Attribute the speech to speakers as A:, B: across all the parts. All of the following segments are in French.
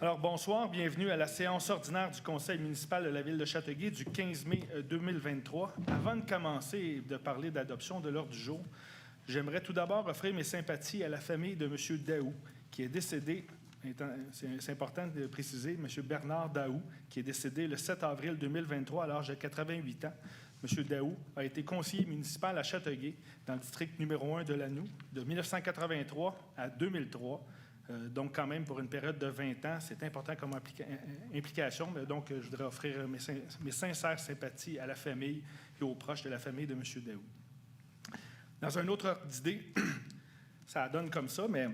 A: Alors, bonsoir, bienvenue à la séance ordinaire du Conseil municipal de la Ville de Châteauguay du 15 mai 2023. Avant de commencer et de parler d'adoption de l'ordre du jour, j'aimerais tout d'abord offrir mes sympathies à la famille de M. Daou, qui est décédé, c'est important de préciser, M. Bernard Daou, qui est décédé le 7 avril 2023 à l'âge de 88 ans. M. Daou a été conseiller municipal à Châteauguay, dans le district numéro 1 de l'Anneau, de 1983 à 2003. Donc, quand même, pour une période de 20 ans, c'est important comme implication. Mais donc, je voudrais offrir mes sincères sympathies à la famille et aux proches de la famille de M. Daou. Dans un autre ordre d'idée, ça donne comme ça, mais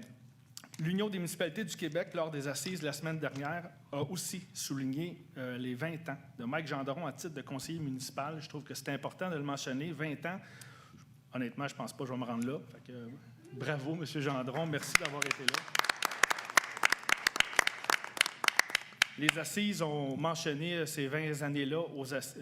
A: l'Union des municipalités du Québec, lors des assises la semaine dernière, a aussi souligné les 20 ans de Mike Gendron à titre de conseiller municipal. Je trouve que c'est important de le mentionner. 20 ans, honnêtement, je ne pense pas que je vais me rendre là. Fait que, bravo, M. Gendron. Merci d'avoir été là. Les assises ont mentionné ces 20 années-là aux assises.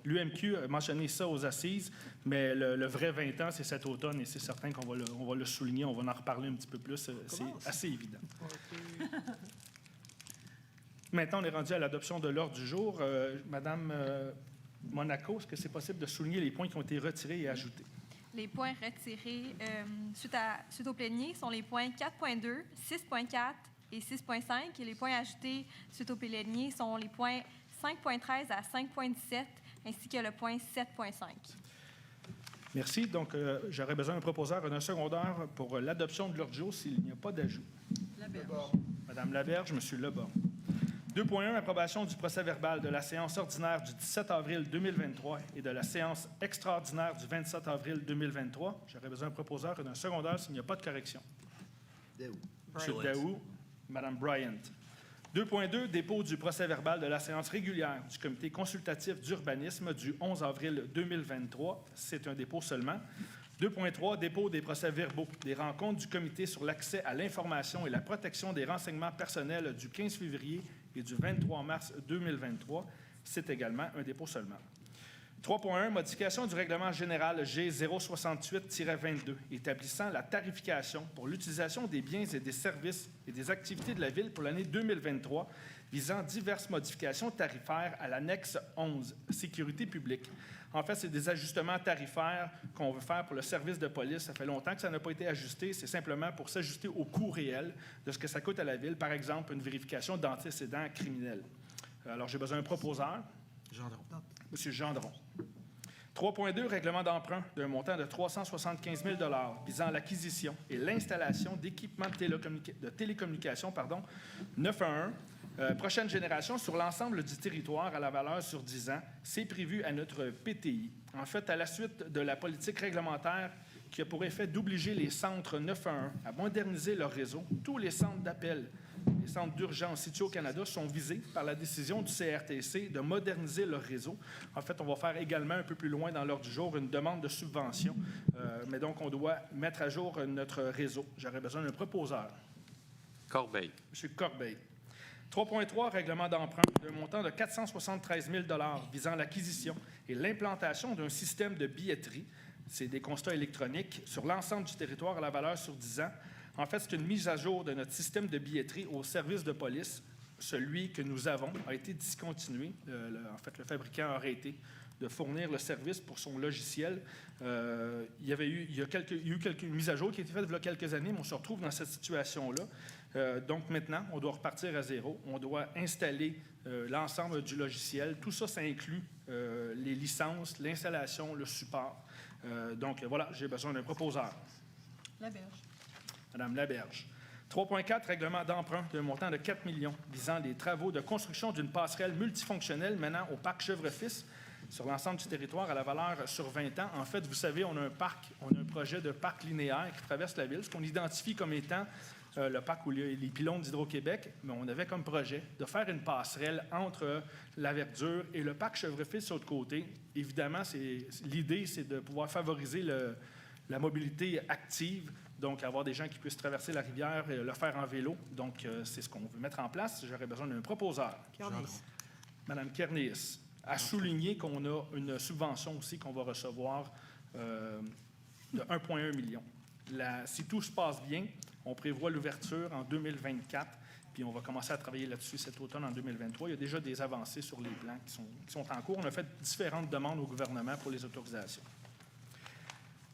A: L'UMQ a mentionné ça aux assises, mais le vrai 20 ans, c'est cet automne et c'est certain qu'on va le souligner. On va en reparler un petit peu plus. C'est assez évident. Maintenant, on est rendu à l'adoption de l'ordre du jour. Madame Monaco, est-ce que c'est possible de souligner les points qui ont été retirés et ajoutés?
B: Les points retirés suite au plénier sont les points 4.2, 6.4 et 6.5. Et les points ajoutés suite au plénier sont les points 5.13 à 5.17 ainsi que le point 7.5.
A: Merci. Donc, j'aurais besoin d'un proposeur d'un secondaire pour l'adoption de l'ordre du jour s'il n'y a pas d'ajout.
C: Laberge.
A: Madame Laberge, Monsieur Leborgne. 2.1, approbation du procès-verbal de la séance ordinaire du 17 avril 2023 et de la séance extraordinaire du 27 avril 2023. J'aurais besoin d'un proposeur d'un secondaire s'il n'y a pas de correction.
C: Daou.
A: M. Daou, Mme Bryant. 2.2, dépôt du procès-verbal de la séance régulière du comité consultatif d'urbanisme du 11 avril 2023. C'est un dépôt seulement. 2.3, dépôt des procès-verbaux des rencontres du comité sur l'accès à l'information et la protection des renseignements personnels du 15 février et du 23 mars 2023. C'est également un dépôt seulement. 3.1, modification du règlement général G068-22 établissant la tarification pour l'utilisation des biens et des services et des activités de la Ville pour l'année 2023 visant diverses modifications tarifaires à l'annexe 11, sécurité publique. En fait, c'est des ajustements tarifaires qu'on veut faire pour le service de police. Ça fait longtemps que ça n'a pas été ajusté. C'est simplement pour s'ajuster au coût réel de ce que ça coûte à la Ville. Par exemple, une vérification d'antécédents criminels. Alors, j'ai besoin d'un proposeur.
C: Gendron.
A: M. Gendron. 3.2, règlement d'emprunt d'un montant de 375 000 visant l'acquisition et l'installation d'équipements de télécommunications 911, prochaine génération sur l'ensemble du territoire à la valeur sur 10 ans. C'est prévu à notre PTI. En fait, à la suite de la politique réglementaire qui a pour effet d'obliger les centres 911 à moderniser leur réseau, tous les centres d'appel, les centres d'urgence situés au Canada sont visés par la décision du CRTC de moderniser leur réseau. En fait, on va faire également un peu plus loin dans l'ordre du jour une demande de subvention. Mais donc, on doit mettre à jour notre réseau. J'aurais besoin d'un proposeur.
D: Corbeil.
A: M. Corbeil. 3.3, règlement d'emprunt d'un montant de 473 000 visant l'acquisition et l'implantation d'un système de billetterie. C'est des constats électroniques sur l'ensemble du territoire à la valeur sur 10 ans. En fait, c'est une mise à jour de notre système de billetterie au service de police. Celui que nous avons a été discontinué. En fait, le fabricant a arrêté de fournir le service pour son logiciel. Il y a eu quelques mises à jour qui ont été faites il y a quelques années, mais on se retrouve dans cette situation-là. Donc maintenant, on doit repartir à zéro. On doit installer l'ensemble du logiciel. Tout ça, ça inclut les licences, l'installation, le support. Donc voilà, j'ai besoin d'un proposeur.
B: Laberge.
A: Madame Laberge. 3.4, règlement d'emprunt d'un montant de 4 millions visant les travaux de construction d'une passerelle multifonctionnelle menant au parc Chèvrefils sur l'ensemble du territoire à la valeur sur 20 ans. En fait, vous savez, on a un projet de parc linéaire qui traverse la ville, ce qu'on identifie comme étant le parc où il y a les pylônes d'Hydro-Québec, mais on avait comme projet de faire une passerelle entre la verdure et le parc Chèvrefils sur l'autre côté. Évidemment, l'idée, c'est de pouvoir favoriser la mobilité active, donc avoir des gens qui puissent traverser la rivière et le faire en vélo. Donc, c'est ce qu'on veut mettre en place. J'aurais besoin d'un proposeur. Madame Kernéis a souligné qu'on a une subvention aussi qu'on va recevoir de 1,1 million. Si tout se passe bien, on prévoit l'ouverture en 2024. puis on va commencer à travailler là-dessus cet automne en 2023. Il y a déjà des avancées sur les plans qui sont en cours. On a fait différentes demandes au gouvernement pour les autorisations.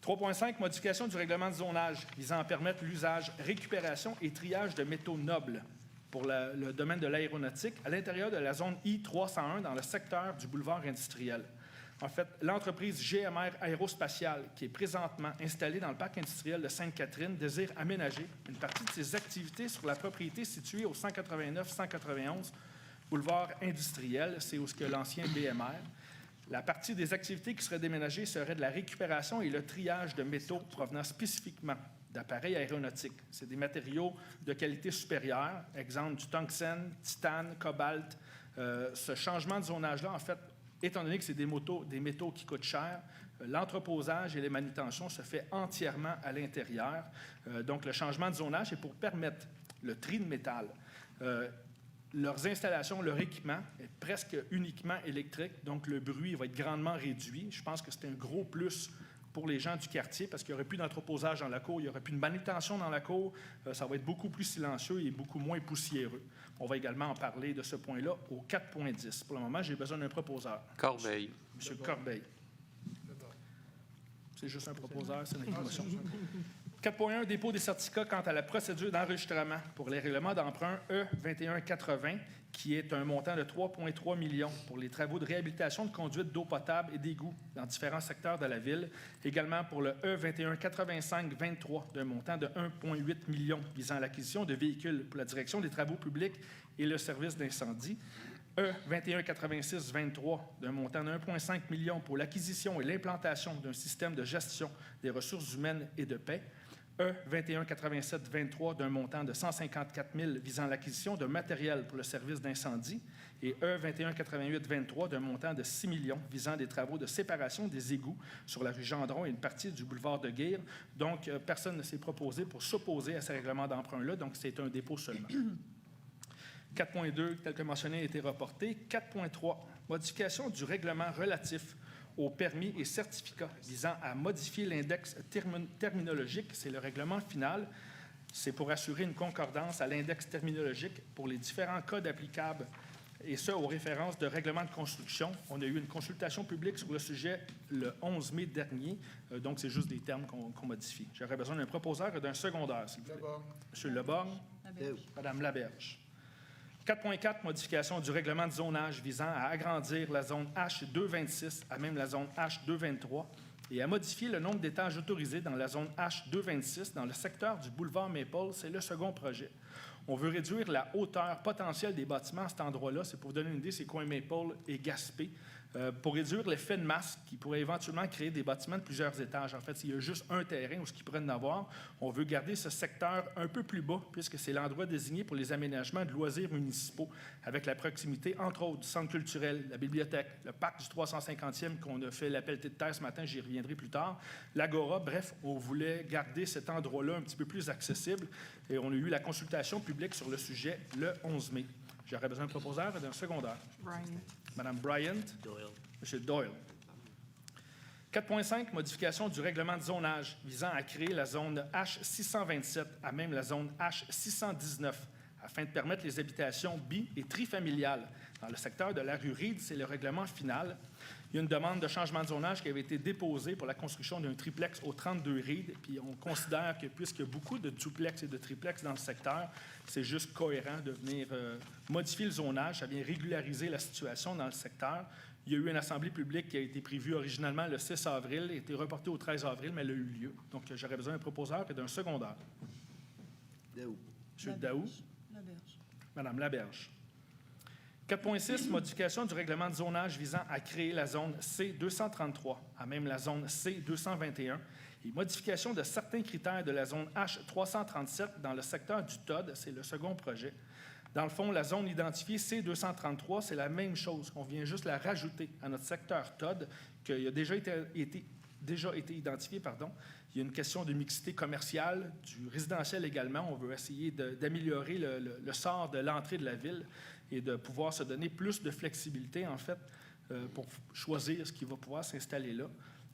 A: 3.5, modification du règlement de zonage visant à permettre l'usage, récupération et triage de métaux nobles pour le domaine de l'aéronautique à l'intérieur de la zone I-301 dans le secteur du boulevard industriel. En fait, l'entreprise GMR Aérospatiale, qui est présentement installée dans le parc industriel de Sainte-Catherine, désire aménager une partie de ses activités sur la propriété située au 189-191 boulevard industriel. C'est où est l'ancien BMR. La partie des activités qui seraient déménagées serait de la récupération et le triage de métaux provenant spécifiquement d'appareils aéronautiques. C'est des matériaux de qualité supérieure, exemple du tungstène, titane, cobalt. Ce changement de zonage-là, en fait, étant donné que c'est des métaux qui coûtent cher, l'entreposage et les manutentions se fait entièrement à l'intérieur. Donc, le changement de zonage est pour permettre le tri de métal. Leurs installations, leur équipement est presque uniquement électrique, donc le bruit va être grandement réduit. Je pense que c'est un gros plus pour les gens du quartier parce qu'il n'y aurait plus d'entreposage dans la cour, il n'y aurait plus de manutention dans la cour. Ça va être beaucoup plus silencieux et beaucoup moins poussiéreux. On va également en parler de ce point-là au 4.10. Pour le moment, j'ai besoin d'un proposeur.
D: Corbeil.
A: Monsieur Corbeil. C'est juste un proposeur, c'est une motion. 4.1, dépôt des certificats quant à la procédure d'enregistrement pour les règlements d'emprunt E2180, qui est un montant de 3,3 millions pour les travaux de réhabilitation de conduites d'eau potable et d'égouts dans différents secteurs de la ville. Également pour le E2185-23 d'un montant de 1,8 millions visant à l'acquisition de véhicules pour la direction des travaux publics et le service d'incendie. E2186-23 d'un montant de 1,5 million pour l'acquisition et l'implantation d'un système de gestion des ressources humaines et de paix. E2187-23 d'un montant de 154 000 visant l'acquisition de matériel pour le service d'incendie et E2188-23 d'un montant de 6 millions visant des travaux de séparation des égouts sur la rue Gendron et une partie du boulevard de Guire. Donc, personne ne s'est proposé pour s'opposer à ces règlements d'emprunt-là, donc c'est un dépôt seulement. 4.2, tel que mentionné, a été reporté. 4.3, modification du règlement relatif aux permis et certificats visant à modifier l'index terminologique. C'est le règlement final. C'est pour assurer une concordance à l'index terminologique pour les différents codes applicables, et ce, aux références de règlements de construction. On a eu une consultation publique sur le sujet le 11 mai dernier, donc c'est juste des termes qu'on modifie. J'aurais besoin d'un proposeur et d'un secondaire, s'il vous plaît. Monsieur Leborgne. Madame Laberge. 4.4, modification du règlement de zonage visant à agrandir la zone H226 à même la zone H223 et à modifier le nombre d'étages autorisés dans la zone H226 dans le secteur du boulevard Maple. C'est le second projet. On veut réduire la hauteur potentielle des bâtiments à cet endroit-là. C'est pour vous donner une idée, c'est coin Maple et Gaspé. Pour réduire l'effet de masse qui pourrait éventuellement créer des bâtiments de plusieurs étages. En fait, s'il y a juste un terrain où ce qu'ils pourraient en avoir, on veut garder ce secteur un peu plus bas puisque c'est l'endroit désigné pour les aménagements de loisirs municipaux avec la proximité, entre autres, du centre culturel, la bibliothèque, le parc du 350e qu'on a fait l'appel de terre ce matin, j'y reviendrai plus tard, l'Agora. Bref, on voulait garder cet endroit-là un petit peu plus accessible et on a eu la consultation publique sur le sujet le 11 mai. J'aurais besoin d'un proposeur et d'un secondaire. Madame Bryant.
D: Doyle.
A: Monsieur Doyle. 4.5, modification du règlement de zonage visant à créer la zone H627 à même la zone H619 afin de permettre les habitations bi- et trifamiliales dans le secteur de la rue Reed. C'est le règlement final. Il y a une demande de changement de zonage qui avait été déposée pour la construction d'un triplex au 32 Reed. Puis on considère que puisqu'il y a beaucoup de duplex et de triplex dans le secteur, c'est juste cohérent de venir modifier le zonage. Ça vient régulariser la situation dans le secteur. Il y a eu une assemblée publique qui a été prévue originalement le 6 avril, a été reportée au 13 avril, mais elle a eu lieu. Donc, j'aurais besoin d'un proposeur et d'un secondaire.
C: Daou.
A: Monsieur Daou.
E: Laberge.
A: Madame Laberge. 4.6, modification du règlement de zonage visant à créer la zone C233, à même la zone C221, et modification de certains critères de la zone H337 dans le secteur du TOD, c'est le second projet. Dans le fond, la zone identifiée C233, c'est la même chose. On vient juste la rajouter à notre secteur TOD, qui a déjà été identifié. Il y a une question de mixité commerciale, du résidentiel également. On veut essayer d'améliorer le sort de l'entrée de la ville et de pouvoir se donner plus de flexibilité, en fait, pour choisir ce qui va pouvoir s'installer là.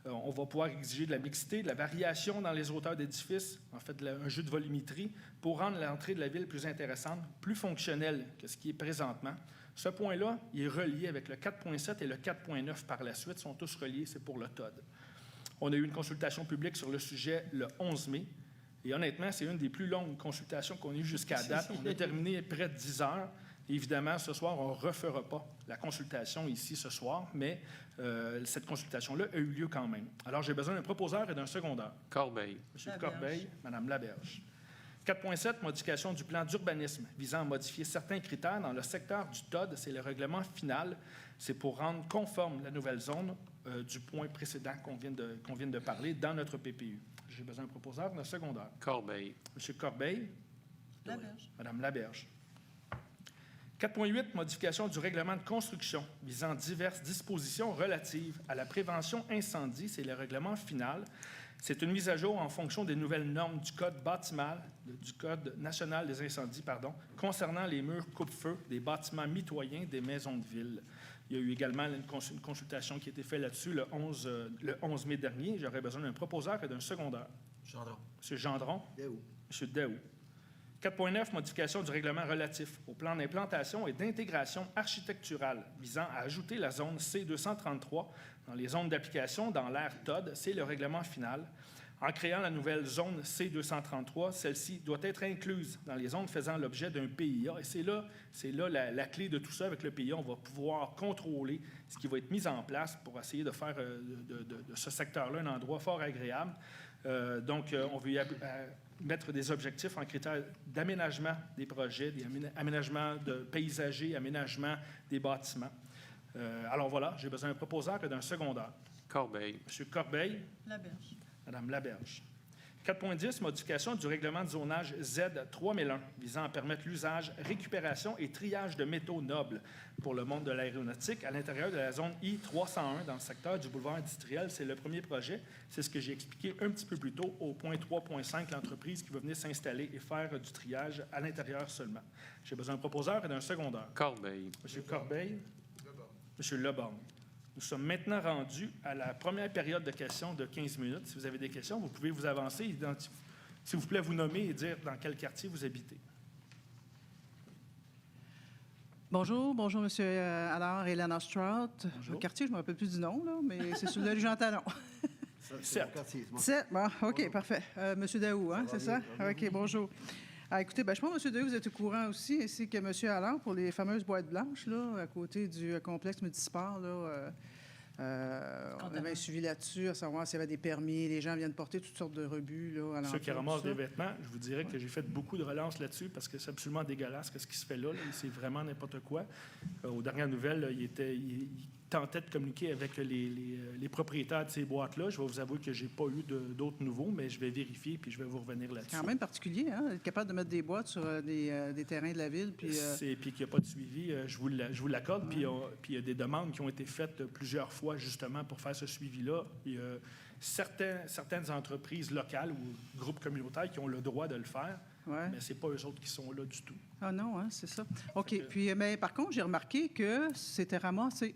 A: On va pouvoir exiger de la mixité, de la variation dans les hauteurs d'édifices, en fait, un jeu de volumétrie, pour rendre l'entrée de la ville plus intéressante, plus fonctionnelle que ce qui est présentement. Ce point-là, il est relié avec le 4.7 et le 4.9 par la suite, sont tous reliés, c'est pour le TOD. On a eu une consultation publique sur le sujet le 11 mai, et honnêtement, c'est une des plus longues consultations qu'on ait eues jusqu'à date. On a terminé près de 10 heures. Évidemment, ce soir, on ne refera pas la consultation ici ce soir, mais cette consultation-là a eu lieu quand même. Alors, j'ai besoin d'un proposeur et d'un secondeur.
D: Corbeil.
A: M. Corbeil, Mme Laberge. 4.7, modification du plan d'urbanisme visant à modifier certains critères dans le secteur du TOD. C'est le règlement final. C'est pour rendre conforme la nouvelle zone du point précédent qu'on vient de parler dans notre PPU. J'ai besoin d'un proposeur et d'un secondeur.
D: Corbeil.
A: M. Corbeil.
E: Laberge.
A: Mme Laberge. 4.8, modification du règlement de construction visant diverses dispositions relatives à la prévention incendie. C'est le règlement final. C'est une mise à jour en fonction des nouvelles normes du Code bâtimal, du Code national des incendies, concernant les murs coupe-feu des bâtiments mitoyens des maisons de ville. Il y a eu également une consultation qui a été faite là-dessus le 11 mai dernier. J'aurais besoin d'un proposeur et d'un secondeur.
C: Gendron.
A: M. Gendron.
C: Daou.
A: M. Daou. 4.9, modification du règlement relatif au plan d'implantation et d'intégration architecturale visant à ajouter la zone C233 dans les zones d'application dans l'ère TOD. C'est le règlement final. En créant la nouvelle zone C233, celle-ci doit être incluse dans les zones faisant l'objet d'un PIA. Et c'est là la clé de tout ça. Avec le PIA, on va pouvoir contrôler ce qui va être mis en place pour essayer de faire de ce secteur-là un endroit fort agréable. On veut mettre des objectifs en critères d'aménagement des projets, aménagement de paysagers, aménagement des bâtiments. Alors voilà, j'ai besoin d'un proposeur et d'un secondeur.
D: Corbeil.
A: M. Corbeil.
E: Laberge.
A: Mme Laberge. 4.10, modification du règlement de zonage Z3001 visant à permettre l'usage, récupération et triage de métaux nobles pour le monde de l'aéronautique à l'intérieur de la zone I-301 dans le secteur du boulevard industriel. C'est le premier projet. C'est ce que j'ai expliqué un petit peu plus tôt au point 3.5, l'entreprise qui va venir s'installer et faire du triage à l'intérieur seulement. J'ai besoin d'un proposeur et d'un secondeur.
D: Corbeil.
A: M. Corbeil. M. Leborgne. Nous sommes maintenant rendus à la première période de questions de 15 minutes. Si vous avez des questions, vous pouvez vous avancer, s'il vous plaît, vous nommer et dire dans quel quartier vous habitez.
E: Bonjour, M. Allard et Lana Strout.
A: Bonjour.
E: Le quartier, je ne me rappelle plus du nom, là, mais c'est sur le rue Jean-Talon.
C: C'est mon quartier. c'est mon-
E: 7, bon, OK, parfait. M. Daou, hein, c'est ça? OK, bonjour. Écoutez, je pense que M. Daou, vous êtes au courant aussi, ainsi que M. Allard, pour les fameuses boîtes blanches, là, à côté du complexe municipal, là. On avait un suivi là-dessus, à savoir s'il y avait des permis. Les gens viennent porter toutes sortes de rebuts, là, à
A: Ceux qui
E: l'entour,
A: ramassent
E: tout ça.
A: des vêtements, je vous dirais que j'ai fait beaucoup de relances là-dessus parce que c'est absolument dégueulasse ce qui se fait là. C'est vraiment n'importe quoi. Aux dernières nouvelles, là, il tentait de communiquer avec les propriétaires de ces boîtes-là. Je vais vous avouer que je n'ai pas eu d'autres nouveaux, mais je vais vérifier puis je vais vous revenir là-dessus.
E: C'est quand même particulier, hein? Être capable de mettre des boîtes sur des terrains de la ville. Puis,
A: Puis qu'il n'y a pas de suivi, je vous l'accorde. Puis il y a des demandes qui ont été faites plusieurs fois justement pour faire ce suivi-là. Il y a certaines entreprises locales ou groupes communautaires qui ont le droit de le faire,
E: ouais.
A: mais ce n'est pas eux autres qui sont là du tout.
E: Ah non, hein, c'est ça. OK. Puis, mais par contre, j'ai remarqué que c'était ramassé.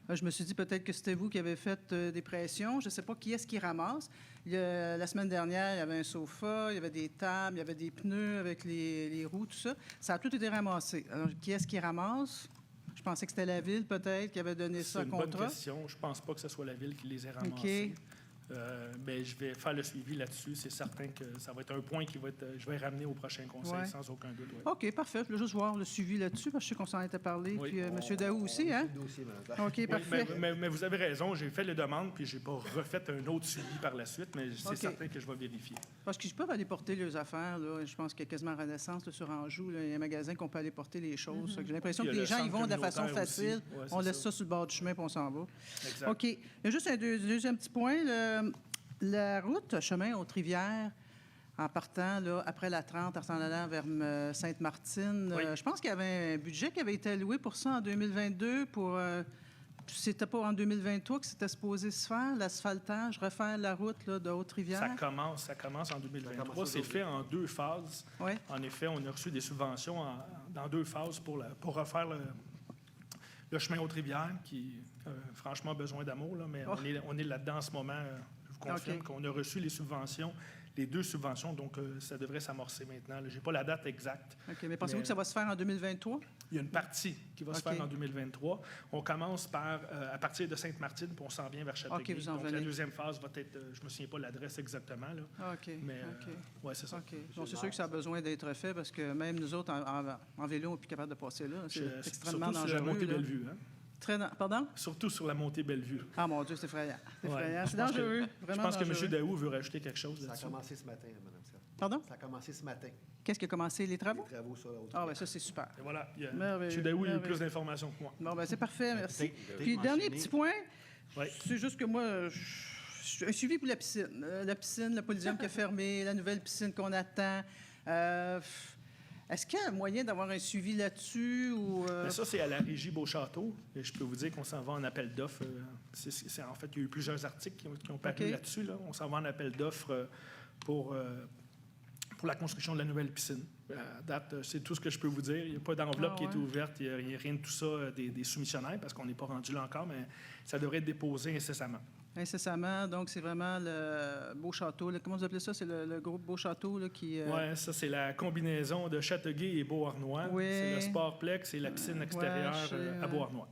E: Je me suis dit peut-être que c'était vous qui avez fait des pressions. Je ne sais pas qui est-ce qui ramasse. La semaine dernière, il y avait un sofa, il y avait des tables, il y avait des pneus avec les roues, tout ça. Ça a tout été ramassé. Alors, qui est-ce qui ramasse? Je pensais que c'était la ville, peut-être, qui avait donné ça
A: C'est une bonne
E: contrat.
A: question. Je ne pense pas que ce soit la ville qui les ait ramassés.
E: OK.
A: Mais je vais faire le suivi là-dessus. C'est certain que ça va être un point je vais ramener au prochain conseil,
E: Ouais.
A: sans aucun doute. Ouais.
E: OK, parfait. Je voulais juste voir le suivi là-dessus, parce que je sais qu'on s'en était parlé.
A: Oui.
E: Puis M. Daou aussi, hein?
C: Le dossier, madame.
E: OK,
A: Oui,
E: parfait.
A: mais vous avez raison, j'ai fait les demandes, puis je n'ai pas refait un autre suivi par la suite, mais c'est
E: OK.
A: certain que je vais vérifier.
E: Parce qu'ils peuvent aller porter leurs affaires. Là. Je pense qu'il y a quasiment Renaissance là, sur Anjou. Là. Il y a un magasin qu'on peut aller porter les choses. J'ai l'impression
A: Puis
E: que
A: il y a
E: les
A: le
E: gens y
A: centre
E: vont de la façon
A: communautaire
E: facile.
A: aussi. Ouais, c'est
E: On laisse
A: ça.
E: ça sur le bord du chemin puis on s'en va.
A: Exact.
E: OK. Il y a juste un deuxième petit point. La route chemin aux Rivières, en partant là, après la 30, en s'en allant vers Sainte-Martine,
A: Oui.
E: je pense qu'il y avait un budget qui avait été alloué pour ça en 2022 pour... c'était pas en 2023 que c'était supposé se faire, l'asphaltage, refaire la route là, de Haute-Rivière?
A: Ça commence en 2023.
C: commence
A: C'est fait en 2 phases.
E: Oui.
A: En effet, on a reçu des subventions dans 2 phases pour refaire Le chemin Haute-Rivière, qui a franchement besoin d'amour, là, mais on est là-dedans en ce moment. Je vous confirme qu'on a reçu les subventions, les 2 subventions, donc ça devrait s'amorcer maintenant. Je n'ai pas la date exacte.
E: OK, mais pensez-vous que ça va se faire en 2023?
A: Il y a une partie qui va se faire en 2023. On commence à partir de Sainte-Martine, puis on s'en vient vers Châteauguay.
E: OK, vous en
A: donc,
E: venez.
A: la deuxième phase va être, je ne me souviens pas de l'adresse exactement, là.
E: OK.
A: Mais
E: OK.
A: ouais, c'est ça.
E: OK. Donc, c'est sûr que ça a besoin d'être fait parce que même nous autres, en vélo, on n'est plus capable de passer là. C'est extrêmement
A: Surtout sur la
E: dangereux.
A: montée
E: là.
A: Bellevue. Hein?
E: Pardon?
A: Surtout sur la montée Bellevue.
E: Ah, mon Dieu, c'est effrayant. C'est
A: Ouais.
E: effrayant. C'est
A: Je pense que-
E: dangereux.
A: Je
E: Vraiment
A: pense que
E: dangereux.
A: M. Daou veut rajouter quelque chose
C: Ça a
A: là-dessus.
C: commencé ce matin, Mme Scott.
E: Pardon?
C: Ça a commencé ce matin,
E: Qu'est-ce qui a commencé? Les travaux?
C: les travaux sur la haute.
E: Ah, bien, ça, c'est super.
A: Et voilà,
E: Merveilleux,
A: M. Daou a eu
E: merveilleux.
A: plus d'informations que moi.
E: Bon, ben c'est parfait, merci.
C: Peut-être
E: Puis, dernier
C: mentionner-
E: petit point,
A: Ouais.
E: c'est juste que moi, un suivi pour la piscine. La piscine, le Polydium qui a fermé, la nouvelle piscine qu'on attend. Est-ce qu'il y a un moyen d'avoir un suivi là-dessus? Ou,
A: Mais ça, c'est à la Régie Beauchâteau. Et je peux vous dire qu'on s'en va en appel d'offres. En fait, il y a eu plusieurs articles qui ont paru
E: OK.
A: là-dessus. Là. On s'en va en appel d'offres pour la construction de la nouvelle piscine. À date, c'est tout ce que je peux vous dire. Il n'y a pas d'enveloppe
E: Ah,
A: qui
E: ouais.
A: est ouverte. Il n'y a rien de tout ça des soumissionnaires parce qu'on n'est pas rendu là encore, mais ça devrait être déposé incessamment.
E: incessamment, donc c'est vraiment le Beau-Château. Comment vous appelez ça? C'est le groupe Beau-Château là, qui...
A: Oui, ça, c'est la combinaison de Châteauguay et Beauharnois.
E: Oui.
A: C'est le Sportplex et la piscine extérieure
E: je sais,
A: à Beauharnois.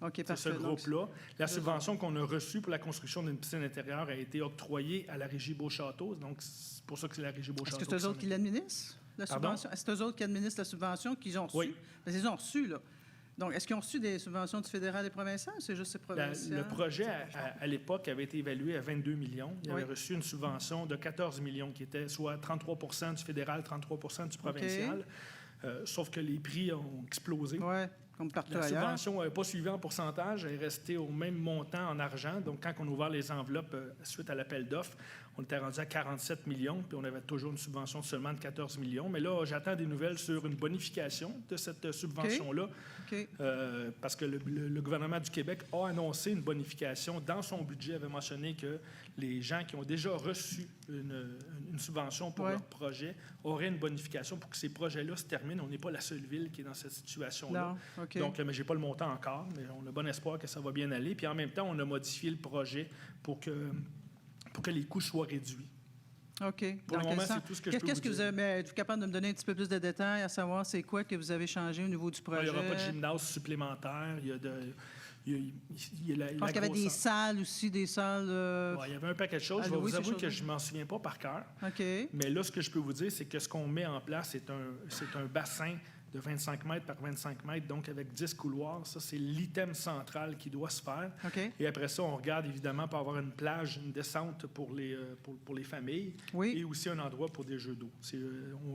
E: OK,
A: C'est
E: parfait.
A: ce
E: Donc,
A: groupe-là. La subvention qu'on a reçue pour la construction d'une piscine intérieure a été octroyée à la Régie Beauchâteau. Donc, c'est pour ça que c'est la Régie
E: est-ce
A: Beauchâteau.
E: que c'est eux autres qui l'administrent, la
A: Pardon?
E: subvention? Est-ce que c'est eux autres qui administrent la subvention qu'ils ont reçue?
A: Oui.
E: Parce qu'ils ont reçu, là. Donc, est-ce qu'ils ont reçu des subventions du fédéral et provincial ou c'est juste ces provinciales?
A: Le projet, à l'époque, avait été évalué à 22 millions. Il avait
E: Oui.
A: reçu une subvention de 14 millions, qui était soit 33 du fédéral, 33 du provincial. Sauf que les prix ont explosé.
E: Oui, comme partout
A: La
E: ailleurs.
A: subvention n'a pas suivi en pourcentage, elle est restée au même montant en argent. Donc, quand on a ouvert les enveloppes suite à l'appel d'offres, on était rendu à 47 millions, puis on avait toujours une subvention de seulement de 14 millions. Mais là, j'attends des nouvelles sur une bonification de cette subvention-là,
E: OK.
A: parce que le gouvernement du Québec a annoncé une bonification. Dans son budget, avait mentionné que les gens qui ont déjà reçu une subvention pour
E: Ouais.
A: leur projet auraient une bonification pour que ces projets-là se terminent. On n'est pas la seule ville qui est dans cette situation-là.
E: Non, OK.
A: Donc, mais je n'ai pas le montant encore, mais on a bon espoir que ça va bien aller. Puis en même temps, on a modifié le projet pour que les coûts soient réduits.
E: OK.
A: Pour le
E: Dans quel
A: moment,
E: sens?
A: c'est tout ce que je peux
E: Qu'est-ce
A: vous
E: que vous
A: dire.
E: avez, mais êtes-vous capable de me donner un petit peu plus de détails, à savoir c'est quoi que vous avez changé au niveau du
A: Il
E: projet?
A: n'y aura pas de gymnase supplémentaire. Il y a
E: Je pense qu'il y avait des salles aussi, des salles...
A: Ouais, il y avait un paquet de choses.
E: Ah,
A: Je vais
E: oui,
A: vous
E: ces
A: avouer que
E: choses-là.
A: je ne m'en souviens pas par cœur.
E: OK.
A: Mais là, ce que je peux vous dire, c'est que ce qu'on met en place, c'est un bassin de 25 mètres par 25 mètres, donc avec 10 couloirs. Ça, c'est l'item central qui doit se faire.
E: OK.
A: Et après ça, on regarde évidemment pour avoir une plage, une descente pour les familles
E: Oui.
A: et aussi un endroit pour des jeux d'eau.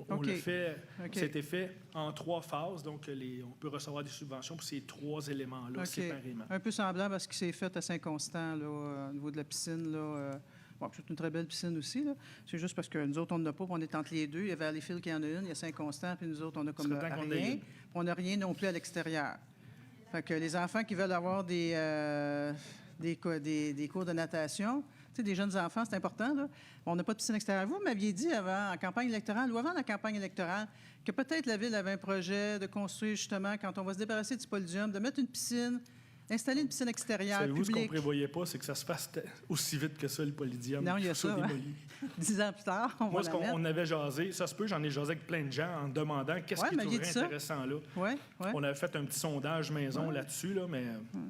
A: On
E: OK.
A: le fait,
E: OK.
A: c'était fait en 3 phases, donc on peut recevoir des subventions pour ces 3 éléments-là
E: OK.
A: séparément.
E: Un peu semblable à ce qui s'est fait à Saint-Constant, là, au niveau de la piscine, là. Bon, c'est une très belle piscine aussi, là. C'est juste parce que nous autres, on n'en a pas, puis on est entre les deux. Il y a Valleyfield qui en a une, il y a
A: Saint-Constant,
E: puis nous autres, on a comme
A: serait temps qu'on ait
E: rien.
A: une.
E: Puis on n'a rien non plus à l'extérieur. Fait que les enfants qui veulent avoir des cours de natation, tu sais, des jeunes enfants, c'est important, là. On n'a pas de piscine extérieure. Vous m'aviez dit avant, en campagne électorale, ou avant la campagne électorale, que peut-être la Ville avait un projet de construire, justement, quand on va se débarrasser du Polydium, de mettre une piscine, installer une piscine extérieure,
A: Savez-vous ce qu'on ne
E: publique.
A: prévoyait pas, c'est que ça se fasse aussi vite que ça, le Polydium.
E: Non, il y a
A: Tout soit
E: ça, hein.
A: démoli.
E: 10 ans plus tard, on
A: Moi,
E: va
A: ce
E: la mettre.
A: qu'on avait jasé, ça se peut, j'en ai jasé avec plein de gens en demandant qu'est-ce
E: Ouais,
A: qu'ils
E: m'aviez
A: trouveraient
E: dit ça.
A: intéressant là.
E: Oui, oui.
A: On avait fait un petit sondage maison là-dessus, là, mais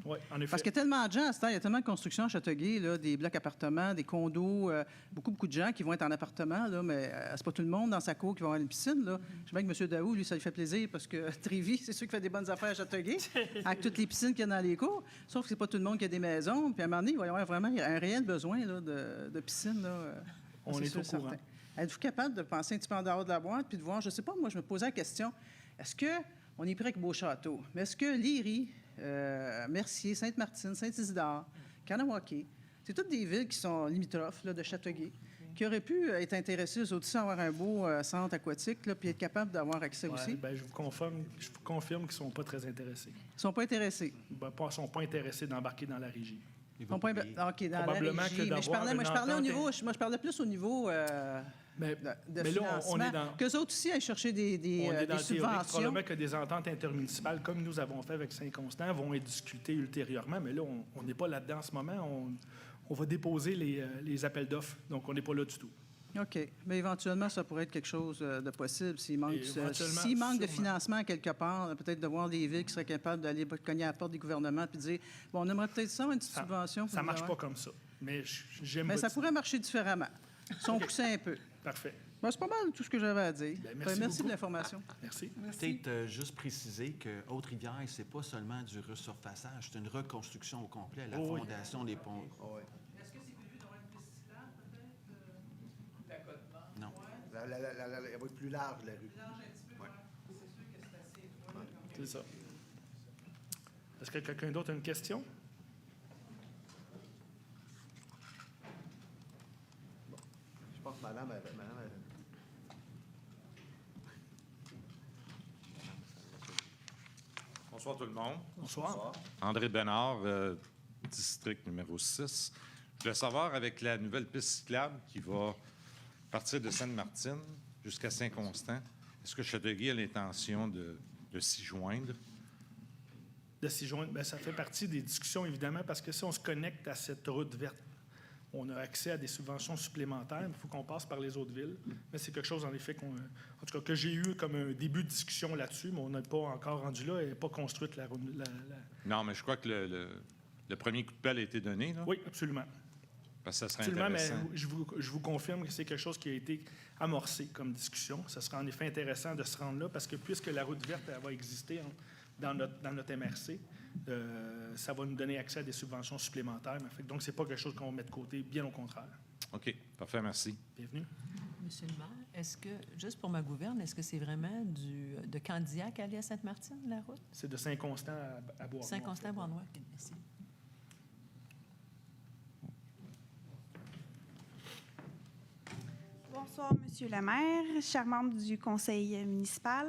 A: ouais, en effet.
E: Parce qu'il y a tellement de gens à ce temps, il y a tellement de constructions à Châteauguay, là, des blocs appartements, des condos, beaucoup de gens qui vont être en appartement, là, mais c'est pas tout le monde dans sa cour qui va avoir une piscine. Là. Je sais bien que M. Daou, lui, ça lui fait plaisir parce que Trévy, c'est sûr qu'il fait des bonnes affaires à Châteauguay, avec toutes les piscines qu'il y a dans les cours. Sauf que c'est pas tout le monde qui a des maisons. Puis à un moment donné, il va y avoir vraiment un réel besoin là, de piscine. Là,
A: On
E: c'est
A: est
E: sûr
A: au
E: et
A: courant.
E: certain. Êtes-vous capable de penser un petit peu en dehors de la boîte puis de voir, je sais pas, moi, je me posais la question, est-ce qu'on est près avec Beauchâteau, mais est-ce que Léry, Mercier, Sainte-Martine, Saint-Isidore, Kanawake, c'est toutes des villes qui sont limitrophes là, de Châteauguay, qui auraient pu être intéressées eux aussi à avoir un beau centre aquatique, là, puis être capables d'avoir accès
A: Ouais,
E: aussi.
A: ben, je vous confirme qu'ils ne sont pas très intéressés.
E: Ils ne sont pas intéressés.
A: Ils ne sont pas intéressés d'embarquer dans la régie.
E: Ils sont pas OK, dans
A: Probablement
E: la
A: que
E: régie. Mais je
A: d'avoir
E: parlais, moi,
A: une
E: je parlais au
A: entente
E: niveau, moi, je parlais plus au niveau
A: Mais
E: de
A: là,
E: financement.
A: on est dans...
E: Qu'eux autres aussi aillent chercher des
A: On est dans la théorie que
E: subventions.
A: probablement que des ententes intermunicipales, comme nous avons fait avec Saint-Constant, vont être discutées ultérieurement. Mais là, on n'est pas là-dedans en ce moment. On va déposer les appels d'offres. Donc, on n'est pas là du tout.
E: OK. Mais éventuellement, ça pourrait être quelque chose de possible. S'il manque,
A: Éventuellement,
E: s'il manque de
A: sûrement.
E: financement quelque part, peut-être de voir des villes qui seraient capables d'aller cogner à la porte des gouvernements et dire, bon, on aimerait peut-être ça, une petite subvention.
A: Ça ne marche pas comme ça. Mais j'aime
E: Mais ça
A: votre
E: pourrait marcher différemment. Si on poussait un peu.
A: idée. Parfait.
E: Ben, c'est pas mal tout ce que j'avais à dire.
A: Ben, merci
E: Merci de
A: beaucoup.
E: l'information.
A: Merci.
C: Peut-être juste préciser que Haute-Rivière, c'est pas seulement du resurfaçage, c'est une reconstruction au complet, la
A: Oh oui.
C: fondation des ponts.
E: Est-ce que c'est prévu d'avoir une piste cyclable, peut-être?
C: Non.
D: Elle va être plus large, la rue.
A: C'est ça. Est-ce que quelqu'un d'autre a une question?
D: Je pense que madame
F: Bonsoir tout le monde.
A: Bonsoir.
F: André Bénard, district numéro 6. Je voulais savoir, avec la nouvelle piste cyclable qui va partir de Sainte-Martine jusqu'à Saint-Constant, est-ce que Châteauguay a l'intention de s'y joindre?
A: De s'y joindre, bien, ça fait partie des discussions, évidemment, parce que si on se connecte à cette route verte, on a accès à des subventions supplémentaires. Il faut qu'on passe par les autres villes. Mais c'est quelque chose, en effet, en tout cas, que j'ai eu comme un début de discussion là-dessus, mais on n'est pas encore rendu là. Elle n'est pas construite, la route.
F: Non, mais je crois que le premier coup de pelle a été donné, là,
A: Oui, absolument.
F: parce que ça serait
A: Absolument, mais
F: intéressant.
A: je vous confirme que c'est quelque chose qui a été amorcé comme discussion. Ça sera en effet intéressant de se rendre là, parce que puisque la route verte elle va exister dans notre MRC, ça va nous donner accès à des subventions supplémentaires. Donc, ce n'est pas quelque chose qu'on va mettre de côté, bien au contraire.
F: OK, parfait, merci.
A: Bienvenue.
G: Monsieur le maire, est-ce que, juste pour ma gouverne, est-ce que c'est vraiment de Candiac à aller à Sainte-Martine, la route?
A: C'est de Saint-Constant à Bois.
G: Saint-Constant, Bois-Noir. OK, merci.
H: Bonsoir, Monsieur le maire, chers membres du conseil municipal.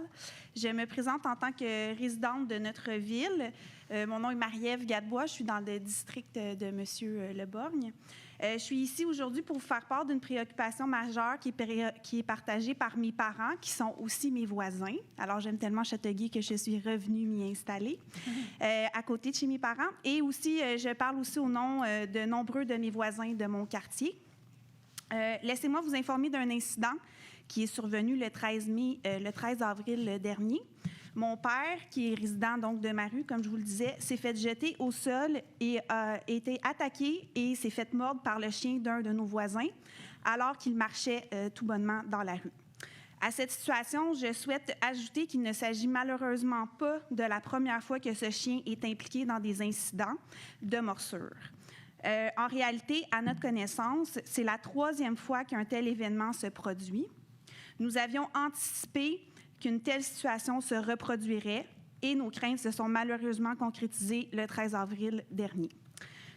H: Je me présente en tant que résidente de notre ville. Mon nom est Marie-Ève Gadebois, je suis dans le district de Monsieur Leborgne. Je suis ici aujourd'hui pour vous faire part d'une préoccupation majeure qui est partagée par mes parents, qui sont aussi mes voisins. Alors, j'aime tellement Châteauguay que je suis revenue m'y installer à côté de chez mes parents. Et aussi, je parle aussi au nom de nombreux de mes voisins de mon quartier. Laissez-moi vous informer d'un incident qui est survenu le 13 avril dernier. Mon père, qui est résident donc de ma rue, comme je vous le disais, s'est fait jeter au sol et a été attaqué et s'est fait mordre par le chien d'un de nos voisins alors qu'il marchait tout bonnement dans la rue. À cette situation, je souhaite ajouter qu'il ne s'agit malheureusement pas de la première fois que ce chien est impliqué dans des incidents de morsure. En réalité, à notre connaissance, c'est la 3e fois qu'un tel événement se produit. Nous avions anticipé qu'une telle situation se reproduirait et nos craintes se sont malheureusement concrétisées le 13 avril dernier.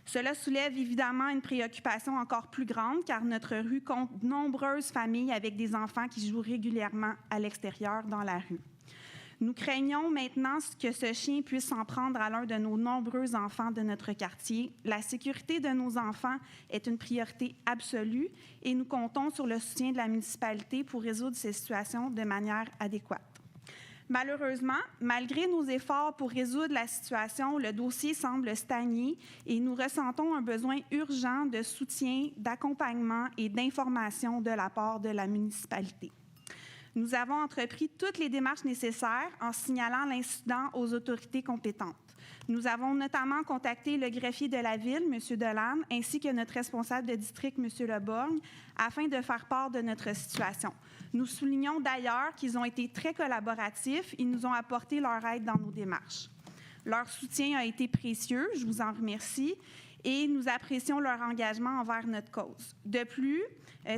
H: Cela soulève évidemment une préoccupation encore plus grande car notre rue compte de nombreuses familles avec des enfants qui jouent régulièrement à l'extérieur dans la rue. Nous craignons maintenant que ce chien puisse s'en prendre à l'un de nos nombreux enfants de notre quartier. La sécurité de nos enfants est une priorité absolue et nous comptons sur le soutien de la municipalité pour résoudre ces situations de manière adéquate. Malheureusement, malgré nos efforts pour résoudre la situation, le dossier semble stagner et nous ressentons un besoin urgent de soutien, d'accompagnement et d'information de la part de la municipalité. Nous avons entrepris toutes les démarches nécessaires en signalant l'incident aux autorités compétentes. Nous avons notamment contacté le greffier de la ville, M. Delanne, ainsi que notre responsable de district, M. Leborgne, afin de faire part de notre situation. Nous soulignons d'ailleurs qu'ils ont été très collaboratifs. Ils nous ont apporté leur aide dans nos démarches. Leur soutien a été précieux, je vous en remercie, et nous apprécions leur engagement envers notre cause. De plus,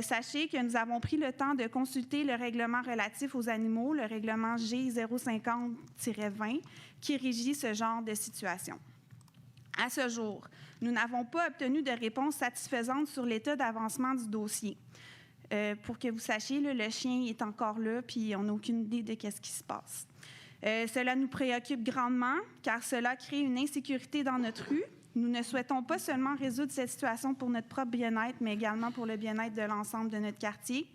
H: sachez que nous avons pris le temps de consulter le règlement relatif aux animaux, le règlement G050-20, qui régit ce genre de situation. À ce jour, nous n'avons pas obtenu de réponse satisfaisante sur l'état d'avancement du dossier. Pour que vous sachiez, le chien est encore là, puis on n'a aucune idée de ce qui se passe. Cela nous préoccupe grandement, car cela crée une insécurité dans notre rue. Nous ne souhaitons pas seulement résoudre cette situation pour notre propre bien-être, mais également pour le bien-être de l'ensemble de notre quartier.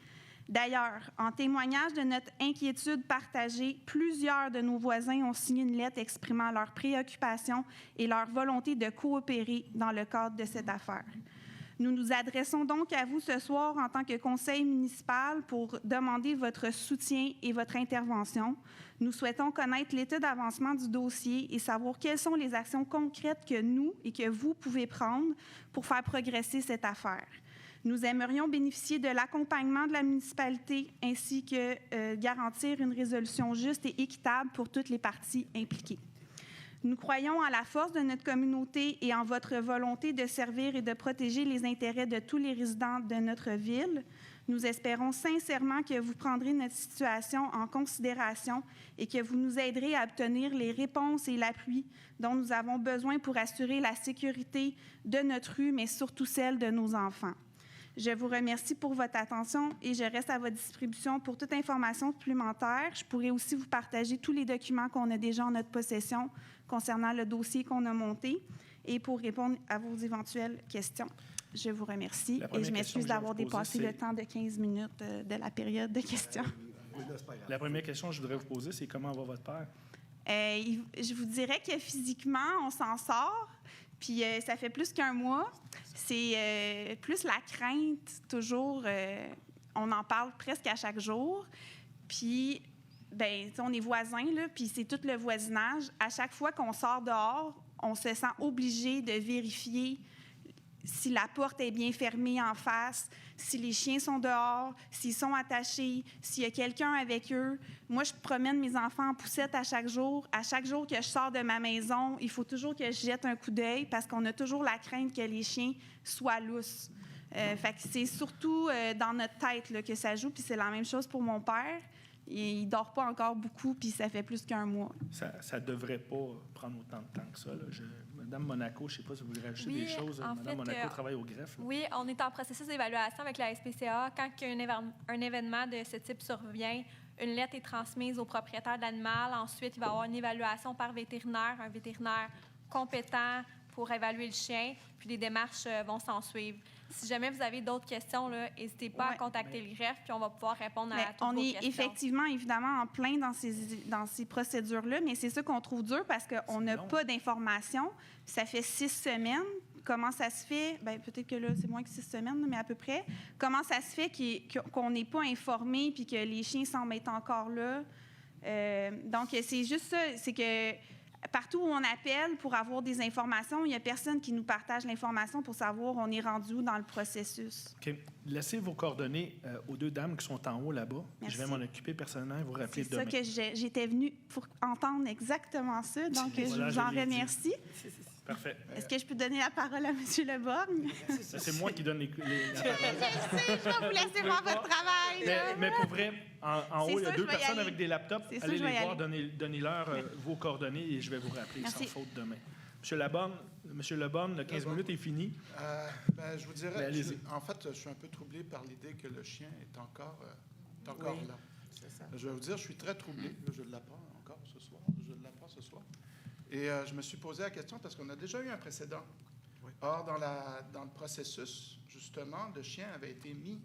H: D'ailleurs, en témoignage de notre inquiétude partagée, plusieurs de nos voisins ont signé une lettre exprimant leurs préoccupations et leur volonté de coopérer dans le cadre de cette affaire. Nous nous adressons donc à vous ce soir en tant que conseil municipal pour demander votre soutien et votre intervention. Nous souhaitons connaître l'état d'avancement du dossier et savoir quelles sont les actions concrètes que nous et que vous pouvez prendre pour faire progresser cette affaire. Nous aimerions bénéficier de l'accompagnement de la municipalité ainsi que garantir une résolution juste et équitable pour toutes les parties impliquées. Nous croyons en la force de notre communauté et en votre volonté de servir et de protéger les intérêts de tous les résidents de notre ville. Nous espérons sincèrement que vous prendrez notre situation en considération et que vous nous aiderez à obtenir les réponses et l'appui dont nous avons besoin pour assurer la sécurité de notre rue, mais surtout celle de nos enfants. Je vous remercie pour votre attention et je reste à votre distribution pour toute information supplémentaire. Je pourrais aussi vous partager tous les documents qu'on a déjà en notre possession concernant le dossier qu'on a monté et pour répondre à vos éventuelles questions. Je vous remercie et je m'excuse d'avoir dépassé le temps de 15 minutes de la période de questions.
A: La première question que je voudrais vous poser, c'est comment va votre père?
H: Je vous dirais que physiquement, on s'en sort. Puis ça fait plus qu'un mois. C'est plus la crainte, toujours. On en parle presque à chaque jour. Puis, bien, on est voisins, là, puis c'est tout le voisinage. À chaque fois qu'on sort dehors, on se sent obligé de vérifier si la porte est bien fermée en face, si les chiens sont dehors, s'ils sont attachés, s'il y a quelqu'un avec eux. Moi, je promène mes enfants en poussette à chaque jour. À chaque jour que je sors de ma maison, il faut toujours que je jette un coup d'œil parce qu'on a toujours la crainte que les chiens soient lousses. Fait que c'est surtout dans notre tête là, que ça joue, puis c'est la même chose pour mon père. Il ne dort pas encore beaucoup, puis ça fait plus qu'un mois.
A: Ça ne devrait pas prendre autant de temps que ça. Là. Madame Monaco, je ne sais pas si vous voulez rajouter des choses. Madame Monaco travaille au greffe. Là.
B: Oui, on est en processus d'évaluation avec la SPCA. Quand un événement de ce type survient, une lettre est transmise au propriétaire de l'animal. Ensuite, il va y avoir une évaluation par vétérinaire, un vétérinaire compétent pour évaluer le chien, puis les démarches vont s'en suivre. Si jamais vous avez d'autres questions, n'hésitez pas à contacter le greffe, puis on va pouvoir répondre à toutes vos questions. On est
H: effectivement, évidemment, en plein dans ces procédures-là, mais c'est ça qu'on trouve dur parce qu'on n'a pas d'informations. Ça fait 6 semaines. Comment ça se fait? Bien, peut-être que là, c'est moins que 6 semaines, mais à peu près. Comment ça se fait qu'on n'est pas informé puis que les chiens semblent être encore là? Donc, c'est juste ça. C'est que partout où on appelle pour avoir des informations, il n'y a personne qui nous partage l'information pour savoir on est rendu où dans le processus.
A: OK. Laissez vos coordonnées aux 2 dames qui sont en haut là-bas.
H: Merci.
A: Je vais m'en occuper personnellement et vous rappeler demain.
H: C'est ça que j'étais venue pour entendre exactement ça. Donc, je vous en remercie.
A: Parfait.
H: Est-ce que je peux donner la parole à M. Leborgne?
A: C'est moi qui donne la parole.
H: Je vais vous laisser faire votre travail.
A: Mais pour vrai, en haut, il y a 2 personnes avec des laptops.
H: C'est
A: Allez
H: sûr,
A: les voir, donnez-leur vos coordonnées et je vais vous rappeler sans faute demain. Monsieur Leborgne, le 15 minutes est fini.
I: Je vous dirais, en fait, je suis un peu troublé par l'idée que le chien est encore là. C'est ça. Je vais vous dire, je suis très troublé. Je l'apprends encore ce soir. Et je me suis posé la question parce qu'on a déjà eu un précédent. Oui. Or, dans le processus, justement, le chien avait été mis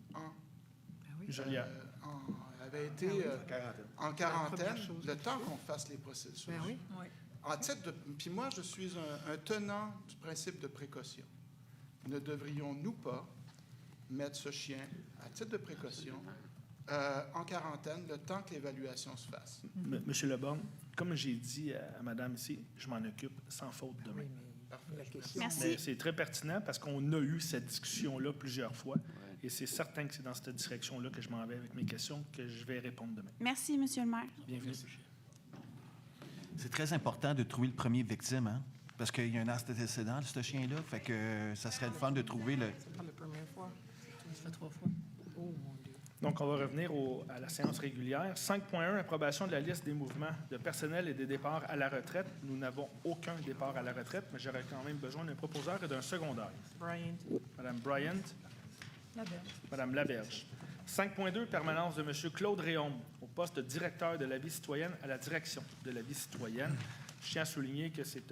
I: en quarantaine le temps qu'on fasse les processus.
G: Ben oui.
I: Puis moi, je suis un tenant du principe de précaution. Ne devrions-nous pas mettre ce chien, à titre de précaution, en quarantaine le temps que l'évaluation se fasse?
A: Monsieur Leborgne, comme j'ai dit à madame ici, je m'en occupe sans faute demain.
H: Merci.
A: Mais c'est très pertinent parce qu'on a eu cette discussion-là plusieurs fois et c'est certain que c'est dans cette direction-là que je m'en vais avec mes questions que je vais répondre demain.
H: Merci, Monsieur le maire.
A: Bienvenue.
C: C'est très important de trouver le premier victime, hein? Parce qu'il y a un antécédent de ce chien-là, fait que ça serait le fun de trouver le...
G: C'est pas la première fois. Ça fait 3 fois. Oh, mon Dieu.
A: Donc, on va revenir à la séance régulière. 5.1, approbation de la liste des mouvements de personnel et des départs à la retraite. Nous n'avons aucun départ à la retraite, mais j'aurais quand même besoin d'un proposeur et d'un secondaire.
G: Bryant.
A: Madame Bryant.
G: Laberge.
A: Madame Laberge. 5.2, permanence de M. Claude Réaume au poste de directeur de la vie citoyenne à la direction de la vie citoyenne. Je tiens à souligner que c'est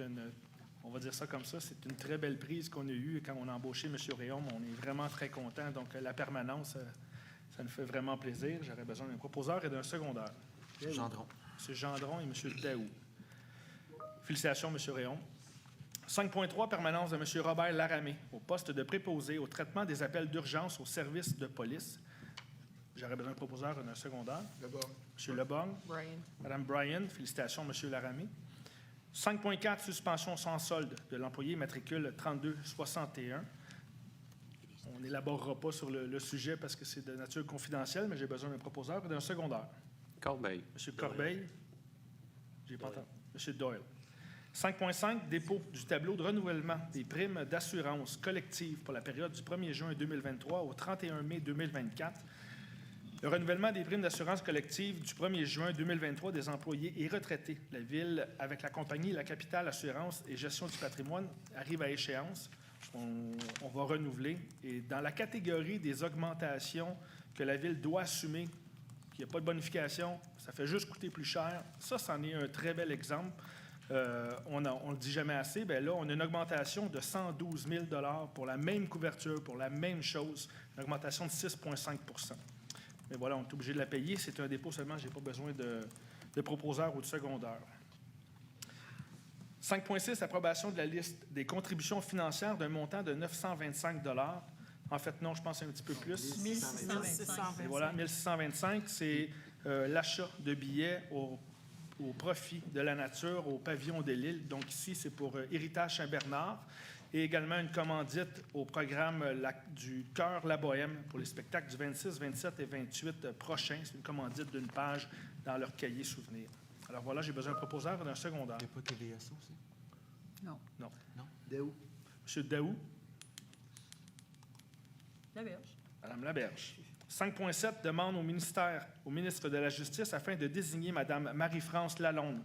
A: on va dire ça comme ça, c'est une très belle prise qu'on a eue quand on a embauché M. Réaume. On est vraiment très contents. Donc, la permanence, Ça nous fait vraiment plaisir. J'aurais besoin d'un proposeur et d'un secondaire.
D: Gendron.
A: M. Gendron et M. Daou. Félicitations, M. Réon. 5.3, permanence de M. Robert Laramé au poste de préposé au traitement des appels d'urgence au service de police. J'aurais besoin d'un proposeur et d'un secondaire. M. Leborgne.
G: Brian.
A: Mme Bryan, félicitations, M. Laramé. 5.4, suspension sans solde de l'employé matricule 3261. On n'élaborera pas sur le sujet parce que c'est de nature confidentielle, mais j'ai besoin d'un proposeur et d'un secondaire.
J: Corbeil.
A: M. Corbeil. J'ai pas entendu. M. Doyle. 5.5, dépôt du tableau de renouvellement des primes d'assurance collective pour la période du 1er juin 2023 au 31 mai 2024. Le renouvellement des primes d'assurance collective du 1er juin 2023 des employés et retraités de la Ville avec la compagnie La Capitale Assurance et Gestion du patrimoine arrive à échéance. On va renouveler. Et dans la catégorie des augmentations que la Ville doit assumer, qu'il n'y a pas de bonification, ça fait juste coûter plus cher, ça, c'en est un très bel exemple. On ne le dit jamais assez, bien là, on a une augmentation de 112 000 $ pour la même couverture, pour la même chose, une augmentation de 6,5 %. Mais voilà, on est obligé de la payer. C'est un dépôt seulement, je n'ai pas besoin de proposeur ou de secondaire. 5.6, approbation de la liste des contributions financières d'un montant de 925 $. En fait, non, je pense un petit peu plus.
G: 1625.
A: Et voilà, 1625, c'est l'achat de billets au profit de la nature au pavillon de l'île. Donc ici, c'est pour Héritage Saint-Bernard et également une commandite au programme du Cœur La Bohème pour les spectacles du 26, 27 et 28 prochains. C'est une commandite d'une page dans leur cahier souvenir. Alors voilà, j'ai besoin d'un proposeur et d'un secondaire.
D: Il n'y a pas TVSO aussi?
E: Non.
A: Non.
D: Non. Daou.
A: M. Daou.
G: Laberge.
A: Mme Laberge. 5.7, demande au ministre de la Justice afin de désigner Mme Marie-France Lalonde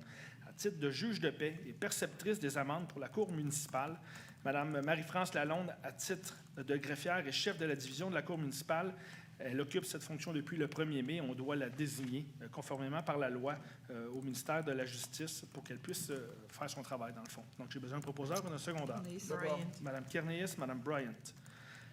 A: à titre de juge de paix et perceptrice des amendes pour la Cour municipale. Mme Marie-France Lalonde, à titre de greffière et chef de la division de la Cour municipale, elle occupe cette fonction depuis le 1er mai. On doit la désigner conformément par la loi au ministère de la Justice pour qu'elle puisse faire son travail, dans le fond. Donc, j'ai besoin d'un proposeur et d'un secondaire. Mme Kernéis, Mme Bryant.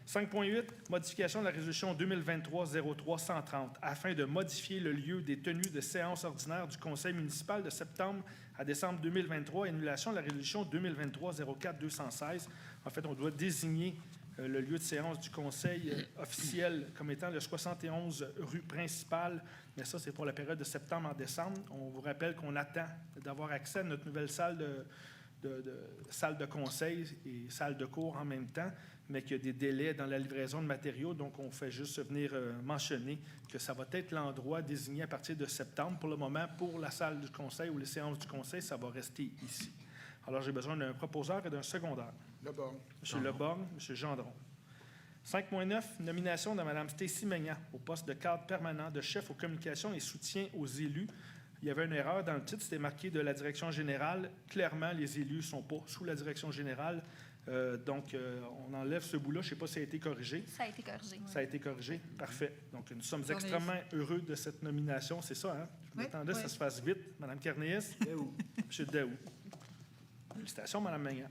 A: 5.8, modification de la résolution 2023-03-130 afin de modifier le lieu des tenues de séance ordinaire du Conseil municipal de septembre à décembre 2023, annulation de la résolution 2023-04-216. En fait, on doit désigner le lieu de séance du Conseil officiel comme étant le 71 rue principale, mais ça, c'est pour la période de septembre en décembre. On vous rappelle qu'on attend d'avoir accès à notre nouvelle salle de conseil et salle de cours en même temps, mais qu'il y a des délais dans la livraison de matériaux. Donc, on fait juste venir mentionner que ça va être l'endroit désigné à partir de septembre. Pour le moment, pour la salle du conseil ou les séances du conseil, ça va rester ici. Alors, j'ai besoin d'un proposeur et d'un secondaire.
I: Leborgne.
A: M. Leborgne, M. Gendron. 5.9, nomination de Mme Stacy Maignan au poste de cadre permanent de chef aux communications et soutien aux élus. Il y avait une erreur dans le titre, c'était marqué de la direction générale. Clairement, les élus ne sont pas sous la direction générale. Donc, on enlève ce bout-là. Je ne sais pas si ça a été corrigé.
B: Ça a été corrigé.
A: Ça a été corrigé. Parfait. Donc, nous sommes extrêmement heureux de cette nomination. C'est ça, hein? Je m'attendais que ça se fasse vite. Mme Kernéis. M. Daou. Félicitations, Mme Maignan.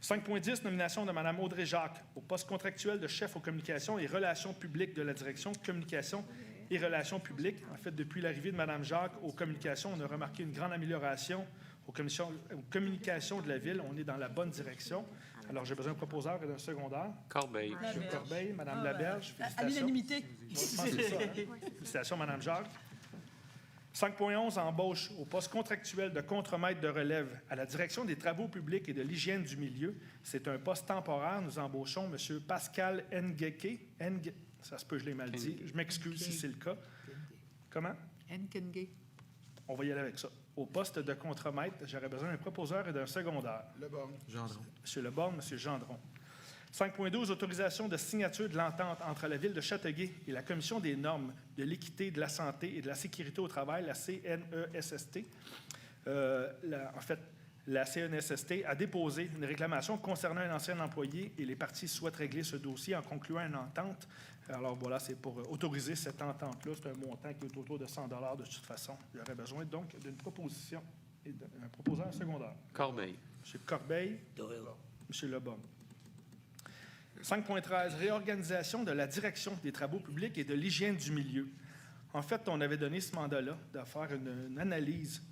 A: 5.10, nomination de Mme Audrey Jacques au poste contractuel de chef aux communications et relations publiques de la direction communications et relations publiques. En fait, depuis l'arrivée de Mme Jacques aux communications, on a remarqué une grande amélioration aux communications de la Ville. On est dans la bonne direction. Alors, j'ai besoin d'un proposeur et d'un secondaire.
J: Corbeil.
A: M. Corbeil, Mme Laberge.
G: À l'unanimité.
A: Je pense que c'est ça, hein? Félicitations, Mme Jacques. 5.11, embauche au poste contractuel de contremaître de relève à la direction des travaux publics et de l'hygiène du milieu. C'est un poste temporaire. Nous embauchons M. Pascal Ngeke. Ça se peut, je l'ai mal dit. Je m'excuse si c'est le cas. Comment?
G: Nkenge.
A: On va y aller avec ça. Au poste de contremaître, j'aurais besoin d'un proposeur et d'un secondaire.
I: Leborgne.
D: Gendron.
A: M. Leborgne, M. Gendron. 5.12, autorisation de signature de l'entente entre la Ville de Châteauguay et la Commission des normes de l'équité, de la santé et de la sécurité au travail, la CNESST. En fait, la CNESST a déposé une réclamation concernant un ancien employé et les parties souhaitent régler ce dossier en concluant une entente. Alors voilà, c'est pour autoriser cette entente-là. C'est un montant qui est autour de 100 $ de toute façon. J'aurais besoin donc d'une proposition et d'un proposeur secondaire.
J: Corbeil.
A: M. Corbeil. M. Leborgne. 5.13, réorganisation de la direction des travaux publics et de l'hygiène du milieu. En fait, on avait donné ce mandat-là de faire une analyse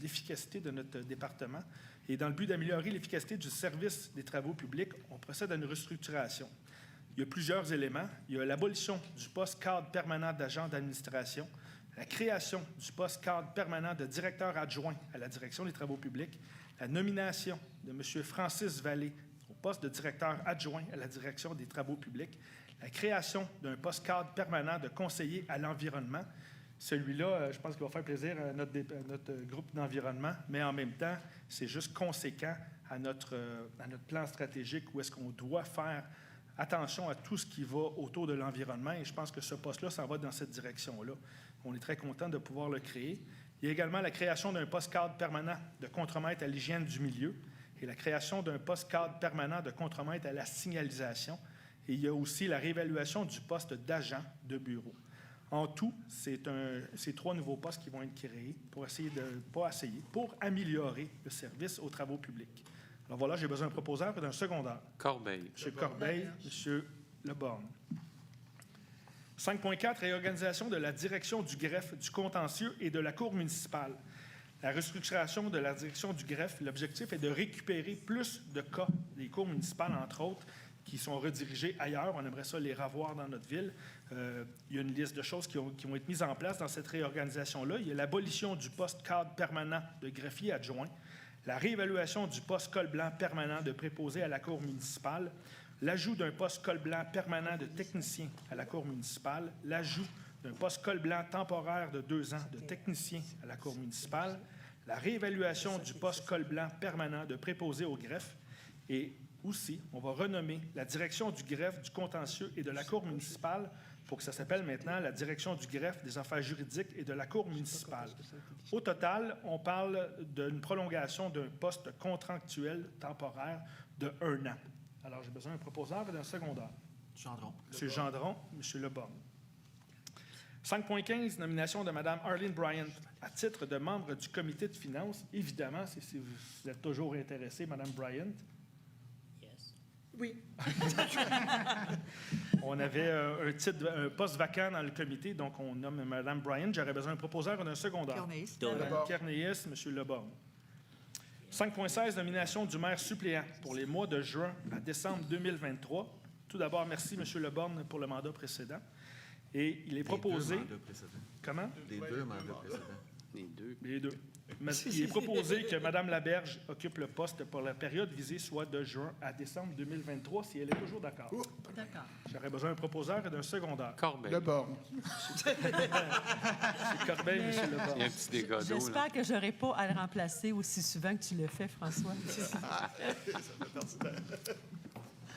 A: d'efficacité de notre département. Et dans le but d'améliorer l'efficacité du service des travaux publics, on procède à une restructuration. Il y a plusieurs éléments. Il y a l'abolition du poste cadre permanent d'agent d'administration, la création du poste cadre permanent de directeur adjoint à la direction des travaux publics, la nomination de M. Francis Vallée au poste de directeur adjoint à la direction des travaux publics, la création d'un poste cadre permanent de conseiller à l'environnement. Celui-là, je pense qu'il va faire plaisir à notre groupe d'environnement, mais en même temps, c'est juste conséquent à notre plan stratégique où est-ce qu'on doit faire attention à tout ce qui va autour de l'environnement. Et je pense que ce poste-là, ça va dans cette direction-là. On est très content de pouvoir le créer. Il y a également la création d'un poste cadre permanent de contremaître à l'hygiène du milieu et la création d'un poste cadre permanent de contremaître à la signalisation. Et il y a aussi la réévaluation du poste d'agent de bureau. En tout, c'est 3 nouveaux postes qui vont être créés pour améliorer le service aux travaux publics. Alors voilà, j'ai besoin d'un proposeur et d'un secondaire.
J: Corbeil.
A: M. Corbeil, M. Leborgne. 5.4, réorganisation de la direction du greffe, du contentieux et de la Cour municipale. La restructuration de la direction du greffe, l'objectif est de récupérer plus de cas des cours municipales, entre autres, qui sont redirigés ailleurs. On aimerait ça les revoir dans notre ville. Il y a une liste de choses qui vont être mises en place dans cette réorganisation-là. Il y a l'abolition du poste cadre permanent de greffier adjoint, la réévaluation du poste col blanc permanent de préposé à la Cour municipale, l'ajout d'un poste col blanc permanent de technicien à la Cour municipale, l'ajout d'un poste col blanc temporaire de 2 ans de technicien à la Cour municipale, la réévaluation du poste col blanc permanent de préposé au greffe et aussi, on va renommer la direction du greffe, du contentieux et de la Cour municipale pour que ça s'appelle maintenant la direction du greffe, des affaires juridiques et de la Cour municipale. Au total, on parle d'une prolongation d'un poste contractuel temporaire de 1 an. Alors, j'ai besoin d'un proposeur et d'un secondaire.
C: Gendron.
A: M. Gendron, M. Leborgne. 5.15, nomination de Mme Arlene Bryant à titre de membre du comité de finances. Évidemment, si vous êtes toujours intéressé, Mme Bryant.
E: Oui.
A: On avait un poste vacant dans le comité, donc on nomme Mme Bryant. J'aurais besoin d'un proposeur et d'un secondaire. Mme Kernéis, M. Leborgne. 5.16, nomination du maire suppléant pour les mois de juin à décembre 2023. Tout d'abord, merci, M. Leborgne, pour le mandat précédent. Et il est proposé...
D: Les 2 mandats précédents.
A: Comment?
D: Les 2 mandats précédents.
A: Les deux. Il est proposé que Mme Laberge occupe le poste pour la période visée, soit de juin à décembre 2023, si elle est toujours d'accord.
G: D'accord.
A: J'aurais besoin d'un proposeur et d'un secondaire.
J: Corbeil.
I: Le borne.
A: C'est Corbeil, M.
J: Il y a
A: Leborgne.
J: un petit dégât d'eau, là.
G: J'espère que je n'aurai pas à le remplacer aussi souvent que tu le fais, François.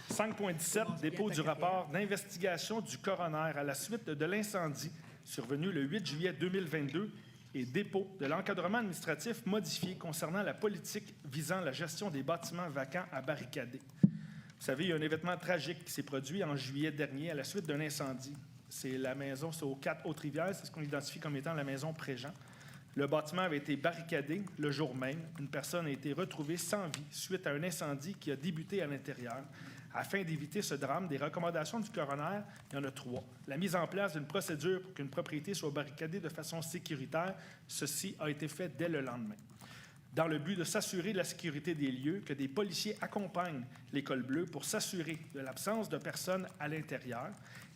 A: 5.17, dépôt du rapport d'investigation du coroner à la suite de l'incendie survenu le 8 juillet 2022 et dépôt de l'encadrement administratif modifié concernant la politique visant la gestion des bâtiments vacants à barricader. Vous savez, il y a un événement tragique qui s'est produit en juillet dernier à la suite d'un incendie. C'est la maison, c'est aux 4 Hautes-Rivières, c'est ce qu'on identifie comme étant la maison Préjean. Le bâtiment avait été barricadé le jour même. Une personne a été retrouvée sans vie suite à un incendie qui a débuté à l'intérieur. Afin d'éviter ce drame, des recommandations du coroner, il y en a 3. La mise en place d'une procédure pour qu'une propriété soit barricadée de façon sécuritaire, ceci a été fait dès le lendemain. Dans le but de s'assurer de la sécurité des lieux, que des policiers accompagnent l'École bleue pour s'assurer de l'absence de personnes à l'intérieur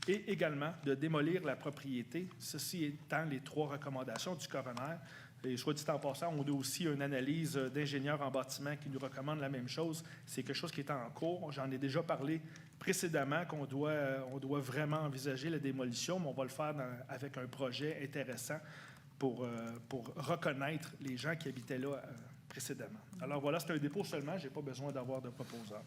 A: et également de démolir la propriété, ceci étant les 3 recommandations du coroner. Et soit dit en passant, on a aussi une analyse d'ingénieurs en bâtiment qui nous recommande la même chose. C'est quelque chose qui est en cours. J'en ai déjà parlé précédemment qu'on doit vraiment envisager la démolition, mais on va le faire avec un projet intéressant pour reconnaître les gens qui habitaient là précédemment. Alors voilà, c'est un dépôt seulement. Je n'ai pas besoin d'avoir de proposeur.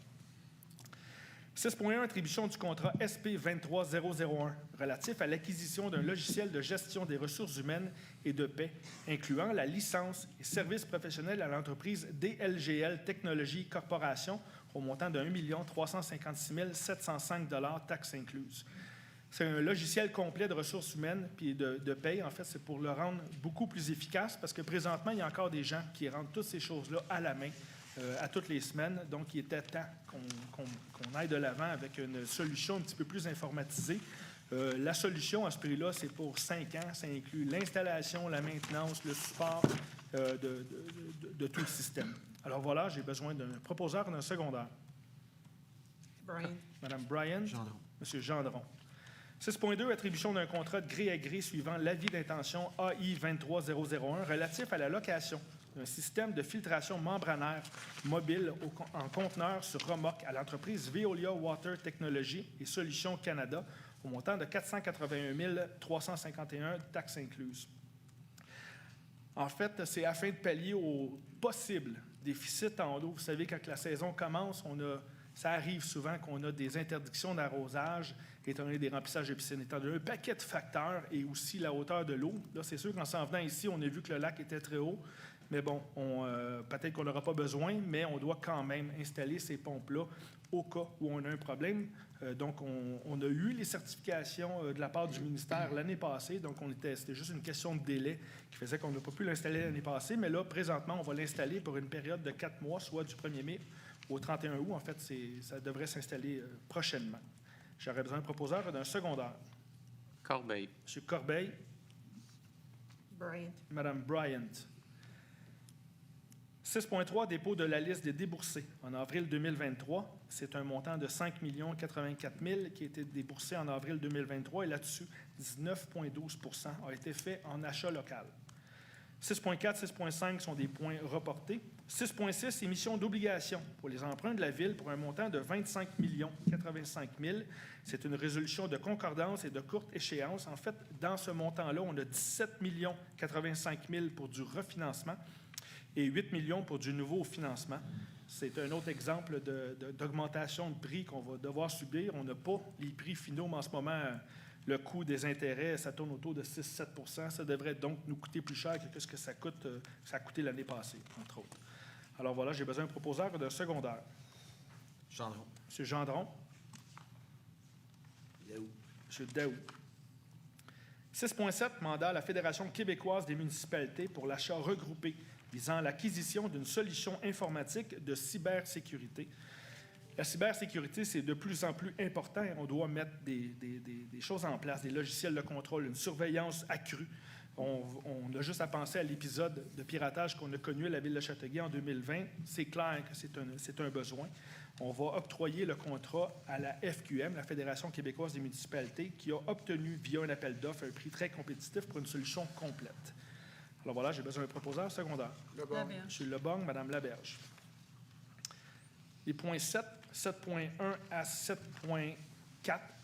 A: 6.1, attribution du contrat SP 23001 relatif à l'acquisition d'un logiciel de gestion des ressources humaines et de paix, incluant la licence et services professionnels à l'entreprise DLGL Technologies Corporation au montant de 1 356 705 $, taxes incluses. C'est un logiciel complet de ressources humaines puis de paie. En fait, c'est pour le rendre beaucoup plus efficace parce que présentement, il y a encore des gens qui rendent toutes ces choses-là à la main. à toutes les semaines. Donc, il était temps qu'on aille de l'avant avec une solution un petit peu plus informatisée. La solution à ce prix-là, c'est pour 5 ans. Ça inclut l'installation, la maintenance, le support de tout le système. Alors voilà, j'ai besoin d'un proposeur et d'un secondaire.
G: Brian.
A: Madame Bryan.
D: Gendron.
A: Monsieur Gendron. 6.2, attribution d'un contrat de gré à gré suivant l'avis d'intention AI 23001 relatif à la location d'un système de filtration membranaire mobile en conteneur sur remorque à l'entreprise Veolia Water Technology et Solutions Canada au montant de 481 351 taxes incluses. En fait, c'est afin de pallier au possible déficit en eau. Vous savez, quand la saison commence, ça arrive souvent qu'on a des interdictions d'arrosage, étant donné des remplissages de piscines, étant donné un paquet de facteurs et aussi la hauteur de l'eau. Là, c'est sûr qu'en s'en venant ici, on a vu que le lac était très haut. Mais bon, peut-être qu'on n'aura pas besoin, mais on doit quand même installer ces pompes-là au cas où on a un problème. Donc, on a eu les certifications de la part du ministère l'année passée. Donc, c'était juste une question de délai qui faisait qu'on n'a pas pu l'installer l'année passée. Mais là, présentement, on va l'installer pour une période de 4 mois, soit du 1er mai au 31 août. En fait, ça devrait s'installer prochainement. J'aurais besoin d'un proposeur et d'un secondaire.
J: Corbeil.
A: M. Corbeil.
G: Bryant.
A: Mme Bryant. 6.3, dépôt de la liste des déboursés. En avril 2023, c'est un montant de 5 084 000 qui a été déboursé en avril 2023 et là-dessus, 19,12 % a été fait en achat local. 6.4, 6.5 sont des points reportés. 6.6, émission d'obligations pour les emprunts de la Ville pour un montant de 25 085 000. C'est une résolution de concordance et de courte échéance. En fait, dans ce montant-là, on a 17 085 000 pour du refinancement et 8 millions pour du nouveau financement. C'est un autre exemple d'augmentation de prix qu'on va devoir subir. On n'a pas les prix finaux, mais en ce moment, le coût des intérêts, ça tourne autour de 6-7 %. Ça devrait donc nous coûter plus cher que ce que ça a coûté l'année passée, entre autres. Alors voilà, j'ai besoin d'un proposeur et d'un secondaire.
D: Gendron.
A: M. Gendron.
D: Daou.
A: M. Daou. 6.7, mandat à la Fédération québécoise des municipalités pour l'achat regroupé visant l'acquisition d'une solution informatique de cybersécurité. La cybersécurité, c'est de plus en plus important. On doit mettre des choses en place, des logiciels de contrôle, une surveillance accrue. On a juste à penser à l'épisode de piratage qu'on a connu à la Ville de Châteauguay en 2020. C'est clair que c'est un besoin. On va octroyer le contrat à la FQM, la Fédération québécoise des municipalités, qui a obtenu, via un appel d'offres, un prix très compétitif pour une solution complète. Alors voilà, j'ai besoin d'un proposeur secondaire.
E: Laberge.
A: M. Lebong, Mme Laberge. Les points 7, 7.1 à 7.4.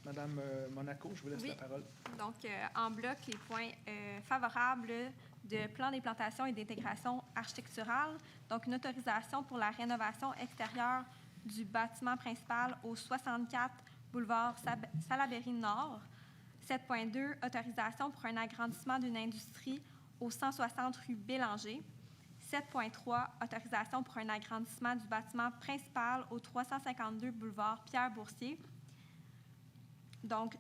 A: Mme Monaco, je vous laisse la parole.
B: Donc, en bloc, les points favorables de plan d'implantation et d'intégration architecturale. Donc, une autorisation pour la rénovation extérieure du bâtiment principal au 64 boulevard Salaberry Nord. 7.2, autorisation pour un agrandissement d'une industrie au 160 rue Bélanger. 7.3, autorisation pour un agrandissement du bâtiment principal au 352 boulevard Pierre-Boursier. Donc,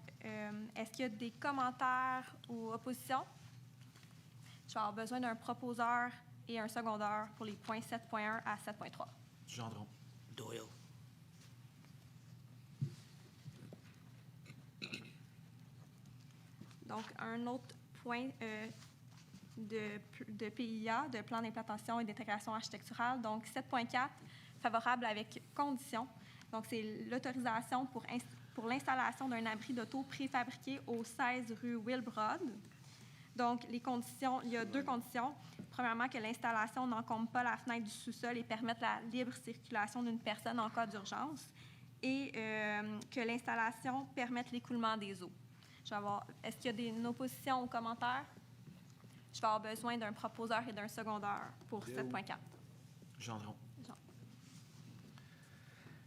B: est-ce qu'il y a des commentaires ou oppositions? Je vais avoir besoin d'un proposeur et un secondaire pour les points 7.1 à 7.3.
D: Gendron.
J: Doyle.
B: Donc, un autre point de PIA, de plan d'implantation et d'intégration architecturale. Donc, 7.4, favorable avec conditions. Donc, c'est l'autorisation pour l'installation d'un abri d'auto préfabriqué au 16 rue Wilbrod. Donc, les conditions, il y a 2 conditions. Premièrement, que l'installation n'encombre pas la fenêtre du sous-sol et permette la libre circulation d'une personne en cas d'urgence. Et que l'installation permette l'écoulement des eaux. Est-ce qu'il y a une opposition ou commentaires? Je vais avoir besoin d'un proposeur et d'un secondaire pour 7.4.
D: Gendron.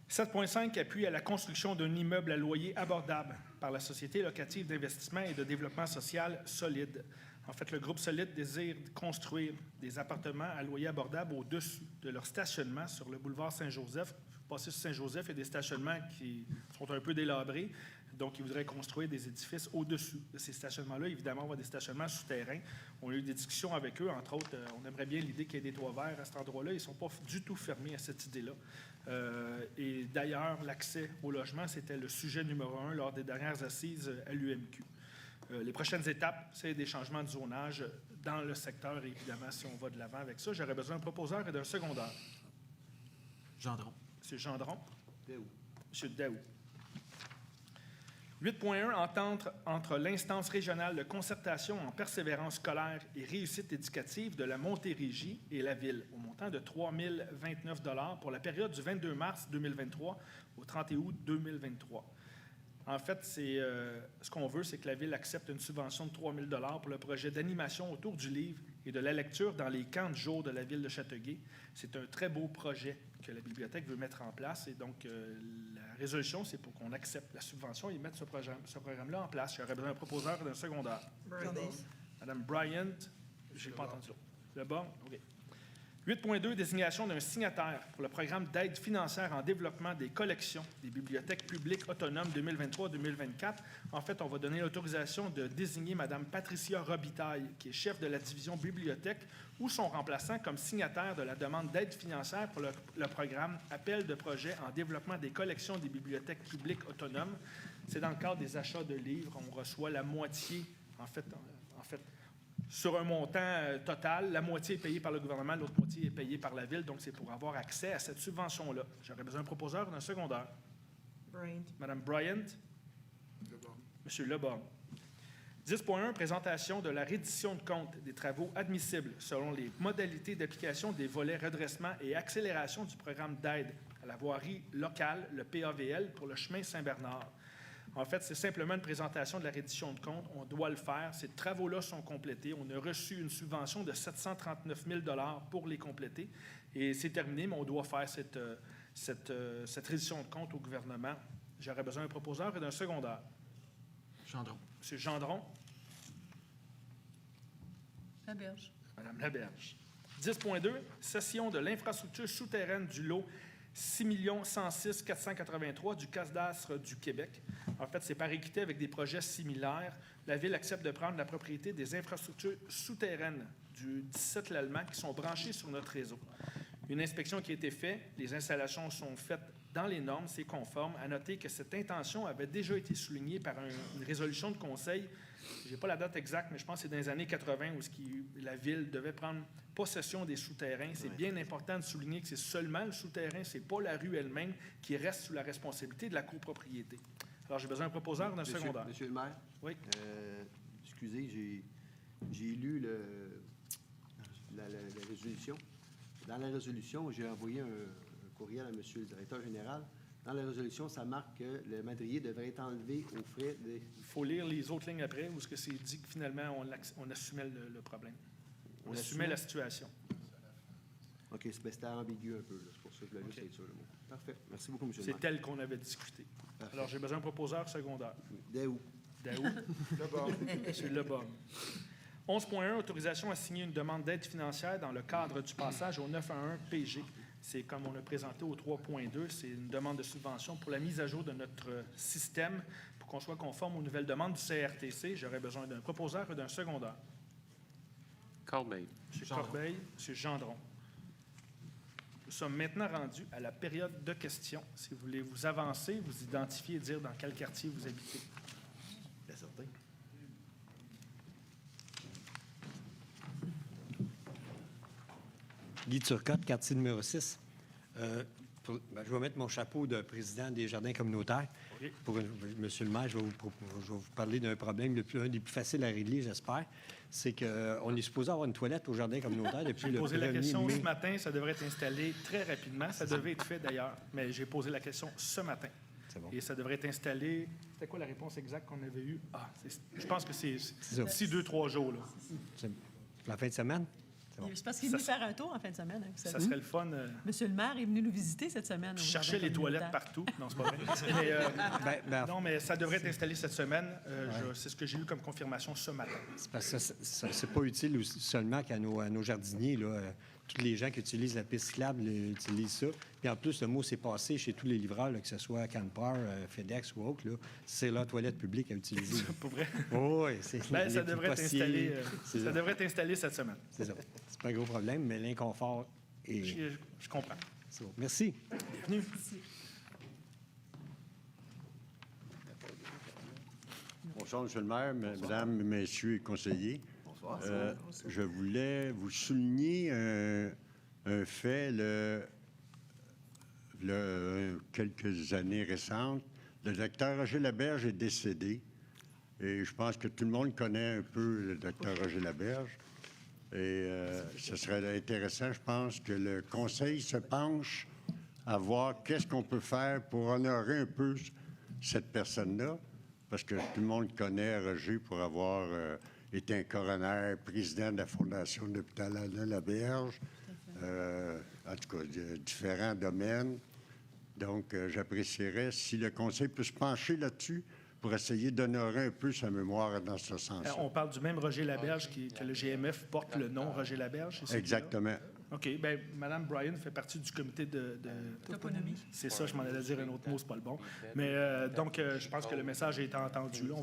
A: 7.5, appui à la construction d'un immeuble à loyer abordable par la Société locative d'investissement et de développement social Solide. En fait, le groupe Solide désire construire des appartements à loyer abordable au-dessus de leur stationnement sur le boulevard Saint-Joseph. Passer sur Saint-Joseph, il y a des stationnements qui sont un peu délabrés. Donc, ils voudraient construire des édifices au-dessus de ces stationnements-là. Évidemment, on va avoir des stationnements souterrains. On a eu des discussions avec eux. Entre autres, on aimerait bien l'idée qu'il y ait des toits verts à cet endroit-là. Ils ne sont pas du tout fermés à cette idée-là. Et d'ailleurs, l'accès au logement, c'était le sujet numéro 1 lors des dernières assises à l'UMQ. Les prochaines étapes, c'est des changements de zonage dans le secteur, évidemment, si on va de l'avant avec ça. J'aurais besoin d'un proposeur et d'un secondaire.
D: Gendron.
A: M. Gendron.
J: Daou.
A: M. Daou. 8.1, entente entre l'instance régionale de concertation en persévérance scolaire et réussite éducative de la Montérégie et la Ville, au montant de 3 029 $ pour la période du 22 mars 2023 au 30 août 2023. En fait, ce qu'on veut, c'est que la Ville accepte une subvention de 3 000 $ pour le projet d'animation autour du livre et de la lecture dans les camps de jour de la Ville de Châteauguay. C'est un très beau projet que la bibliothèque veut mettre en place. Et donc, la résolution, c'est pour qu'on accepte la subvention et mettre ce programme-là en place. J'aurais besoin d'un proposeur et d'un secondaire. Madame Bryant, je n'ai pas entendu l'autre. Le bon? OK. 8.2, désignation d'un signataire pour le programme d'aide financière en développement des collections des bibliothèques publiques autonomes 2023-2024. En fait, on va donner l'autorisation de désigner Mme Patricia Robitaille, qui est chef de la division bibliothèque, ou son remplaçant comme signataire de la demande d'aide financière pour le programme Appel de projet en développement des collections des bibliothèques publiques autonomes. C'est dans le cadre des achats de livres. On reçoit la moitié, en fait, sur un montant total. La moitié est payée par le gouvernement, l'autre moitié est payée par la Ville. Donc, c'est pour avoir accès à cette subvention-là. J'aurais besoin d'un proposeur et d'un secondaire. Madame Bryant. Monsieur Leborgne. 10.1, présentation de la reddition de compte des travaux admissibles selon les modalités d'application des volets redressement et accélération du programme d'aide à la voirie locale, le PAVL, pour le chemin Saint-Bernard. En fait, c'est simplement une présentation de la reddition de compte. On doit le faire. Ces travaux-là sont complétés. On a reçu une subvention de 739 000 $ pour les compléter. Et c'est terminé, mais on doit faire cette reddition de compte au gouvernement. J'aurais besoin d'un proposeur et d'un secondaire.
D: Gendron.
A: M. Gendron.
G: Laberge.
A: Mme Laberge. 10.2, cession de l'infrastructure souterraine du lot 6 106 483 du cadastre du Québec. En fait, c'est par équité avec des projets similaires. La Ville accepte de prendre la propriété des infrastructures souterraines du 17 l'Allemand qui sont branchées sur notre réseau. Une inspection qui a été faite, les installations sont faites dans les normes, c'est conforme. À noter que cette intention avait déjà été soulignée par une résolution de conseil. Je n'ai pas la date exacte, mais je pense que c'est dans les années 80 où la Ville devait prendre possession des souterrains. C'est bien important de souligner que c'est seulement le souterrain, ce n'est pas la rue elle-même qui reste sous la responsabilité de la copropriété. Alors, j'ai besoin d'un proposeur d'un secondaire.
J: Monsieur le maire?
A: Oui.
J: Excusez, j'ai lu la résolution. Dans la résolution, j'ai envoyé un courriel à monsieur le directeur général. Dans la résolution, ça marque que le madrier devrait être enlevé aux frais des...
A: Il faut lire les autres lignes après, où est-ce que c'est dit que finalement, on assumait le problème. On assumait la situation.
J: OK, c'était ambigu un peu. Là. C'est pour ça que je voulais juste être sûr. Parfait. Merci beaucoup, monsieur le maire.
A: C'est tel qu'on avait discuté.
J: Parfait.
A: Alors, j'ai besoin d'un proposeur secondaire.
J: Daou.
A: Daou. Monsieur Leborgne. 11.1, autorisation à signer une demande d'aide financière dans le cadre du passage au 911 PG. C'est comme on a présenté au 3.2, c'est une demande de subvention pour la mise à jour de notre système pour qu'on soit conforme aux nouvelles demandes du CRTC. J'aurais besoin d'un proposeur et d'un secondaire.
K: Corbeil.
A: M. Corbeil, M. Gendron. Nous sommes maintenant rendus à la période de questions. Si vous voulez vous avancer, vous identifier et dire dans quel quartier vous habitez.
J: Bien certain.
L: Guy Turcotte, quartier numéro 6. Je vais mettre mon chapeau de président des jardins communautaires.
A: Okay.
L: Monsieur le maire, je vais vous parler d'un problème, un des plus faciles à régler, j'espère. C'est qu'on est supposé avoir une toilette au jardin communautaire depuis le 1er mai.
A: J'ai posé la question ce matin. Ça devrait être installé très rapidement. Ça devait être fait d'ailleurs, mais j'ai posé la question ce matin.
L: C'est bon.
A: Et ça devrait être installé... C'était quoi la réponse exacte qu'on avait eue? Je pense que c'est d'ici 2-3 jours. Là.
L: C'est la fin de semaine?
G: C'est parce qu'il est venu faire un tour en fin de semaine. Hein,
A: ça serait le fun.
G: Monsieur le maire est venu nous visiter cette semaine.
A: Je cherchais les toilettes partout. Non, c'est pas vrai. Non, mais ça devrait être installé cette semaine. C'est ce que j'ai eu comme confirmation ce matin.
L: C'est parce que c'est pas utile seulement qu'à nos jardiniers. Là. tous les gens qui utilisent la piste cyclable utilisent ça. Puis en plus, le mot s'est passé chez tous les livreurs, là, que ce soit Canpar, FedEx ou autre, là, c'est leur toilette publique à utiliser.
A: Pour vrai?
L: Oh, oui, c'est
A: Ben, ça devrait être installé cette semaine.
L: C'est ça. C'est pas un gros problème, mais l'inconfort est...
A: Je comprends.
L: C'est bon. Merci.
A: Bienvenue.
M: Bonsoir, M. le maire, Mesdames, Messieurs les conseillers.
E: Bonsoir.
M: Je voulais vous souligner un fait, quelques années récentes. Le docteur Roger Laberge est décédé. Et je pense que tout le monde connaît un peu le docteur Roger Laberge. Et ce serait intéressant, je pense, que le conseil se penche à voir qu'est-ce qu'on peut faire pour honorer un peu cette personne-là. Parce que tout le monde connaît Roger pour avoir été un coroner, président de la Fondation de l'hôpital Alain-Laberge, en tout cas, différents domaines. Donc, j'apprécierais si le conseil peut se pencher là-dessus pour essayer d'honorer un peu sa mémoire dans ce sens-là.
A: On parle du même Roger Laberge que le GMF porte le nom Roger Laberge.
M: Exactement.
A: OK. Bien, Mme Bryan fait partie du comité de
G: Toponymie.
A: C'est ça, je m'en allais dire un autre mot, c'est pas le bon. Mais donc, je pense que le message a été entendu. Là. On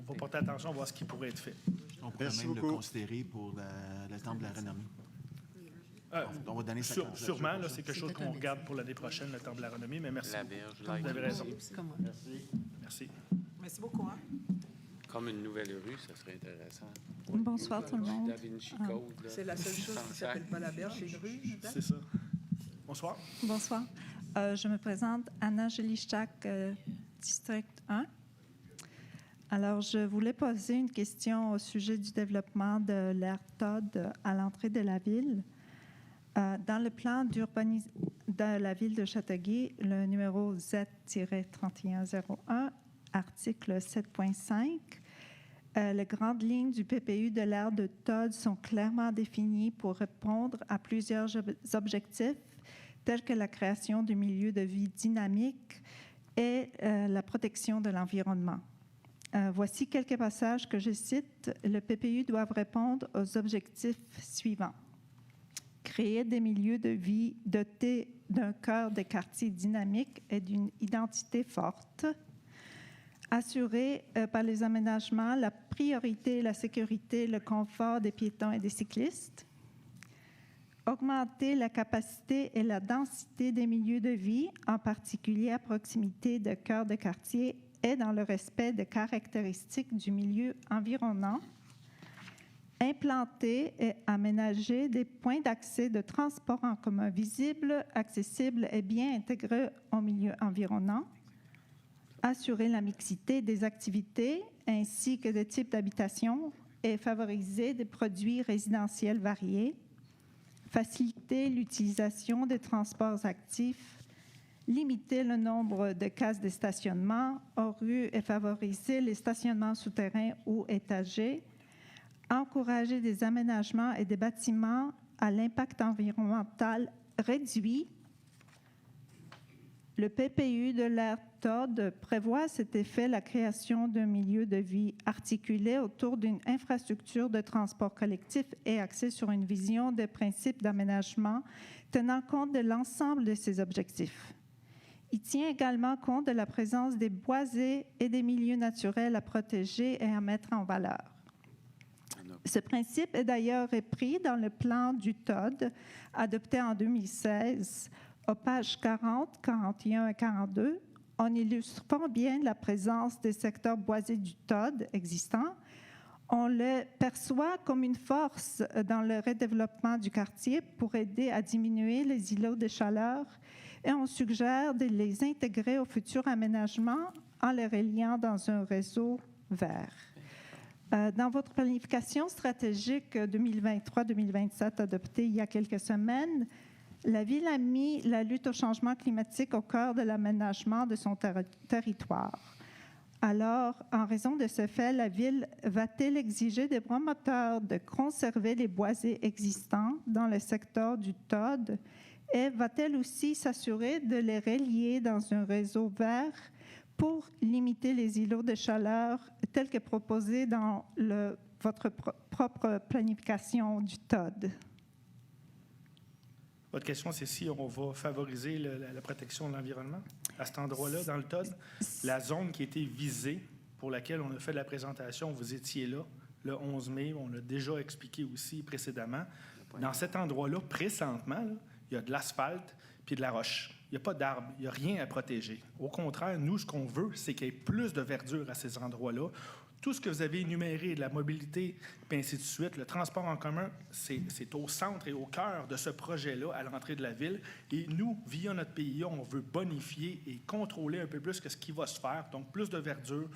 A: va porter attention, on va voir ce qui pourrait être fait.
C: On pourrait même le considérer pour le Temple de la Renommée. On va donner sa candidature.
A: Sûrement, là, c'est quelque chose qu'on regarde pour l'année prochaine, le Temple de la Renommée, mais merci. Vous avez raison. Merci.
G: Merci beaucoup. Hein?
K: Comme une nouvelle rue, ça serait intéressant.
N: Bonsoir tout le monde.
K: Da Vinci Code, là.
G: C'est la seule chose qui ne s'appelle pas la berge, c'est une rue.
A: C'est ça. Bonsoir.
N: Bonsoir. Je me présente, Anna Jelichak, district 1. Alors, je voulais poser une question au sujet du développement de l'aire Todd à l'entrée de la ville. Dans le plan d'urbanisation de la ville de Châteauguay, le numéro Z-3101, article 7.5, les grandes lignes du PPU de l'aire de Todd sont clairement définies pour répondre à plusieurs objectifs, tels que la création de milieux de vie dynamiques et la protection de l'environnement. Voici quelques passages que je cite. Le PPU doit répondre aux objectifs suivants. Créer des milieux de vie dotés d'un cœur de quartier dynamique et d'une identité forte. Assurer par les aménagements la priorité, la sécurité, le confort des piétons et des cyclistes. Augmenter la capacité et la densité des milieux de vie, en particulier à proximité de cœurs de quartier et dans le respect des caractéristiques du milieu environnant. Implanter et aménager des points d'accès de transport en commun visibles, accessibles et bien intégrés au milieu environnant. Assurer la mixité des activités ainsi que des types d'habitation et favoriser des produits résidentiels variés. Faciliter l'utilisation des transports actifs. Limiter le nombre de cases de stationnement aux rues et favoriser les stationnements souterrains ou étagés. Encourager des aménagements et des bâtiments à l'impact environnemental réduit. Le PPU de l'aire Todd prévoit à cet effet la création d'un milieu de vie articulé autour d'une infrastructure de transport collectif et axé sur une vision des principes d'aménagement tenant compte de l'ensemble de ces objectifs. Il tient également compte de la présence des boisés et des milieux naturels à protéger et à mettre en valeur. Ce principe est d'ailleurs repris dans le plan du Todd, adopté en 2016, aux pages 40, 41 et 42, en illustrant bien la présence des secteurs boisés du Todd existants. On le perçoit comme une force dans le redéveloppement du quartier pour aider à diminuer les îlots de chaleur et on suggère de les intégrer au futur aménagement en les reliant dans un réseau vert. Dans votre planification stratégique 2023-2027 adoptée il y a quelques semaines, la Ville a mis la lutte au changement climatique au cœur de l'aménagement de son territoire. Alors, en raison de ce fait, la Ville va-t-elle exiger des promoteurs de conserver les boisés existants dans le secteur du Todd et va-t-elle aussi s'assurer de les relier dans un réseau vert pour limiter les îlots de chaleur tels que proposés dans votre propre planification du Todd?
A: Votre question, c'est si on va favoriser la protection de l'environnement à cet endroit-là, dans le TOD. La zone qui a été visée, pour laquelle on a fait de la présentation, vous étiez là, le 11 mai, on l'a déjà expliqué aussi précédemment. Dans cet endroit-là, présentement, là, il y a de l'asphalte puis de la roche. Il n'y a pas d'arbres, il n'y a rien à protéger. Au contraire, nous, ce qu'on veut, c'est qu'il y ait plus de verdure à ces endroits-là. Tout ce que vous avez énuméré, de la mobilité, puis ainsi de suite, le transport en commun, c'est au centre et au cœur de ce projet-là, à l'entrée de la ville. Et nous, via notre PIA, on veut bonifier et contrôler un peu plus ce qui va se faire. Donc, plus de verdure,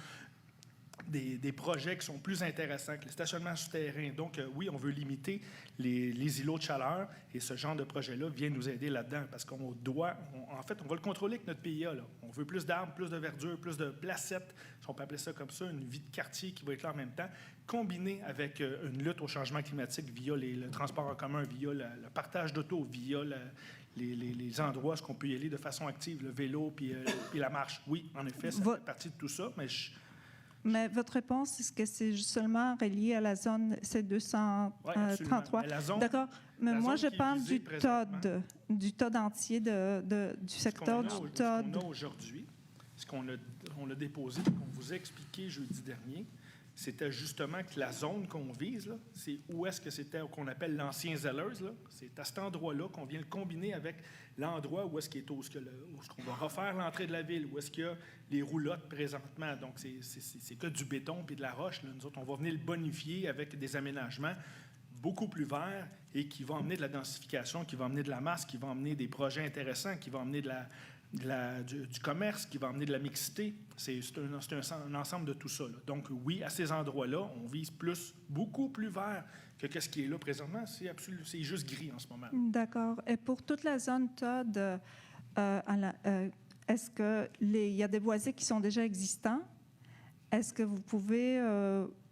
A: des projets qui sont plus intéressants que le stationnement souterrain. Donc, oui, on veut limiter les îlots de chaleur et ce genre de projet-là vient nous aider là-dedans parce qu'on doit, en fait, on va le contrôler avec notre PIA. Là. On veut plus d'arbres, plus de verdure, plus de placettes, si on peut appeler ça comme ça, une vie de quartier qui va être là en même temps, combinée avec une lutte au changement climatique via le transport en commun, via le partage d'auto, via les endroits où on peut y aller de façon active, le vélo puis la marche. Oui, en effet, ça fait partie de tout ça,
N: mais votre réponse, est-ce que c'est seulement relié à la zone C233? D'accord. Mais moi, je parle du TOD entier, du secteur du TOD.
A: Ce qu'on a aujourd'hui, ce qu'on a déposé, qu'on vous a expliqué jeudi dernier, c'était justement que la zone qu'on vise, là, c'est où est-ce que c'était qu'on appelle l'ancien Zellers. Là. C'est à cet endroit-là qu'on vient le combiner avec l'endroit où est-ce qu'on va refaire l'entrée de la ville, où est-ce qu'il y a les roulottes présentement. Donc, c'est que du béton puis de la roche. Là. Nous autres, on va venir le bonifier avec des aménagements beaucoup plus verts et qui vont emmener de la densification, qui vont emmener de la masse, qui vont emmener des projets intéressants, qui vont emmener du commerce, qui va emmener de la mixité. C'est un ensemble de tout ça. Là. Donc, oui, à ces endroits-là, on vise beaucoup plus vert que ce qui est là présentement. C'est juste gris en ce moment.
N: D'accord. Et pour toute la zone TOD, est-ce qu'il y a des boisés qui sont déjà existants? Est-ce que vous pouvez...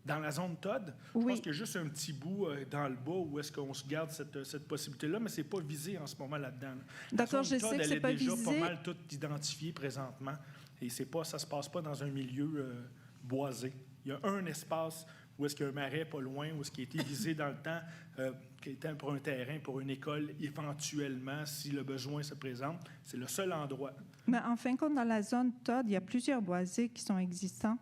A: Dans la zone TOD, je pense qu'il y a juste un petit bout dans le bas où est-ce qu'on se garde cette possibilité-là, mais ce n'est pas visé en ce moment là-dedans.
N: D'accord, je sais que c'est pas visé.
A: Elle est déjà pas mal toute identifiée présentement et ça ne se passe pas dans un milieu boisé. Il y a un espace où est-ce qu'il y a un marais pas loin, où est-ce qui a été visé dans le temps, qui était pour un terrain, pour une école, éventuellement, si le besoin se présente. C'est le seul endroit.
N: Mais en fin de compte, dans la zone TOD, il y a plusieurs boisés qui sont existants.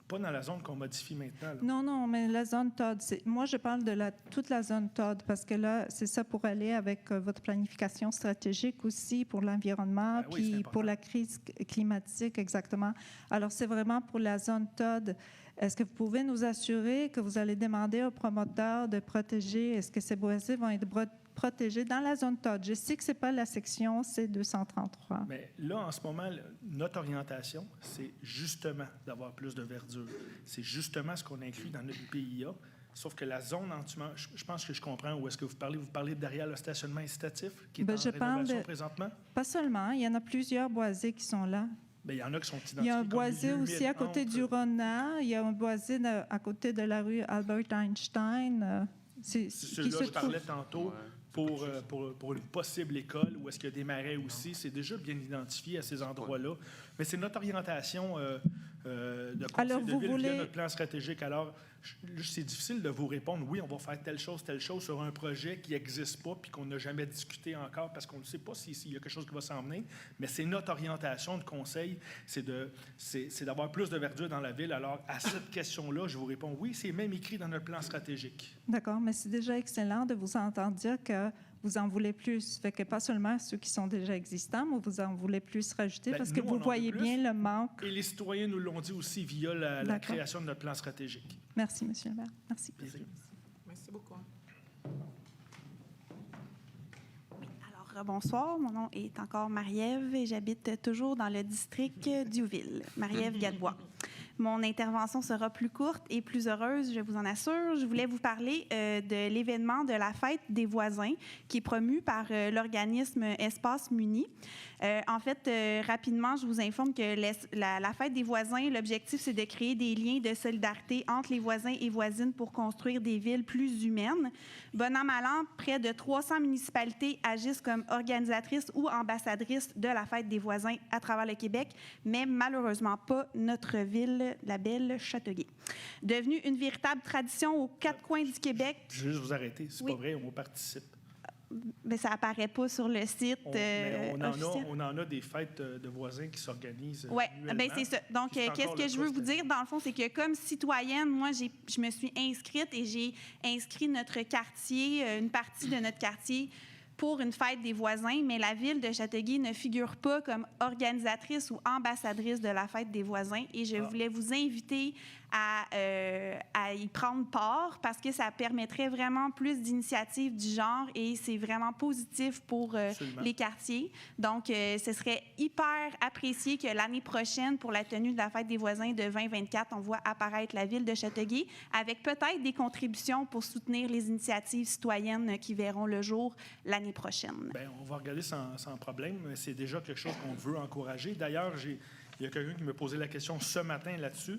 A: Pas dans la zone qu'on modifie maintenant. Là.
N: Non, mais la zone TOD, moi, je parle de toute la zone TOD parce que là, c'est ça pour aller avec votre planification stratégique aussi pour l'environnement, puis pour la crise climatique, exactement. Alors, c'est vraiment pour la zone TOD. Est-ce que vous pouvez nous assurer que vous allez demander aux promoteurs de protéger, est-ce que ces boisés vont être protégés dans la zone TOD? Je sais que ce n'est pas la section C233.
A: Mais là, en ce moment, notre orientation, c'est justement d'avoir plus de verdure. C'est justement ce qu'on inclut dans notre PIA. Sauf que la zone entièrement, je pense que je comprends où est-ce que vous parlez. Vous parlez derrière le stationnement incitatif qui est en rénovation présentement?
N: Pas seulement. Il y en a plusieurs boisés qui sont là.
A: Bien, il y en a qui sont identifiés.
N: Il y a un boisé aussi à côté du Rona. Il y a un boisé à côté de la rue Albert Einstein.
A: C'est celui-là que je parlais tantôt. Pour une possible école, où est-ce qu'il y a des marais aussi, c'est déjà bien identifié à ces endroits-là. Mais c'est notre orientation de conseil de ville via notre plan stratégique. Alors, c'est difficile de vous répondre, oui, on va faire telle chose sur un projet qui n'existe pas puis qu'on n'a jamais discuté encore parce qu'on ne sait pas s'il y a quelque chose qui va s'en venir. Mais c'est notre orientation de conseil, c'est d'avoir plus de verdure dans la ville. Alors, à cette question-là, je vous réponds, oui, c'est même écrit dans notre plan stratégique.
N: D'accord, mais c'est déjà excellent de vous entendre dire que vous en voulez plus. Fait que pas seulement ceux qui sont déjà existants, mais vous en voulez plus rajouter parce que vous voyez bien le manque.
A: Et les citoyens nous l'ont dit aussi via la création de notre plan stratégique.
N: Merci, M. le maire. Merci.
D: Merci beaucoup.
H: Alors, bonsoir. Mon nom est encore Marie-Ève et j'habite toujours dans le district d'Youville. Marie-Ève Gadebois. Mon intervention sera plus courte et plus heureuse, je vous en assure. Je voulais vous parler de l'événement de la Fête des voisins qui est promu par l'organisme Espace Muni. En fait, rapidement, je vous informe que la Fête des voisins, l'objectif, c'est de créer des liens de solidarité entre les voisins et voisines pour construire des villes plus humaines. Bon an, mal an, près de 300 municipalités agissent comme organisatrices ou ambassadrices de la Fête des voisins à travers le Québec, mais malheureusement pas notre ville, la belle Châteauguay. Devenue une véritable tradition aux quatre coins du Québec.
A: Je vais juste vous arrêter. C'est pas vrai, on participe.
H: Bien, ça apparaît pas sur le site officiel.
A: On en a des fêtes de voisins qui s'organisent.
H: Oui,
A: annuellement.
H: bien, c'est ça. Donc, qu'est-ce que je veux vous dire, dans le fond, c'est que comme citoyenne, moi, je me suis inscrite et j'ai inscrit notre quartier, une partie de notre quartier, pour une fête des voisins, mais la ville de Châteauguay ne figure pas comme organisatrice ou ambassadrice de la fête des voisins. Et je voulais vous inviter à y prendre part parce que ça permettrait vraiment plus d'initiatives du genre et c'est vraiment positif pour les quartiers. Donc, ce serait hyper apprécié que l'année prochaine, pour la tenue de la fête des voisins de 2024, on voit apparaître la ville de Châteauguay avec peut-être des contributions pour soutenir les initiatives citoyennes qui verront le jour l'année prochaine.
A: Bien, on va regarder sans problème. C'est déjà quelque chose qu'on veut encourager. D'ailleurs, il y a quelqu'un qui me posait la question ce matin là-dessus.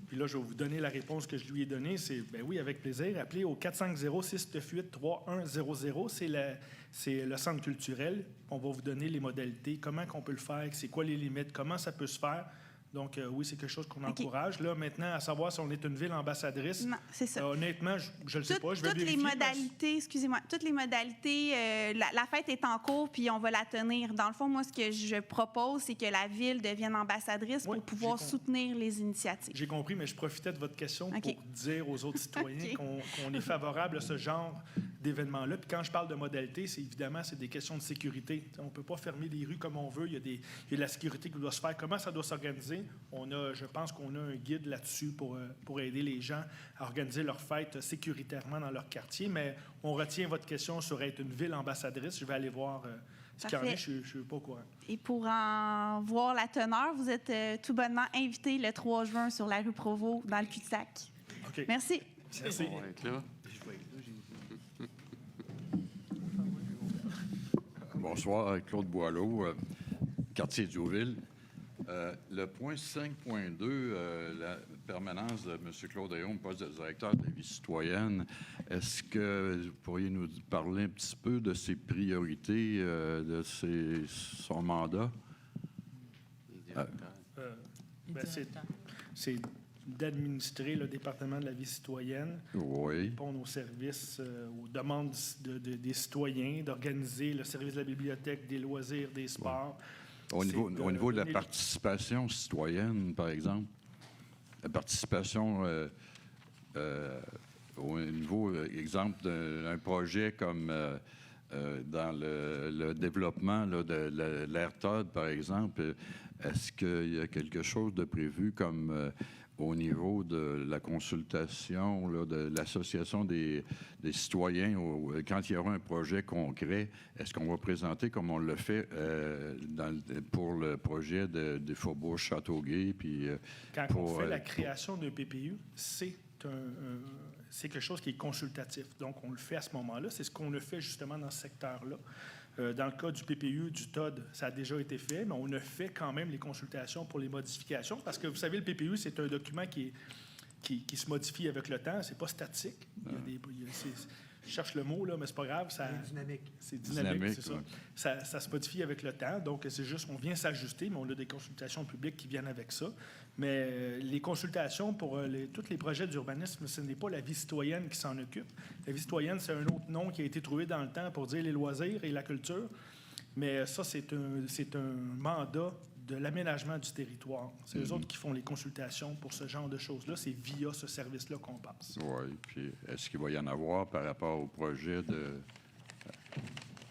A: Puis là, je vais vous donner la réponse que je lui ai donnée. C'est, bien oui, avec plaisir. Appelez au 450-698-3100. C'est le centre culturel. On va vous donner les modalités, comment on peut le faire, c'est quoi les limites, comment ça peut se faire. Donc, oui, c'est quelque chose qu'on encourage. Là, maintenant, à savoir si on est une ville ambassadrice,
H: non, c'est ça.
A: Honnêtement, je ne le sais pas. Je vais
H: toutes
A: vérifier.
H: Les modalités, excusez-moi, toutes les modalités, la fête est en cours, puis on va la tenir. Dans le fond, moi, ce que je propose, c'est que la ville devienne ambassadrice pour pouvoir soutenir les initiatives.
A: J'ai compris, mais je profitais de votre question pour dire aux autres citoyens qu'on est favorable à ce genre d'événement-là. Puis quand je parle de modalités, c'est évidemment, c'est des questions de sécurité. On ne peut pas fermer les rues comme on veut. Il y a de la sécurité qui doit se faire. Comment ça doit s'organiser? Je pense qu'on a un guide là-dessus pour aider les gens à organiser leurs fêtes sécuritairement dans leur quartier. Mais on retient votre question sur être une ville ambassadrice. Je vais aller voir ce qu'il y en a. Je ne suis pas au courant.
H: Et pour en voir la teneur, vous êtes tout bonnement invité le 3 juin sur la rue Provost dans le cul-de-sac.
A: Okay.
H: Merci.
A: Merci.
K: On va être là.
O: Bonsoir, Claude Boileau, quartier Diouville. Le point 5.2, la permanence de M. Claude Ayron, poste de directeur de la vie citoyenne, est-ce que vous pourriez nous parler un petit peu de ses priorités, de son mandat?
A: C'est d'administrer le département de la vie citoyenne, répondre aux services, aux demandes des citoyens, d'organiser le service de la bibliothèque, des loisirs, des sports.
O: Au niveau de la participation citoyenne, par exemple, la participation au niveau, exemple, d'un projet comme dans le développement là, de l'AirTod, par exemple, est-ce qu'il y a quelque chose de prévu comme au niveau de la consultation, là, de l'association des citoyens, quand il y aura un projet concret, est-ce qu'on va présenter comme on le fait pour le projet des Faubourgs Châteauguay? Puis,
A: quand on fait la création d'un PPU, c'est quelque chose qui est consultatif. Donc, on le fait à ce moment-là. C'est ce qu'on a fait justement dans ce secteur-là. Dans le cas du PPU, du TOD, ça a déjà été fait, mais on a fait quand même les consultations pour les modifications parce que, vous savez, le PPU, c'est un document qui se modifie avec le temps. C'est pas statique. Je cherche le mot, là, mais c'est pas grave. C'est dynamique. C'est dynamique, c'est ça. Ça se modifie avec le temps. Donc, c'est juste qu'on vient s'ajuster, mais on a des consultations publiques qui viennent avec ça. Mais les consultations pour tous les projets d'urbanisme, ce n'est pas la vie citoyenne qui s'en occupe. La vie citoyenne, c'est un autre nom qui a été trouvé dans le temps pour dire les loisirs et la culture. Mais ça, c'est un mandat de l'aménagement du territoire. C'est eux autres qui font les consultations pour ce genre de choses-là. C'est via ce service-là qu'on passe.
O: Oui. Puis est-ce qu'il va y en avoir par rapport au projet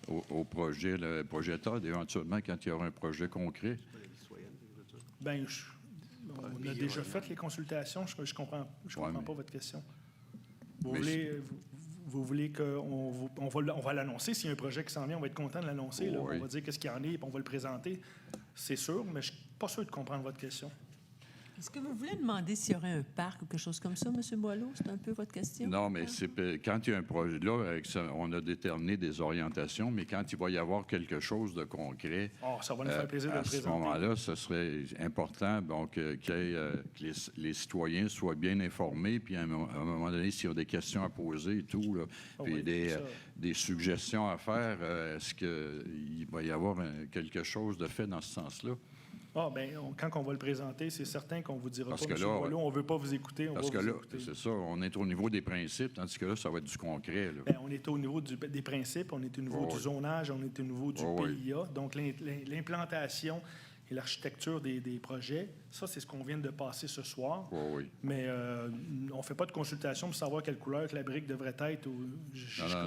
O: au projet TOD, éventuellement, quand il y aura un projet concret?
A: Bien, on a déjà fait les consultations. Je comprends pas votre question. Vous voulez qu'on va l'annoncer? S'il y a un projet qui s'en vient, on va être content de l'annoncer. On va dire qu'est-ce qu'il y en est, puis on va le présenter. C'est sûr, mais je ne suis pas sûr de comprendre votre question.
G: Est-ce que vous voulez demander s'il y aurait un parc ou quelque chose comme ça, M. Boileau? C'est un peu votre question?
O: Non, mais quand il y a un projet, là, on a déterminé des orientations, mais quand il va y avoir quelque chose de concret,
A: ça va nous faire plaisir de le présenter.
O: À ce moment-là, ce serait important que les citoyens soient bien informés, puis à un moment donné, s'il y a des questions à poser et tout, là, puis des suggestions à faire, est-ce qu'il va y avoir quelque chose de fait dans ce sens-là?
A: Ah, bien, quand on va le présenter, c'est certain qu'on vous dira
O: Parce
A: pas,
O: que
A: M.
O: là,
A: Boileau, on ne veut pas vous écouter, on va
O: Parce que
A: vous
O: là,
A: écouter.
O: c'est ça, on est au niveau des principes, tandis que là, ça va être du concret. Là.
A: Bien, on est au niveau des principes, on est au niveau du zonage, on est au niveau du PIA. Donc, l'implantation et l'architecture des projets, ça, c'est ce qu'on vient de passer ce soir. Mais on ne fait pas de consultation pour savoir quelle couleur que la brique devrait être.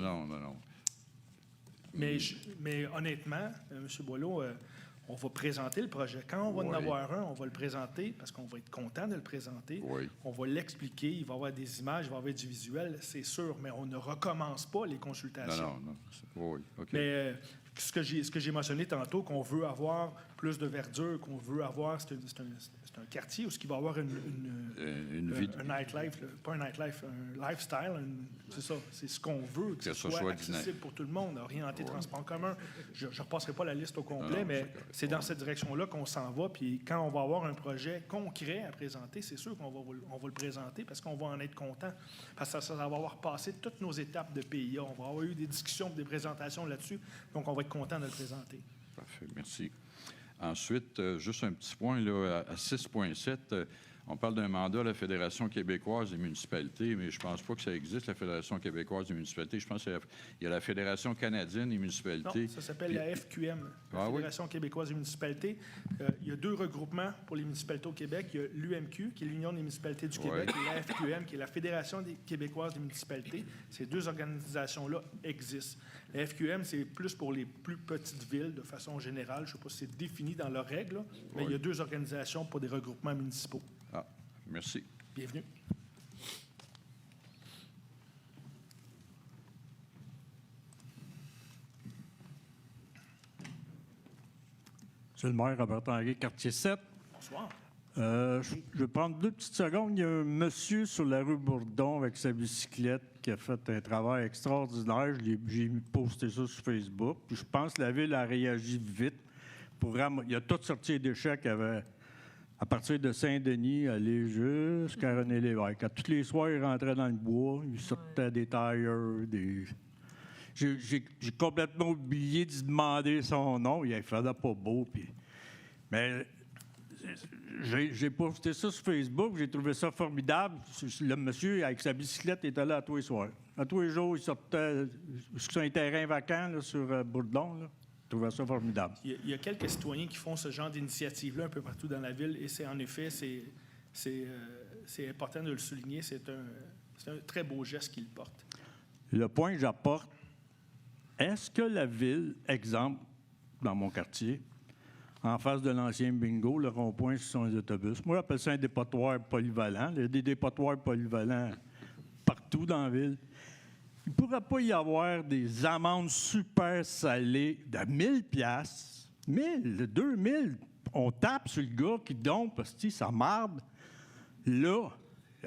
O: Non.
A: Mais honnêtement, M. Boileau, on va présenter le projet. Quand on va en avoir un, on va le présenter parce qu'on va être content de le présenter. On va l'expliquer, il va y avoir des images, il va y avoir du visuel, c'est sûr, mais on ne recommence pas les consultations.
O: Non. OK.
A: Mais ce que j'ai mentionné tantôt, qu'on veut avoir plus de verdure, qu'on veut avoir, c'est un quartier où il va y avoir un nightlife, pas un nightlife, un lifestyle, c'est ça, c'est ce qu'on veut, que ce soit accessible pour tout le monde, orienté transport en commun. Je ne repasserai pas la liste au complet, mais c'est dans cette direction-là qu'on s'en va. Puis quand on va avoir un projet concret à présenter, c'est sûr qu'on va le présenter parce qu'on va en être content. Parce que ça va avoir passé toutes nos étapes de PIA. On va avoir eu des discussions, des présentations là-dessus. Donc, on va être content de le présenter.
O: Parfait, merci. Ensuite, juste un petit point, là, à 6.7, on parle d'un mandat à la Fédération québécoise des municipalités, mais je ne pense pas que ça existe, la Fédération québécoise des municipalités. Je pense qu'il y a la Fédération canadienne des municipalités.
A: Non, ça s'appelle la FQM, la Fédération québécoise des municipalités. Il y a 2 regroupements pour les municipalités au Québec. Il y a l'UMQ, qui est l'Union des municipalités du Québec, et la FQM, qui est la Fédération québécoise des municipalités. Ces 2 organisations-là existent. La FQM, c'est plus pour les plus petites villes, de façon générale. Je ne sais pas si c'est défini dans leurs règles, là, mais il y a 2 organisations pour des regroupements municipaux.
O: Ah, merci.
A: Bienvenue.
P: Monsieur le maire, Robert Tanguay, quartier 7.
A: Bonsoir.
P: Je vais prendre 2 petites secondes. Il y a un monsieur sur la rue Bourdon avec sa bicyclette qui a fait un travail extraordinaire. J'ai posté ça sur Facebook. Puis je pense que la ville a réagi vite. Il y a toutes sorties des déchets qu'il y avait à partir de Saint-Denis, aller jusqu'à René-Lévesque. À tous les soirs, il rentrait dans le bois, il sortait des tailleurs, des... J'ai complètement oublié de demander son nom. Il faisait pas beau. Mais j'ai posté ça sur Facebook. J'ai trouvé ça formidable. Le monsieur, avec sa bicyclette, il était là à tous les soirs. À tous les jours, il sortait sur un terrain vacant là, sur Bourdon. Là. Je trouvais ça formidable.
A: Il y a quelques citoyens qui font ce genre d'initiative-là un peu partout dans la ville. Et c'est en effet, c'est important de le souligner. C'est un très beau geste qu'il porte.
P: Le point que j'apporte, est-ce que la ville, exemple, dans mon quartier, en face de l'ancien bingo, le rond-point, ce sont les autobus. Moi, j'appelle ça un dépotoir polyvalent. Il y a des dépotoirs polyvalents partout dans la ville. Il ne pourrait pas y avoir des amendes super salées de 1000 $, 1000, 2000. On tape sur le gars qui dompe parce que ça marde. Là,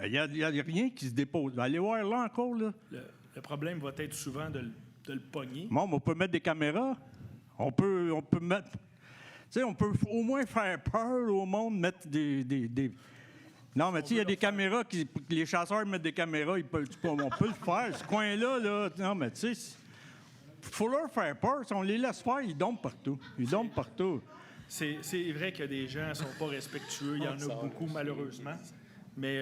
P: il n'y a rien qui se dépose. Allez voir là encore. Là.
A: Le problème va être souvent de le pogner.
P: Bon, on peut mettre des caméras. On peut mettre... Tu sais, on peut au moins faire peur au monde, mettre des... Non, mais tu sais, il y a des caméras, les chasseurs mettent des caméras, on peut le faire. Ce coin-là, là, non, mais tu sais, il faut leur faire peur. Si on les laisse faire, ils dompent partout. Ils dompent partout.
A: C'est vrai qu'il y a des gens qui ne sont pas respectueux. Il y en a beaucoup, malheureusement. Mais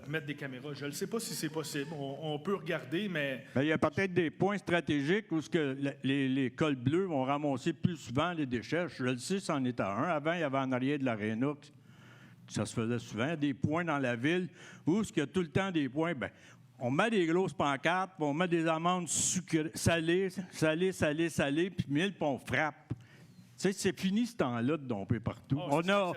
A: mettre des caméras, je ne sais pas si c'est possible. On peut regarder, mais...
P: Il y a peut-être des points stratégiques où les cols bleus vont ramasser plus souvent les déchets. Je le sais, c'en est à un. Avant, il y avait en arrière de l'aréna. Ça se faisait souvent. Il y a des points dans la ville où il y a tout le temps des points. Bien, on met des grosses pancartes, puis on met des amendes salées, puis 1000, puis on frappe. Tu sais, c'est fini ce temps-là de domper partout. On a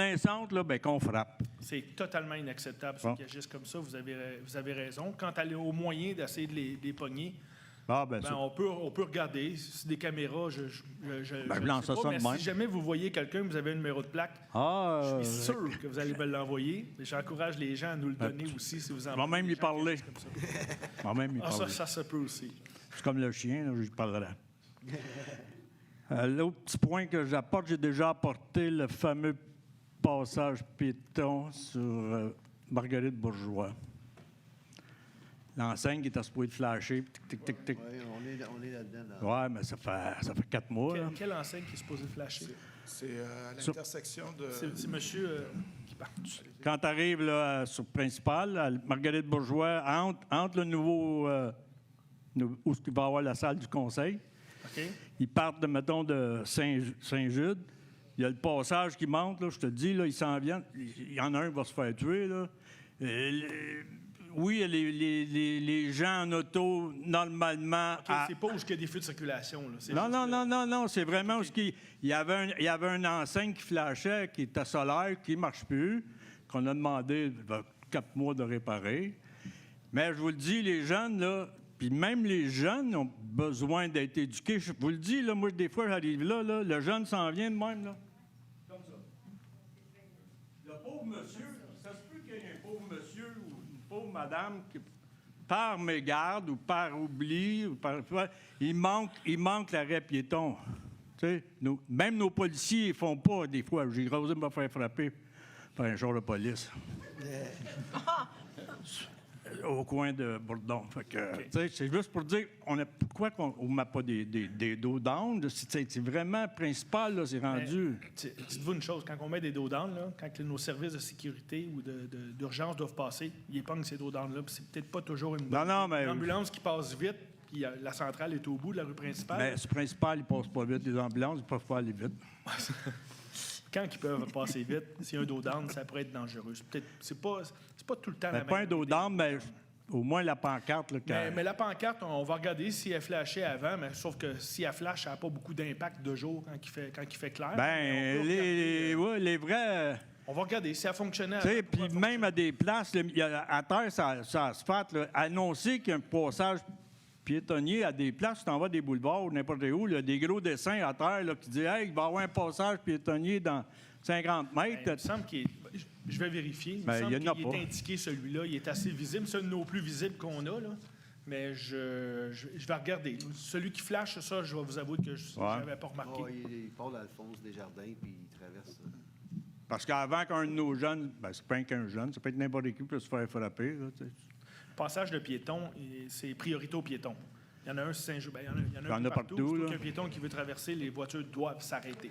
P: un centre, là, bien, qu'on frappe.
A: C'est totalement inacceptable, ceux qui agissent comme ça. Vous avez raison. Quant au moyen d'essayer de les pogner, on peut regarder. Si des caméras, je
P: lance ça de même.
A: Si jamais vous voyez quelqu'un, vous avez un numéro de plaque, je suis sûr que vous allez me l'envoyer. J'encourage les gens à nous le donner aussi si vous en
P: avez. Je vais même y parler.
A: Ça se peut aussi.
P: C'est comme le chien, là, je lui parlerai. L'autre petit point que j'apporte, j'ai déjà apporté le fameux passage piéton sur Marguerite Bourgeois. L'enseigne qui était supposée de flasher. Tic, tic, tic.
J: Oui, on est là-dedans.
P: Oui, mais ça fait 4 mois.
A: Quelle enseigne qui est supposée de flasher?
I: C'est à l'intersection de...
A: C'est monsieur qui parle.
P: Quand tu arrives là, sur Principal, à Marguerite Bourgeois, entre le nouveau... où il va y avoir la salle du conseil.
A: OK.
P: Ils partent, mettons, de Saint-Jude. Il y a le passage qui monte, là, je te dis, là, ils s'en viennent. Il y en a un qui va se faire tuer, là. Oui, les gens en auto, normalement...
A: OK, c'est pas où il y a des feux de circulation, là.
P: Non, c'est vraiment où il y avait une enseigne qui flashait, qui était solaire, qui ne marche plus, qu'on a demandé 4 mois de réparer. Mais je vous le dis, les jeunes, là, puis même les jeunes ont besoin d'être éduqués. Je vous le dis, là, moi, des fois, j'arrive là, le jeune s'en vient de même, là. Comme ça. Le pauvre monsieur, ça se peut qu'il y ait un pauvre monsieur ou une pauvre madame qui, par mégarde ou par oubli, ou il manque l'arrêt piéton. Tu sais, même nos policiers ne font pas, des fois. J'ai osé me faire frapper par un char de police. Au coin de Bourdon. Fait que, c'est juste pour dire, pourquoi on ne met pas des dos down? C'est vraiment principal, là, c'est rendu.
A: Dites-vous une chose, quand on met des dos down, là, quand nos services de sécurité ou d'urgence doivent passer, ils épargnent ces dos down-là. Puis c'est peut-être pas toujours une ambulance qui passe vite, puis la centrale est au bout de la rue principale.
P: Mais ce principal, il passe pas vite. Les ambulances, ils peuvent pas aller vite.
A: Quand ils peuvent passer vite, si un dos down, ça pourrait être dangereux. C'est pas tout le temps la même.
P: Pas un dos down, mais au moins la pancarte. Là,
A: mais la pancarte, on va regarder si elle flashait avant, mais sauf que si elle flash, ça n'a pas beaucoup d'impact de jour quand il fait clair.
P: Les vrais...
A: On va regarder si elle fonctionnait avant.
P: Puis même à des places, à terre, ça asphalte, annoncer qu'il y a un passage piétonnier à des places, tu t'en vas des boulevards ou n'importe où, il y a des gros dessins à terre là, qui disent « Hey, il va y avoir un passage piétonnier dans 50 mètres. »
A: Il me semble qu'il est... Je vais vérifier. Il me semble qu'il est indiqué, celui-là. Il est assez visible. C'est un de nos plus visibles qu'on a, là. Mais je vais regarder. Celui qui flash, ça, je vais vous avouer que je n'avais pas remarqué.
J: Il part d'Alphonse Desjardins, puis il traverse...
P: Parce qu'avant qu'un de nos jeunes, c'est pas qu'un jeune, ça peut être n'importe qui qui peut se faire frapper. Là,
A: passage de piétons, c'est priorité aux piétons. Il y en a un, Saint-Jean, il y en a un
P: partout.
A: Surtout qu'un piéton qui veut traverser, les voitures doivent s'arrêter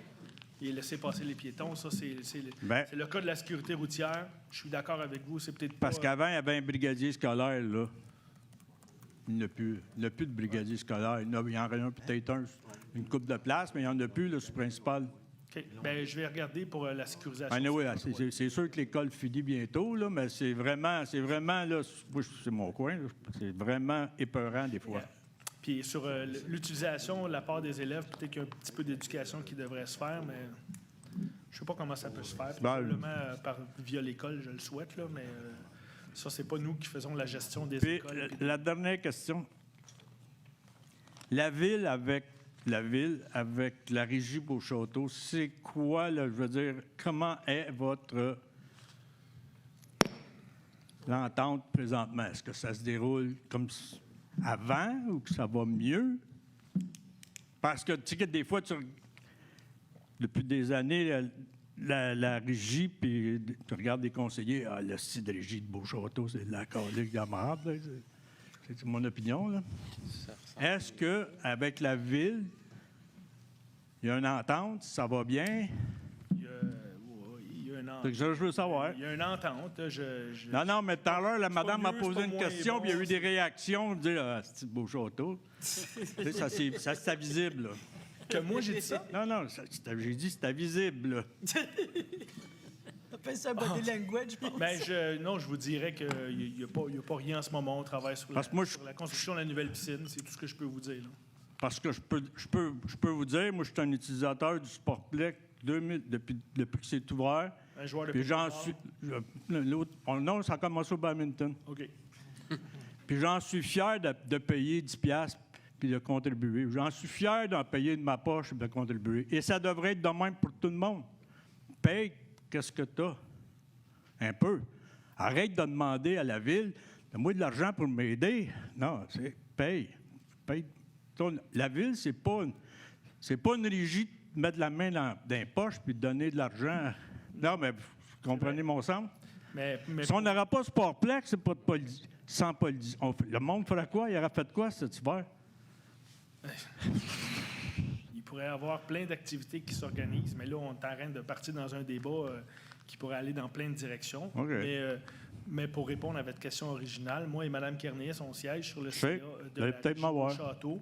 A: et laisser passer les piétons. Ça, c'est le cas de la sécurité routière. Je suis d'accord avec vous. C'est peut-être
P: parce qu'avant, il y avait un brigadier scolaire, là. Il n'y a plus de brigadier scolaire. Il y en a peut-être une couple de places, mais il n'y en a plus, le principal.
A: OK. Bien, je vais regarder pour la sécurisation.
P: Oui, c'est sûr que l'école finit bientôt, là, mais c'est vraiment, là, c'est mon coin, là, c'est vraiment épeurant des fois.
A: Puis sur l'utilisation de la part des élèves, peut-être qu'il y a un petit peu d'éducation qui devrait se faire, mais je ne sais pas comment ça peut se faire. Probablement via l'école, je le souhaite, là, mais ça, c'est pas nous qui faisons la gestion des écoles.
P: La dernière question. La ville avec la régie Beauchâteau, c'est quoi, là, je veux dire, comment est votre l'entente présentement? Est-ce que ça se déroule comme avant ou que ça va mieux? Parce que, tu sais, que des fois, depuis des années, la régie, puis tu regardes des conseillers, le site de régie de Beauchâteau, c'est de la colique de la merde, c'est mon opinion, là. Est-ce qu'avec la ville, il y a une entente, ça va bien?
A: Il y a une entente.
P: Je veux savoir.
A: Il y a une entente.
P: Non, mais tout à l'heure, la madame m'a posé une question, puis il y a eu des réactions, de dire c'est Beauchâteau. C'est visible, là.
A: Que moi, j'ai dit ça?
P: Non, j'ai dit c'était visible, là.
G: Appelle ça body language, je pense.
A: Ben, non, je vous dirais qu'il n'y a pas rien en ce moment. On travaille sur la construction de la nouvelle piscine. C'est tout ce que je peux vous dire. Là.
P: Parce que je peux vous dire, moi, je suis un utilisateur du Sportplex depuis que c'est ouvert.
A: Un joueur de
P: puis j'en suis... Non, ça a commencé au badminton.
A: OK.
P: Puis j'en suis fier de payer 10$ puis de contribuer. J'en suis fier d'en payer de ma poche et de contribuer. Et ça devrait être de même pour tout le monde. Paye, qu'est-ce que tu as? Un peu. Arrête de demander à la ville, donne-moi de l'argent pour m'aider. Non, c'est paye. La ville, c'est pas une régie de mettre la main dans les poches puis de donner de l'argent. Non, mais vous comprenez mon sens?
A: Mais
P: si on n'aura pas Sportplex, c'est pas de police. Sans police. Le monde fera quoi? Il aura fait quoi cet hiver?
A: pourrait y avoir plein d'activités qui s'organisent, mais là, on est en train de partir dans un débat qui pourrait aller dans plein de directions.
P: OK.
A: Mais pour répondre à votre question originale, moi et Mme Kernies, on siège sur le CA de la
P: peut-être
A: Régie
P: m'avoir.
A: du Château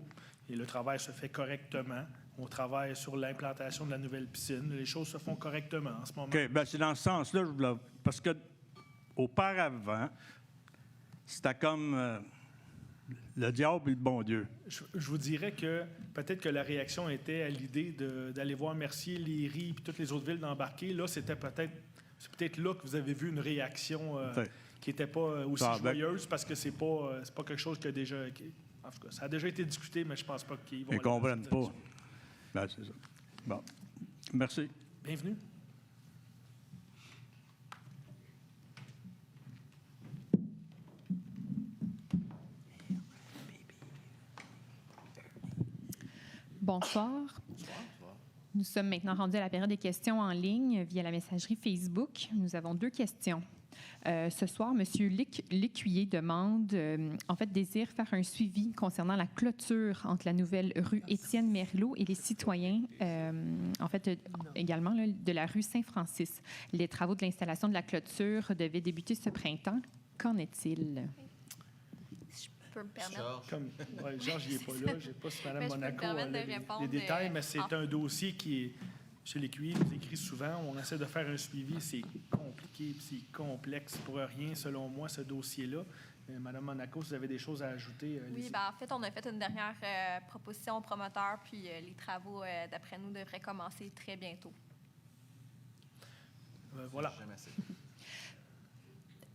A: et le travail se fait correctement. On travaille sur l'implantation de la nouvelle piscine. Les choses se font correctement en ce moment.
P: OK. Bien, c'est dans ce sens-là, parce que auparavant, c'était comme le diable et le bon Dieu.
A: Je vous dirais que peut-être que la réaction était à l'idée d'aller voir Mercier, Léry et toutes les autres villes d'embarquer. Là, c'est peut-être là que vous avez vu une réaction qui n'était pas aussi joyeuse parce que c'est pas quelque chose que déjà... En tout cas, ça a déjà été discuté, mais je pense pas qu'ils vont...
P: Ils ne comprennent pas. Ben, c'est ça. Bon. Merci.
A: Bienvenue.
Q: Bonsoir. Nous sommes maintenant rendus à la période des questions en ligne via la messagerie Facebook. Nous avons 2 questions. Ce soir, M. Lécuyer demande, désire faire un suivi concernant la clôture entre la nouvelle rue Étienne Merlot et les citoyens, également là, de la rue Saint-Francis. Les travaux de l'installation de la clôture devaient débuter ce printemps. Qu'en est-il?
B: Je peux me permettre.
A: Georges, il n'est pas là. Je n'ai pas si Mme
B: Mais je peux me
A: Monaco
B: permettre de
A: les
B: répondre,
A: détails, mais c'est un dossier qui est... Chez Lécuyer, nous écrit souvent, on essaie de faire un suivi, c'est compliqué, c'est complexe pour rien, selon moi, ce dossier-là. Mme Monaco, si vous avez des choses à ajouter.
B: Oui, en fait, on a fait une dernière proposition au promoteur, puis les travaux, d'après nous, devraient commencer très bientôt.
A: Voilà.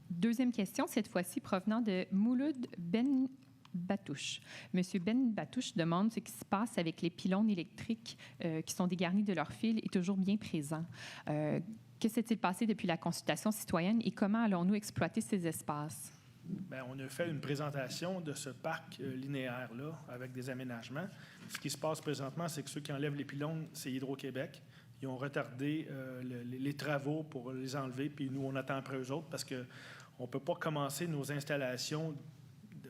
Q: Deuxième question, cette fois-ci provenant de Mouloud Ben Batouche. Monsieur Ben Batouche demande ce qui se passe avec les pylônes électriques qui sont dégarnis de leur fil et toujours bien présents. Que s'est-il passé depuis la consultation citoyenne et comment allons-nous exploiter ces espaces?
A: Bien, on a fait une présentation de ce parc linéaire-là avec des aménagements. Ce qui se passe présentement, c'est que ceux qui enlèvent les pylônes, c'est Hydro-Québec. Ils ont retardé les travaux pour les enlever, puis nous, on attend après eux autres parce qu'on ne peut pas commencer nos installations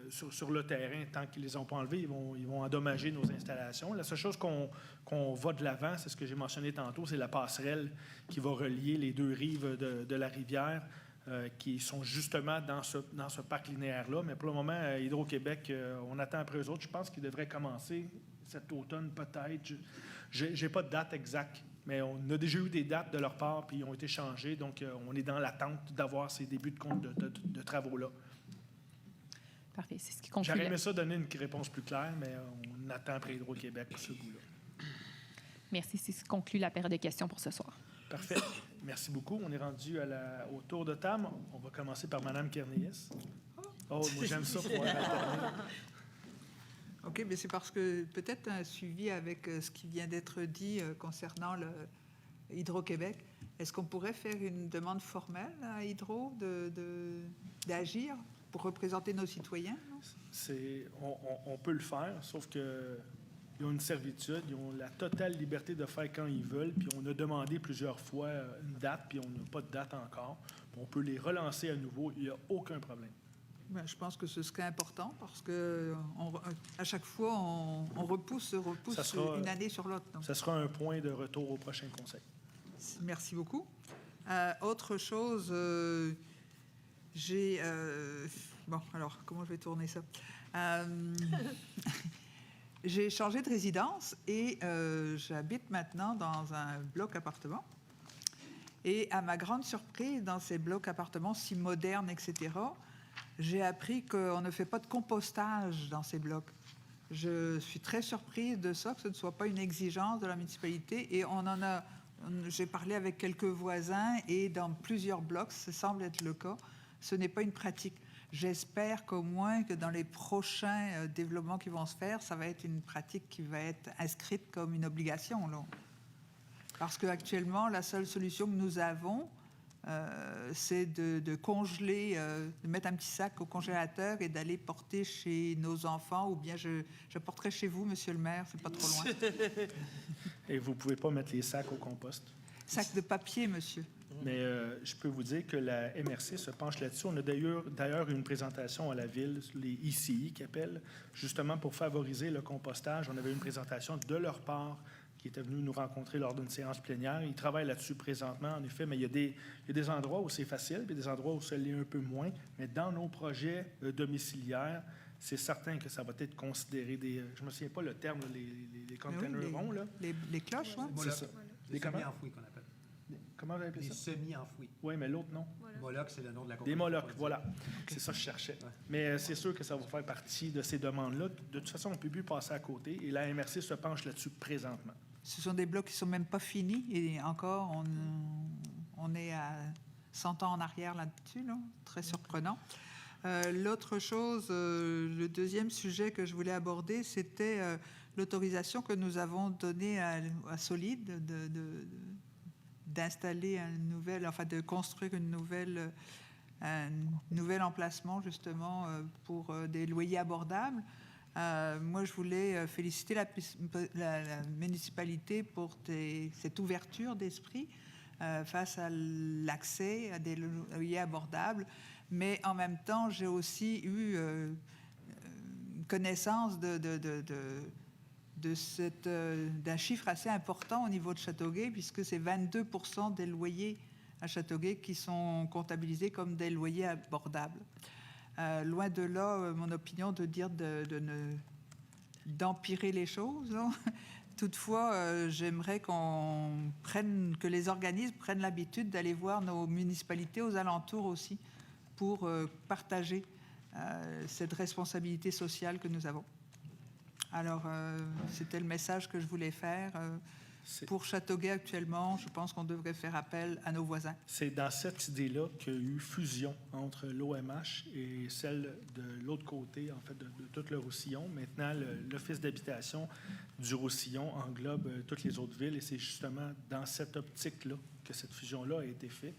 A: sur le terrain, tant qu'ils ne les ont pas enlevés, ils vont endommager nos installations. La seule chose qu'on va de l'avant, c'est ce que j'ai mentionné tantôt, c'est la passerelle qui va relier les 2 rives de la rivière qui sont justement dans ce parc linéaire-là. Mais pour le moment, Hydro-Québec, on attend après eux autres. Je pense qu'ils devraient commencer cet automne peut-être. Je n'ai pas de date exacte, mais on a déjà eu des dates de leur part, puis ils ont été changées. Donc, on est dans l'attente d'avoir ces débuts de travaux-là.
Q: Parfait. C'est ce qui conclut.
A: J'aurais aimé ça donner une réponse plus claire, mais on attend après Hydro-Québec pour ce bout-là.
Q: Merci. C'est ce qui conclut la période de questions pour ce soir.
A: Parfait. Merci beaucoup. On est rendu au tour de table. On va commencer par Mme Kernies. Oh, moi, j'aime ça pour
R: OK, mais c'est parce que peut-être un suivi avec ce qui vient d'être dit concernant Hydro-Québec. Est-ce qu'on pourrait faire une demande formelle à Hydro d'agir pour représenter nos citoyens?
A: On peut le faire, sauf qu'ils ont une servitude, ils ont la totale liberté de faire quand ils veulent, puis on a demandé plusieurs fois une date, puis on n'a pas de date encore. On peut les relancer à nouveau, il n'y a aucun problème.
R: Bien, je pense que ce serait important parce que à chaque fois, on repousse une année sur l'autre.
A: Ça sera un point de retour au prochain conseil.
R: Merci beaucoup. Autre chose... Bon, alors, comment je vais tourner ça? J'ai changé de résidence et j'habite maintenant dans un bloc appartement. Et à ma grande surprise, dans ces blocs appartements si modernes, etc., j'ai appris qu'on ne fait pas de compostage dans ces blocs. Je suis très surprise de ça, que ce ne soit pas une exigence de la municipalité. Et j'ai parlé avec quelques voisins et dans plusieurs blocs, ça semble être le cas. Ce n'est pas une pratique. J'espère qu'au moins que dans les prochains développements qui vont se faire, ça va être une pratique qui va être inscrite comme une obligation. Là. Parce qu'actuellement, la seule solution que nous avons, c'est de congeler, de mettre un petit sac au congélateur et d'aller porter chez nos enfants, ou bien je porterai chez vous, Monsieur le maire, c'est pas trop loin.
A: Et vous ne pouvez pas mettre les sacs au compost?
R: Sac de papier, monsieur.
A: Mais je peux vous dire que la MRC se penche là-dessus. On a d'ailleurs une présentation à la Ville, les ICI qui appellent, justement pour favoriser le compostage. On avait une présentation de leur part qui était venu nous rencontrer lors d'une séance plénière. Il travaille là-dessus présentement, en effet, mais il y a des endroits où c'est facile, puis des endroits où ça l'est un peu moins. Mais dans nos projets domiciliaires, c'est certain que ça va être considéré des... je ne me souviens pas le terme, les containers ronds, là.
R: Les cloches, oui.
A: C'est ça.
L: Les semi-enfouis qu'on appelle.
A: Comment vous avez appelé ça?
L: Les semi-enfouis.
A: Oui, mais l'autre, non.
L: Moloch, c'est le nom de la compagnie.
A: Des Moloch, voilà. C'est ça que je cherchais. Ouais. Mais c'est sûr que ça va faire partie de ces demandes-là. De toute façon, on ne peut plus passer à côté. Et la MRC se penche là-dessus présentement.
R: Ce sont des blocs qui ne sont même pas finis. Et encore, on est à 100 ans en arrière là-dessus. Là. Très surprenant. L'autre chose, le deuxième sujet que je voulais aborder, c'était l'autorisation que nous avons donnée à Solide d'installer de construire un nouvel emplacement justement pour des loyers abordables. Moi, je voulais féliciter la municipalité pour cette ouverture d'esprit face à l'accès à des loyers abordables. Mais en même temps, j'ai aussi eu connaissance d'un chiffre assez important au niveau de Châteauguay, puisque c'est 22% des loyers à Châteauguay qui sont comptabilisés comme des loyers abordables. Loin de là, mon opinion de dire d'empirer les choses. Non? Toutefois, j'aimerais que les organismes prennent l'habitude d'aller voir nos municipalités aux alentours aussi pour partager cette responsabilité sociale que nous avons. Alors, c'était le message que je voulais faire. Pour Châteauguay, actuellement, je pense qu'on devrait faire appel à nos voisins.
A: C'est dans cette idée-là qu'il y a eu fusion entre l'OMH et celle de l'autre côté, en fait, de tout le Roussillon. Maintenant, l'Office d'habitation du Roussillon englobe toutes les autres villes et c'est justement dans cette optique-là que cette fusion-là a été faite.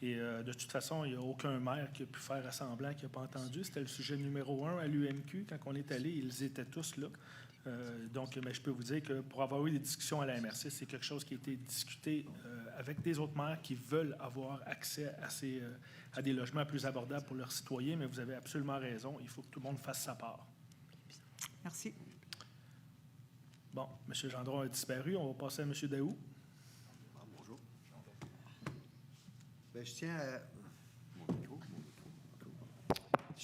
A: Et de toute façon, il n'y a aucun maire qui a pu faire semblant qui n'a pas entendu. C'était le sujet numéro 1 à l'UMQ. Quand on est allé, ils étaient tous là. Donc, mais je peux vous dire que pour avoir eu des discussions à la MRC, c'est quelque chose qui a été discuté avec des autres maires qui veulent avoir accès à des logements plus abordables pour leurs citoyens. Mais vous avez absolument raison. Il faut que tout le monde fasse sa part.
R: Merci.
A: Bon, M. Gendron a disparu. On va passer à M. Daou.
J: Bonjour. Bien, je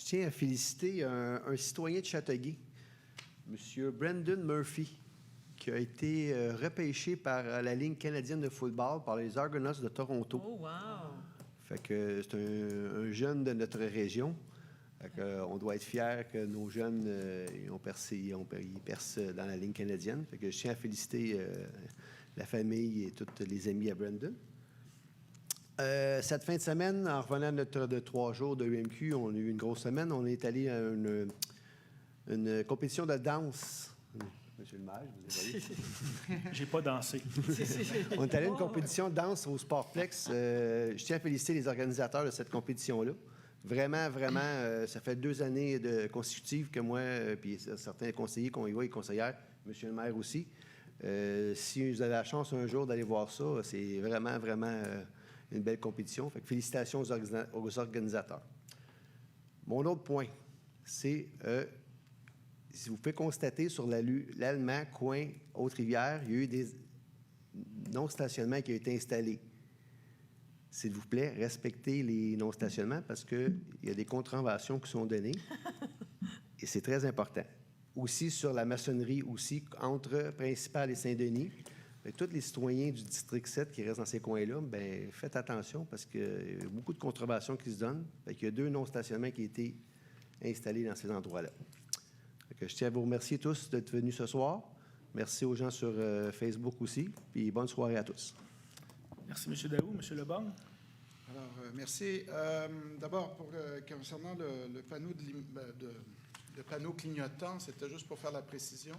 J: tiens à féliciter un citoyen de Châteauguay, M. Brandon Murphy, qui a été repêché par la Ligue canadienne de football par les Argonauts de Toronto.
G: Oh, wow!
J: Fait que c'est un jeune de notre région. Fait que, on doit être fiers que nos jeunes ils percent dans la Ligue canadienne. Fait que je tiens à féliciter la famille et tous les amis à Brandon. Cette fin de semaine, en revenant de 3 jours de UMQ, on a eu une grosse semaine. On est allé à une compétition de danse. Monsieur le maire, vous avez voyé?
A: J'ai pas dansé.
J: On est allé à une compétition de danse au Sportplex. Je tiens à féliciter les organisateurs de cette compétition-là. Vraiment, ça fait 2 années consécutives que moi, puis certains conseillers qu'on y voit et conseillères, monsieur le maire aussi. Si vous avez la chance un jour d'aller voir ça, c'est vraiment une belle compétition. Fait que félicitations aux organisateurs. Mon autre point, c'est, si vous pouvez constater sur l'Allemand, coin, Haute-Rivière, il y a eu des non-stationnements qui ont été installés. S'il vous plaît, respectez les non-stationnements parce qu'il y a des contraventions qui sont données et c'est très important. Aussi sur la maçonnerie, aussi entre Principal et Saint-Denis. Tous les citoyens du district 7 qui restent dans ces coins-là, bien, faites attention parce qu'il y a beaucoup de contraventions qui se donnent. Il y a 2 non-stationnements qui ont été installés dans ces endroits-là. Je tiens à vous remercier tous d'être venus ce soir. Merci aux gens sur Facebook aussi. Puis bonne soirée à tous.
A: Merci, M. Daou. M. Lebon.
I: Alors, merci. D'abord, concernant le panneau clignotant, c'était juste pour faire la précision.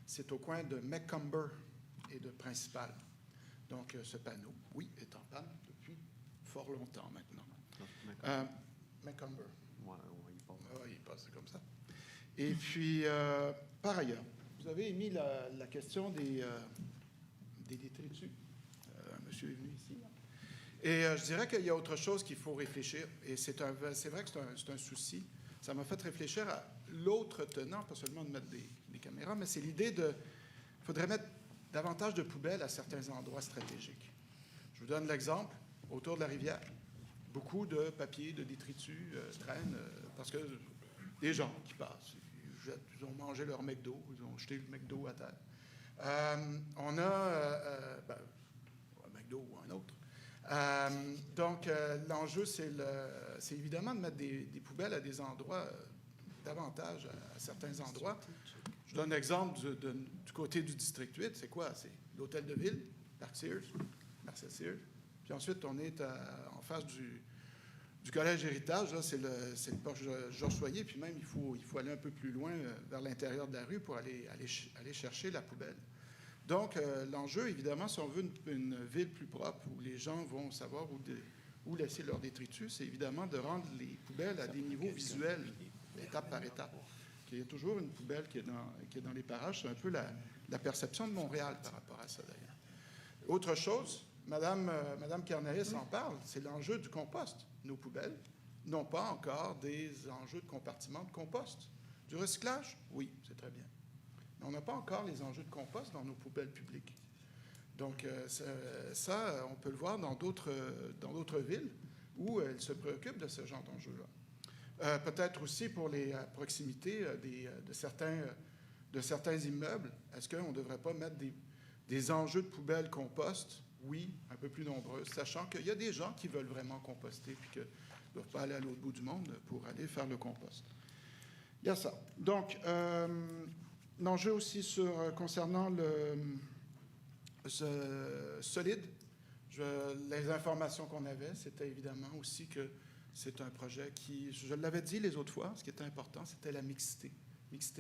I: C'est au coin de Macomber et de Principal. Donc, ce panneau, oui, est en panne depuis fort longtemps maintenant. Macomber.
J: Ouais, il passe.
I: Oui, il passe comme ça. Et puis, par ailleurs, vous avez émis la question des détritus. Monsieur est venu ici. Et je dirais qu'il y a autre chose qu'il faut réfléchir. Et c'est vrai que c'est un souci. Ça m'a fait réfléchir à l'autre tenant, pas seulement de mettre des caméras, mais c'est l'idée de... Il faudrait mettre davantage de poubelles à certains endroits stratégiques. Je vous donne l'exemple, autour de la rivière, beaucoup de papier, de détritus traînent parce que des gens qui passent, ils ont mangé leur McDo, ils ont jeté le McDo à terre. On a un McDo ou un autre. Donc, l'enjeu, c'est évidemment de mettre des poubelles à des endroits, davantage à certains endroits. Je donne l'exemple du côté du district 8. C'est quoi? C'est l'hôtel de ville, Parc Sears, Marcel Sears. Puis ensuite, on est en face du Collège Héritage. Là, c'est le porche Georges Soyer. Puis même, il faut aller un peu plus loin vers l'intérieur de la rue pour aller chercher la poubelle. Donc, l'enjeu, évidemment, si on veut une ville plus propre où les gens vont savoir où laisser leurs détritus, c'est évidemment de rendre les poubelles à des niveaux visuels, étape par étape. Il y a toujours une poubelle qui est dans les parages. C'est un peu la perception de Montréal par rapport à ça, d'ailleurs. Autre chose, Madame Carnaïs en parle, c'est l'enjeu du compost. Nos poubelles n'ont pas encore des enjeux de compartiment de compost. Du recyclage, oui, c'est très bien. Mais on n'a pas encore les enjeux de compost dans nos poubelles publiques. Donc, ça, on peut le voir dans d'autres villes où elles se préoccupent de ce genre d'enjeux-là. Peut-être aussi pour les proximités de certains immeubles, est-ce qu'on ne devrait pas mettre des enjeux de poubelles compost? Oui, un peu plus nombreuses, sachant qu'il y a des gens qui veulent vraiment composter puis qui ne doivent pas aller à l'autre bout du monde pour aller faire le compost. Il y a ça. Donc, l'enjeu aussi concernant le solide, les informations qu'on avait, c'était évidemment aussi que c'est un projet qui, je l'avais dit les autres fois, ce qui était important, c'était la mixité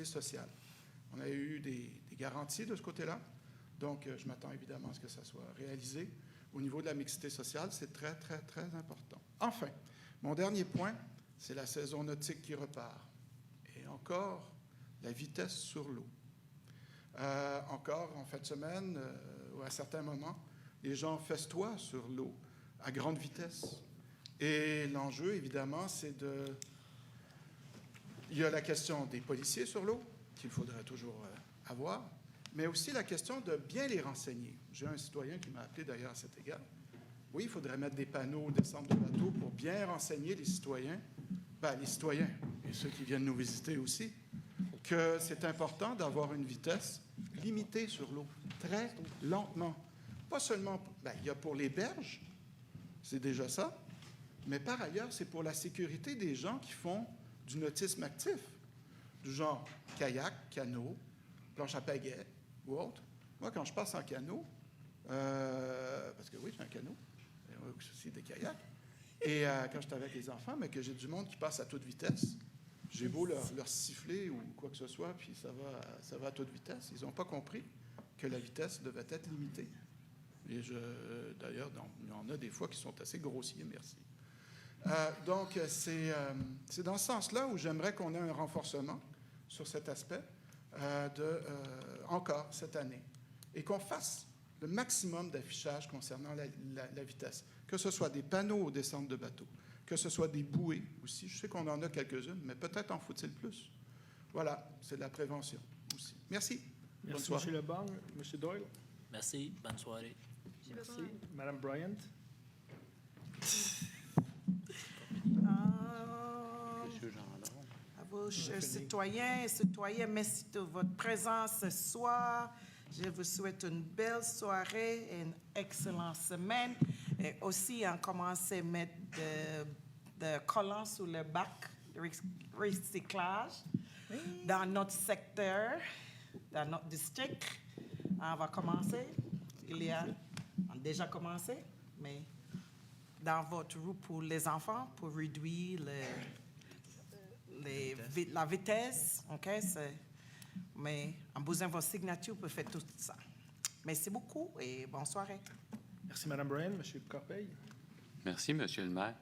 I: sociale. On a eu des garanties de ce côté-là, donc je m'attends évidemment à ce que ça soit réalisé. Au niveau de la mixité sociale, c'est très, très, très important. Enfin, mon dernier point, c'est la saison nautique qui repart. Et encore, la vitesse sur l'eau. Encore en fin de semaine, ou à certains moments, les gens festoient sur l'eau à grande vitesse. Et l'enjeu, évidemment, c'est il y a la question des policiers sur l'eau, qu'il faudrait toujours avoir, mais aussi la question de bien les renseigner. J'ai un citoyen qui m'a appelé d'ailleurs à cet égard. Oui, il faudrait mettre des panneaux au descente de bateau pour bien renseigner les citoyens, les citoyens et ceux qui viennent nous visiter aussi, que c'est important d'avoir une vitesse limitée sur l'eau, très lentement. Pas seulement, il y a pour les berges, c'est déjà ça, mais par ailleurs, c'est pour la sécurité des gens qui font du nautisme actif, du genre kayak, canot, planche à pagaie ou autre. Moi, quand je passe en canot, parce que oui, j'ai un canot, aussi des kayaks, et quand je suis avec les enfants, mais que j'ai du monde qui passe à toute vitesse, j'ai beau leur siffler ou quoi que ce soit, puis ça va à toute vitesse. Ils n'ont pas compris que la vitesse devait être limitée. Et d'ailleurs, il y en a des fois qui sont assez grossiers, merci. Donc, c'est dans ce sens-là où j'aimerais qu'on ait un renforcement sur cet aspect encore cette année et qu'on fasse le maximum d'affichage concernant la vitesse, que ce soit des panneaux aux descentes de bateaux, que ce soit des bouées aussi. Je sais qu'on en a quelques-unes, mais peut-être en faut-il plus. Voilà, c'est de la prévention aussi. Merci.
A: Merci, M. Lebon. M. Doyle.
S: Merci. Bonne soirée.
A: Merci. Mme Bryant.
T: À vos chers citoyens et citoyennes, merci de votre présence ce soir. Je vous souhaite une belle soirée et une excellente semaine. Et aussi, on commence à mettre de collants sur le bac de recyclage dans notre secteur, dans notre district. On va commencer. On a déjà commencé, mais dans votre rue pour les enfants, pour réduire la vitesse, OK? Mais en besoin de vos signatures pour faire tout ça. Merci beaucoup et bonne soirée.
A: Merci, Mme Bryan. M. Corbeil.
K: Merci, M. le maire.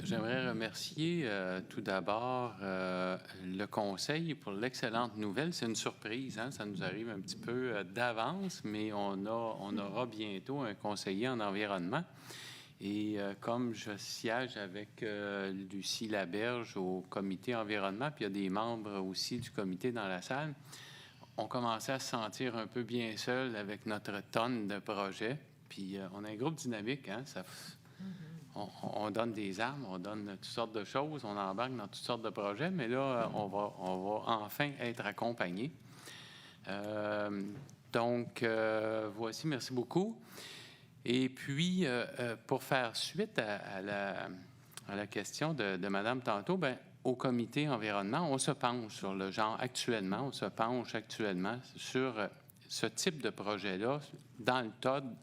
K: J'aimerais remercier tout d'abord le conseil pour l'excellente nouvelle. C'est une surprise, hein? Ça nous arrive un petit peu d'avance, mais on aura bientôt un conseiller en environnement. Et comme je siège avec Lucie Laberge au comité environnement, puis il y a des membres aussi du comité dans la salle, on commençait à se sentir un peu bien seul avec notre tonne de projets. Puis on a un groupe dynamique, hein? On donne des armes, on donne toutes sortes de choses, on embarque dans toutes sortes de projets, mais là, on va enfin être accompagné. Donc, voici, merci beaucoup. Et puis, pour faire suite à la question de Madame tantôt, bien, au comité environnement, on se penche sur le genre actuellement, sur ce type de projet-là. Dans le TOD,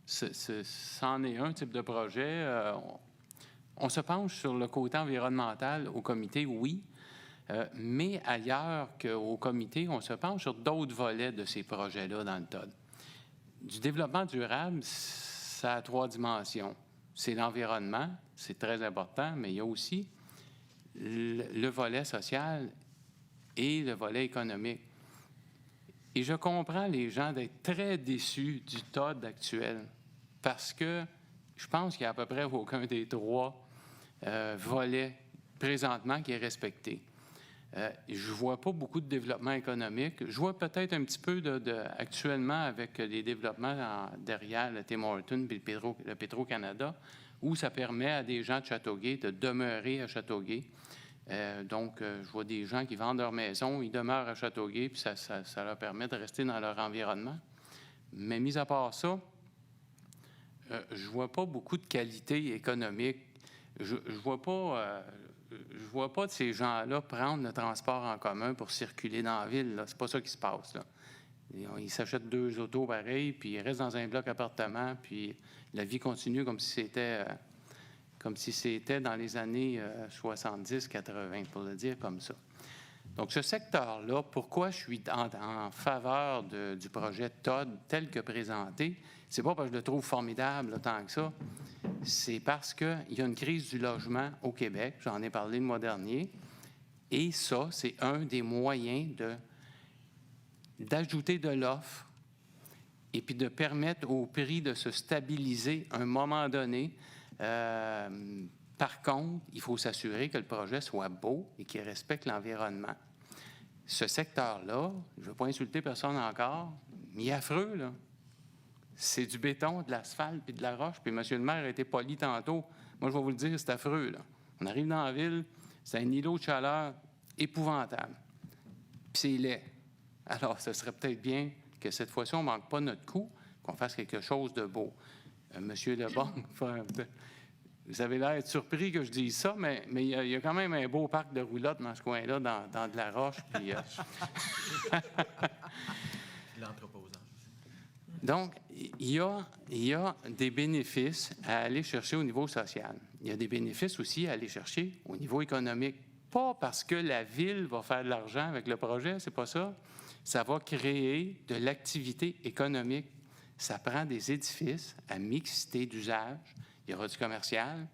K: c'en est un type de projet. On se penche sur le côté environnemental au comité, oui, mais ailleurs qu'au comité, on se penche sur d'autres volets de ces projets-là dans le TOD. Du développement durable, ça a 3 dimensions. C'est l'environnement, c'est très important, mais il y a aussi le volet social et le volet économique. Et je comprends les gens d'être très déçus du TOD actuel parce que je pense qu'il n'y a à peu près aucun des 3 volets présentement qui est respecté. Je ne vois pas beaucoup de développement économique. Je vois peut-être un petit peu actuellement avec les développements derrière le Tim Hortons et le Petro-Canada, où ça permet à des gens de Châteauguay de demeurer à Châteauguay. Donc, je vois des gens qui vendent leur maison, ils demeurent à Châteauguay, puis ça leur permet de rester dans leur environnement. Mais mis à part ça, je ne vois pas beaucoup de qualité économique. Je ne vois pas de ces gens-là prendre le transport en commun pour circuler dans la ville. C'est pas ça qui se passe, là. Ils s'achètent 2 autos pareilles, puis ils restent dans un bloc appartement, puis la vie continue comme si c'était dans les années 70-80, pour le dire comme ça. Donc, ce secteur-là, pourquoi je suis en faveur du projet TOD tel que présenté, c'est pas parce que je le trouve formidable là, tant que ça, c'est parce qu'il y a une crise du logement au Québec, j'en ai parlé le mois dernier, et ça, c'est un des moyens d'ajouter de l'offre et puis de permettre au prix de se stabiliser à un moment donné. Par contre, il faut s'assurer que le projet soit beau et qu'il respecte l'environnement. Ce secteur-là, je ne veux pas insulter personne encore, mais il est affreux, là. C'est du béton, de l'asphalte puis de la roche. Puis M. le maire a été poli tantôt. Moi, je vais vous le dire, c'est affreux, là. On arrive dans la ville, c'est un îlot de chaleur épouvantable. Puis c'est laid. Alors, ce serait peut-être bien que cette fois-ci, on ne manque pas notre coup, qu'on fasse quelque chose de beau. Monsieur Lebon, vous avez l'air d'être surpris que je dise ça, mais il y a quand même un beau parc de roulottes dans ce coin-là, dans de la roche. Puis,
D: l'entreposage.
K: Donc, il y a des bénéfices à aller chercher au niveau social. Il y a des bénéfices aussi à aller chercher au niveau économique. Pas parce que la ville va faire de l'argent avec le projet, c'est pas ça. Ça va créer de l'activité économique. Ça prend des édifices à mixité d'usage. Il y aura du commercial.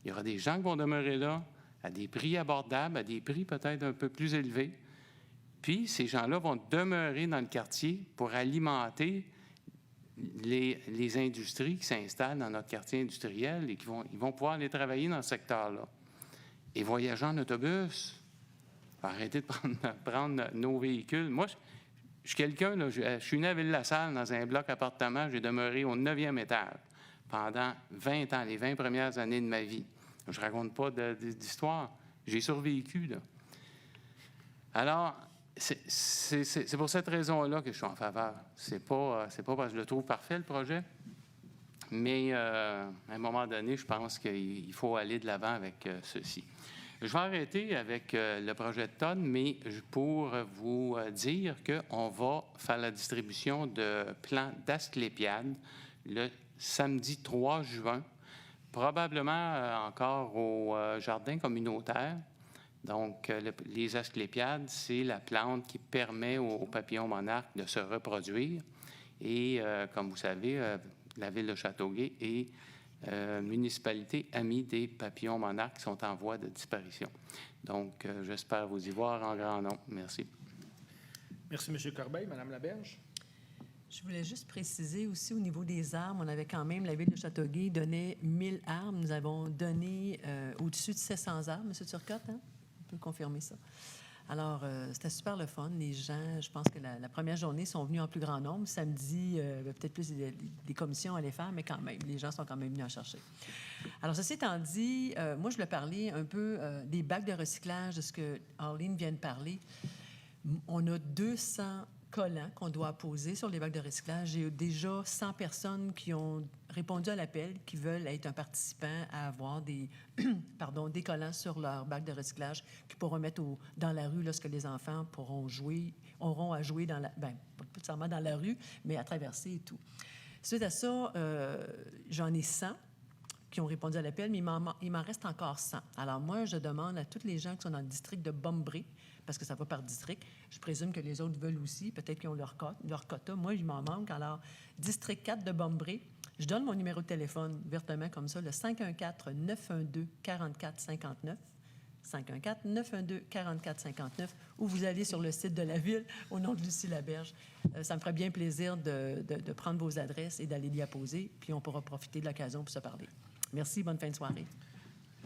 K: Il y aura des gens qui vont demeurer là à des prix abordables, à des prix peut-être un peu plus élevés. Puis, ces gens-là vont demeurer dans le quartier pour alimenter les industries qui s'installent dans notre quartier industriel et ils vont pouvoir aller travailler dans ce secteur-là. Et voyager en autobus, arrêter de prendre nos véhicules. Moi, je suis quelqu'un, là, je suis né à Ville-la-Salle dans un bloc appartement, j'ai demeuré au 9e étage pendant 20 ans, les 20 premières années de ma vie. Je ne raconte pas d'histoire. J'ai survécu, là. Alors, c'est pour cette raison-là que je suis en faveur. C'est pas parce que je le trouve parfait, le projet, mais à un moment donné, je pense qu'il faut aller de l'avant avec ceci. Je vais arrêter avec le projet de TOD, mais pour vous dire qu'on va faire la distribution de plants d'asclépiades le samedi 3 juin, probablement encore au jardin communautaire. Donc, les asclépiades, c'est la plante qui permet aux papillons monarques de se reproduire. Et, comme vous savez, la ville de Châteauguay est municipalité amie des papillons monarques qui sont en voie de disparition. Donc, j'espère vous y voir en grand nombre. Merci.
A: Merci, M. Corbeil. Mme Laberge.
G: Je voulais juste préciser aussi au niveau des armes, on avait quand même, la ville de Châteauguay donnait 1000 armes. Nous avons donné au-dessus de 700 armes, M. Turcotte, hein? On peut confirmer ça. Alors, c'était super le fun. Les gens, je pense que la première journée, sont venus en plus grand nombre. Samedi, peut-être plus des commissions à les faire, mais quand même, les gens sont quand même venus en chercher. Alors, ceci étant dit, moi, je voulais parler un peu des bacs de recyclage, de ce que Arlene vient de parler. On a 200 collants qu'on doit poser sur les bacs de recyclage. J'ai déjà 100 personnes qui ont répondu à l'appel, qui veulent être un participant à avoir des, des collants sur leur bac de recyclage qu'ils pourront mettre dans la rue lorsque les enfants auront à jouer dans pas nécessairement dans la rue, mais à traverser et tout. Suite à ça, j'en ai 100 qui ont répondu à l'appel, mais il m'en reste encore 100. Alors moi, je demande à tous les gens qui sont dans le district de Bombré, parce que ça va par district. Je présume que les autres veulent aussi. Peut-être qu'ils ont leur quota. Moi, il m'en manque. Alors, district 4 de Bombré, je donne mon numéro de téléphone ouvertement comme ça, le 514-912-4459. 514-912-4459, ou vous allez sur le site de la Ville au nom de Lucie Laberge. Ça me ferait bien plaisir de prendre vos adresses et d'aller l'y apposer, puis on pourra profiter de l'occasion pour se parler. Merci, bonne fin de soirée.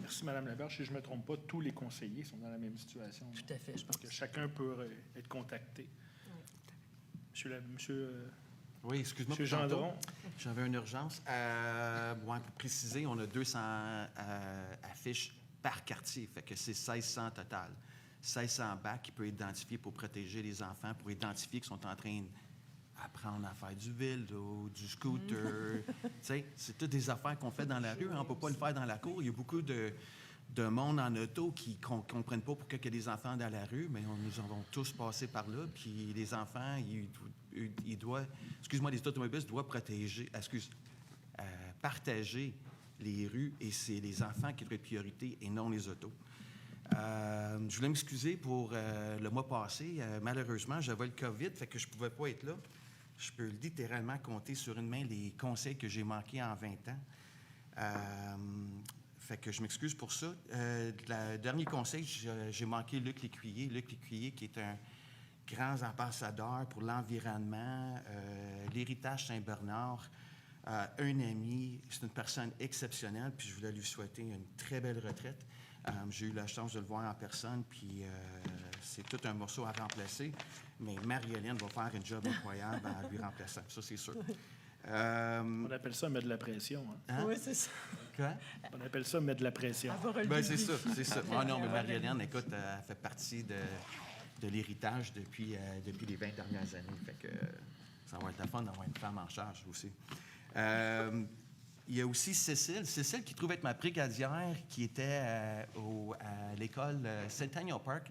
A: Merci, Mme Laberge. Si je ne me trompe pas, tous les conseillers sont dans la même situation.
G: Tout à fait, je pense.
A: Que chacun peut être contacté.
D: Oui, excuse-moi.
A: Monsieur Gendron.
D: J'avais une urgence. Pour préciser, on a 200 affiches par quartier, fait que c'est 1600 total. 1600 bacs qui peuvent être identifiés pour protéger les enfants, pour identifier qu'ils sont en train d'apprendre à faire du vélo, du scooter. C'est toutes des affaires qu'on fait dans la rue. On ne peut pas le faire dans la cour. Il y a beaucoup de monde en auto qui ne comprennent pas pourquoi il y a des enfants dans la rue, mais nous avons tous passé par là. Puis les enfants, ils doivent... Excuse-moi, les automobilistes doivent partager les rues, et c'est les enfants qui doivent être priorité et non les autos. Je voulais m'excuser pour le mois passé. Malheureusement, j'avais le COVID, fait que je ne pouvais pas être là. Je peux littéralement compter sur une main les conseils que j'ai manqués en 20 ans. Fait que je m'excuse pour ça. Le dernier conseil, j'ai manqué Luc Lécuyer. Luc Lécuyer, qui est un grand ambassadeur pour l'environnement, l'héritage Saint-Bernard, un ami, c'est une personne exceptionnelle, puis je voulais lui souhaiter une très belle retraite. J'ai eu la chance de le voir en personne, puis c'est tout un morceau à remplacer, mais Marie-Hélène va faire un job incroyable en lui remplaçant, ça c'est sûr.
A: On appelle ça mettre de la pression. Hein?
G: Oui, c'est ça.
D: Quoi?
A: On appelle ça mettre de la pression.
D: Ben, c'est ça, c'est ça. Ah non, mais Marie-Hélène, écoute, elle fait partie de l'héritage depuis les 20 dernières années, fait que ça va être la fun d'avoir une femme en charge aussi. Il y a aussi Cécile qui trouve être ma brigadière, qui était à l'école Centennial Park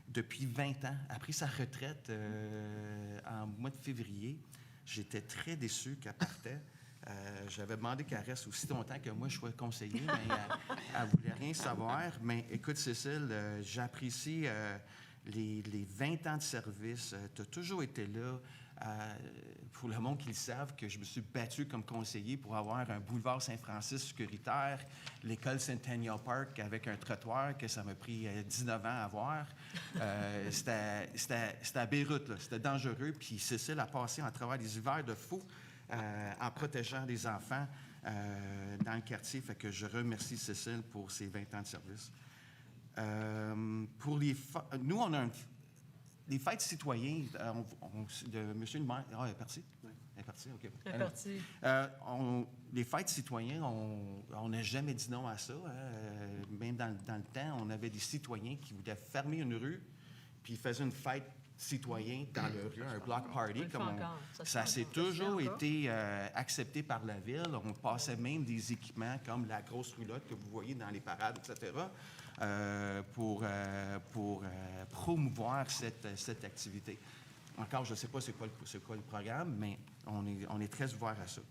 D: depuis 20 ans. A pris sa retraite en mois de février. J'étais très déçu qu'elle partait. J'avais demandé qu'elle reste aussi longtemps que moi je sois conseiller, mais elle ne voulait rien savoir. Mais écoute, Cécile, j'apprécie les 20 ans de service. Tu as toujours été là. Pour le monde qui le savent, que je me suis battu comme conseiller pour avoir un boulevard Saint-Francis sécuritaire, l'école Centennial Park avec un trottoir que ça m'a pris 19 ans à avoir. C'était à Beyrouth, là. C'était dangereux. Puis Cécile a passé en travers des hivers de fou en protégeant les enfants dans le quartier. Fait que je remercie Cécile pour ses 20 ans de service. Nous, on a les fêtes citoyennes de M. le maire... Ah, elle est partie? Oui. Elle est partie, OK.
G: Elle est partie.
D: Les fêtes citoyennes, on n'a jamais dit non à ça. Même dans le temps, on avait des citoyens qui voulaient fermer une rue, puis ils faisaient une fête citoyenne dans leur rue, un block party. Ça s'est toujours été accepté par la Ville. On passait même des équipements comme la grosse roulotte que vous voyez dans les parades, etc., pour promouvoir cette activité. Encore, je ne sais pas c'est quoi le programme, mais on est très ouvert à ça.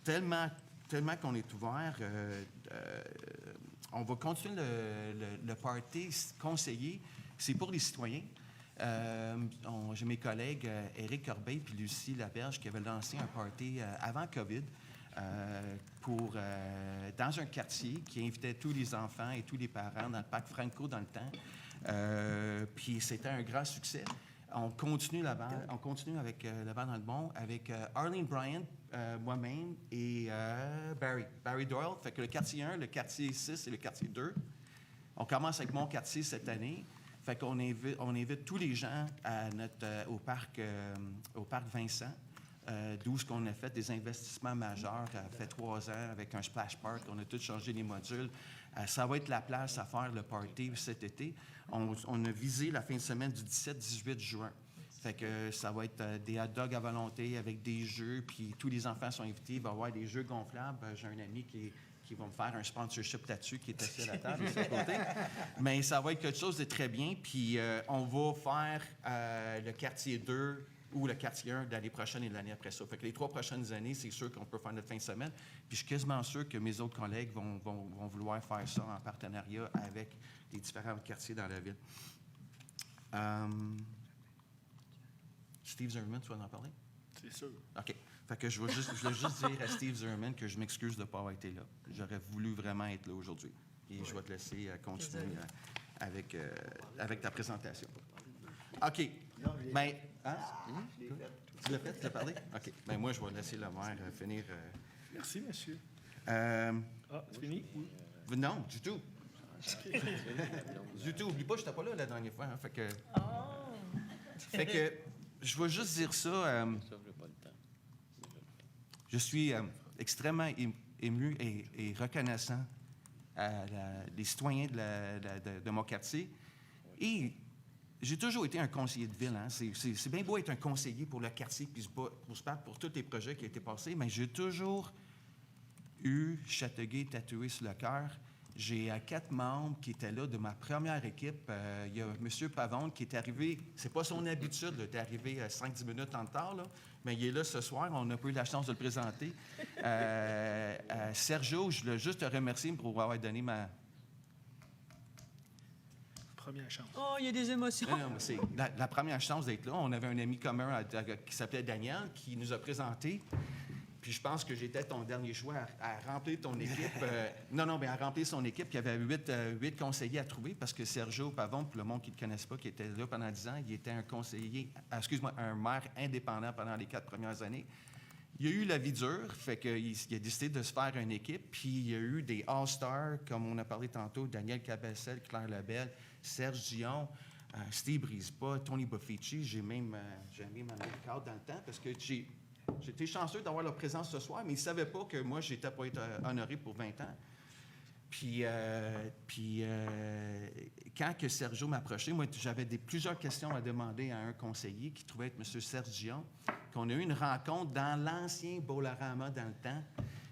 D: Tellement qu'on est ouvert, on va continuer le party conseillé. C'est pour les citoyens. J'ai mes collègues Éric Corbeil et Lucie Laberge qui avaient lancé un party avant COVID dans un quartier qui invitait tous les enfants et tous les parents dans le parc Franco dans le temps. Puis c'était un grand succès. On continue là-bas. On continue avec là-bas dans le bon, avec Arlene Bryant, moi-même et Barry Doyle. Fait que le quartier 1, le quartier 6 et le quartier 2. On commence avec mon quartier cette année. Fait qu'on invite tous les gens au parc Vincent, d'où ce qu'on a fait des investissements majeurs. Ça fait 3 ans avec un splash park. On a tout changé les modules. Ça va être la place à faire le party cet été. On a visé la fin de semaine du 17-18 juin. Fait que ça va être des hot dogs à volonté avec des jeux, puis tous les enfants sont invités. Il va y avoir des jeux gonflables. J'ai un ami qui va me faire un sponsorship là-dessus, qui est assis à la table, de ce côté. Mais ça va être quelque chose de très bien. Puis on va faire le quartier 2 ou le quartier 1 de l'année prochaine et de l'année après ça. Fait que les 3 prochaines années, c'est sûr qu'on peut faire notre fin de semaine. Puis je suis quasiment sûr que mes autres collègues vont vouloir faire ça en partenariat avec les différents quartiers dans la ville. Steve Zimmerman, tu vas en parler?
A: C'est sûr.
D: OK. Fait que je voulais juste dire à Steve Zimmerman que je m'excuse de ne pas avoir été là. J'aurais voulu vraiment être là aujourd'hui. Et je vais te laisser continuer avec ta présentation. OK. Bien, hein? Tu l'as fait? Tu l'as parlé? OK. Bien, moi, je vais laisser le maire finir.
A: Merci, monsieur. C'est fini?
D: Non, du tout. Du tout. Oublie pas, je n'étais pas là la dernière fois. Hein, fait que je vais juste dire ça. Je suis extrêmement ému et reconnaissant des citoyens de mon quartier. Et j'ai toujours été un conseiller de ville. Hein. C'est bien beau être un conseiller pour le quartier puis se battre pour tous les projets qui ont été passés, mais j'ai toujours eu Châteauguay tatoué sur le cœur. J'ai 4 membres qui étaient là de ma première équipe. Il y a M. Pavone qui est arrivé, c'est pas son habitude, il est arrivé 5-10 minutes en retard, là, mais il est là ce soir, on n'a pas eu la chance de le présenter. Sergio, je voulais juste te remercier pour avoir donné ma...
A: Première chance.
G: Oh, il y a des émotions.
D: Non, mais c'est la première chance d'être là. On avait un ami commun qui s'appelait Daniel, qui nous a présenté. Puis je pense que j'étais ton dernier choix à remplir ton équipe. Mais à remplir son équipe. Il y avait 8 conseillers à trouver parce que Sergio Pavone, pour le monde qui ne le connaisse pas, qui était là pendant 10 ans, il était un conseiller, un maire indépendant pendant les 4 premières années. Il a eu la vie dure, fait qu'il a décidé de se faire une équipe. Puis il y a eu des All-Stars, comme on a parlé tantôt, Daniel Cabessel, Claire Lebel, Serge Dion, Steve Brisebois, Tony Boffici. J'ai mis ma carte dans le temps parce que j'étais chanceux d'avoir leur présence ce soir, mais ils ne savaient pas que moi, j'étais pas été honoré pour 20 ans. Puis quand que Sergio m'approchait, moi, j'avais plusieurs questions à demander à un conseiller qui trouvait être M. Serge Dion, qu'on a eu une rencontre dans l'ancien Bolorama dans le temps.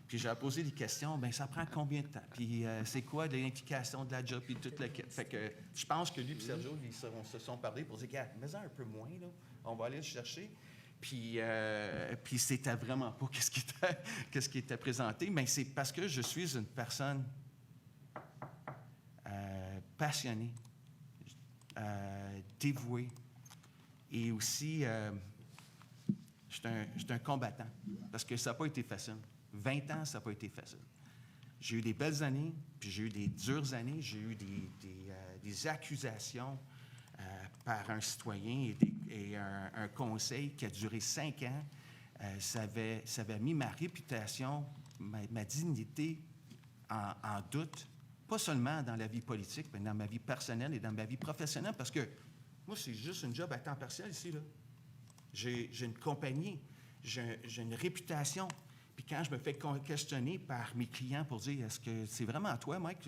D: Puis j'ai posé des questions, bien, ça prend combien de temps? Puis c'est quoi l'implication de la job? Puis toute la... Fait que je pense que lui et Sergio, ils se sont parlé pour dire, regarde, mets-en un peu moins, là. On va aller le chercher. Puis c'était vraiment pas qu'est-ce qui était présenté, mais c'est parce que je suis une personne passionnée, dévouée, et aussi je suis un combattant, parce que ça n'a pas été facile. 20 ans, ça n'a pas été facile. J'ai eu des belles années, puis j'ai eu des dures années, j'ai eu des accusations par un citoyen et un conseil qui a duré 5 ans. Ça avait mis ma réputation, ma dignité en doute, pas seulement dans la vie politique, mais dans ma vie personnelle et dans ma vie professionnelle, parce que moi, c'est juste une job à temps partiel ici, là. J'ai une compagnie, j'ai une réputation. Puis quand je me fais questionner par mes clients pour dire « Est-ce que c'est vraiment toi, Mike,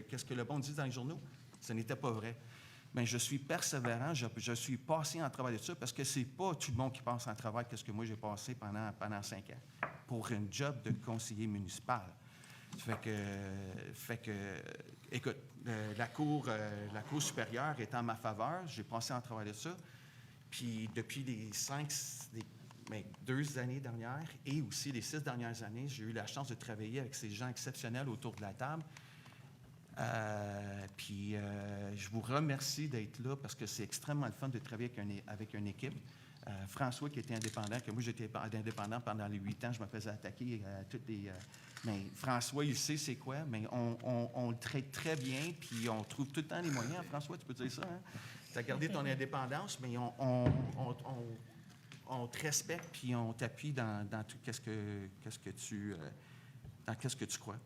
D: qu'est-ce que le bon dit dans les journaux? » Ce n'était pas vrai. Mais je suis persévérant, je suis passé en travail de ça parce que c'est pas tout le monde qui passe en travail qu'est-ce que moi j'ai passé pendant 5 ans pour un job de conseiller municipal. Fait que écoute, la cour supérieure est en ma faveur, j'ai passé en travail de ça. Puis depuis les 2 années dernières et aussi les 6 dernières années, j'ai eu la chance de travailler avec ces gens exceptionnels autour de la table. Je vous remercie d'être là parce que c'est extrêmement le fun de travailler avec une équipe. François qui était indépendant, que moi j'étais indépendant pendant les 8 ans, je me faisais attaquer à toutes les... mais François, il sait c'est quoi, mais on le traite très bien, puis on trouve tout le temps les moyens. François, tu peux dire ça, hein? Tu as gardé ton indépendance, mais on te respecte, puis on t'appuie dans tout qu'est-ce que tu crois.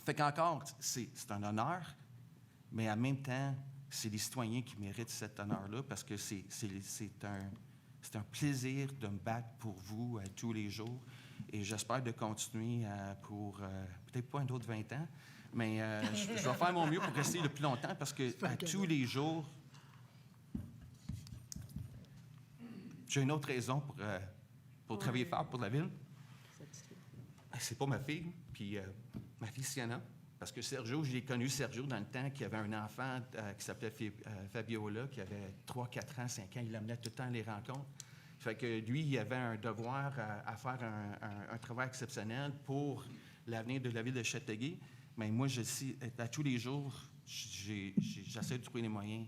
D: Fait qu'encore, c'est un honneur, mais en même temps, c'est les citoyens qui méritent cet honneur-là parce que c'est un plaisir de me battre pour vous tous les jours. Et j'espère de continuer pour peut-être pas un autre 20 ans, mais je vais faire mon mieux pour rester le plus longtemps parce que tous les jours, j'ai une autre raison pour travailler fort pour la ville. C'est pas ma fille, puis ma fille Sienna. Parce que Sergio, j'ai connu Sergio dans le temps qui avait un enfant qui s'appelait Fabiola, qui avait 3, 4 ans, 5 ans. Il l'amenait tout le temps à les rencontres. Fait que lui, il avait un devoir à faire un travail exceptionnel pour l'avenir de la ville de Châteauguay. Mais moi, à tous les jours, j'essaie de trouver les moyens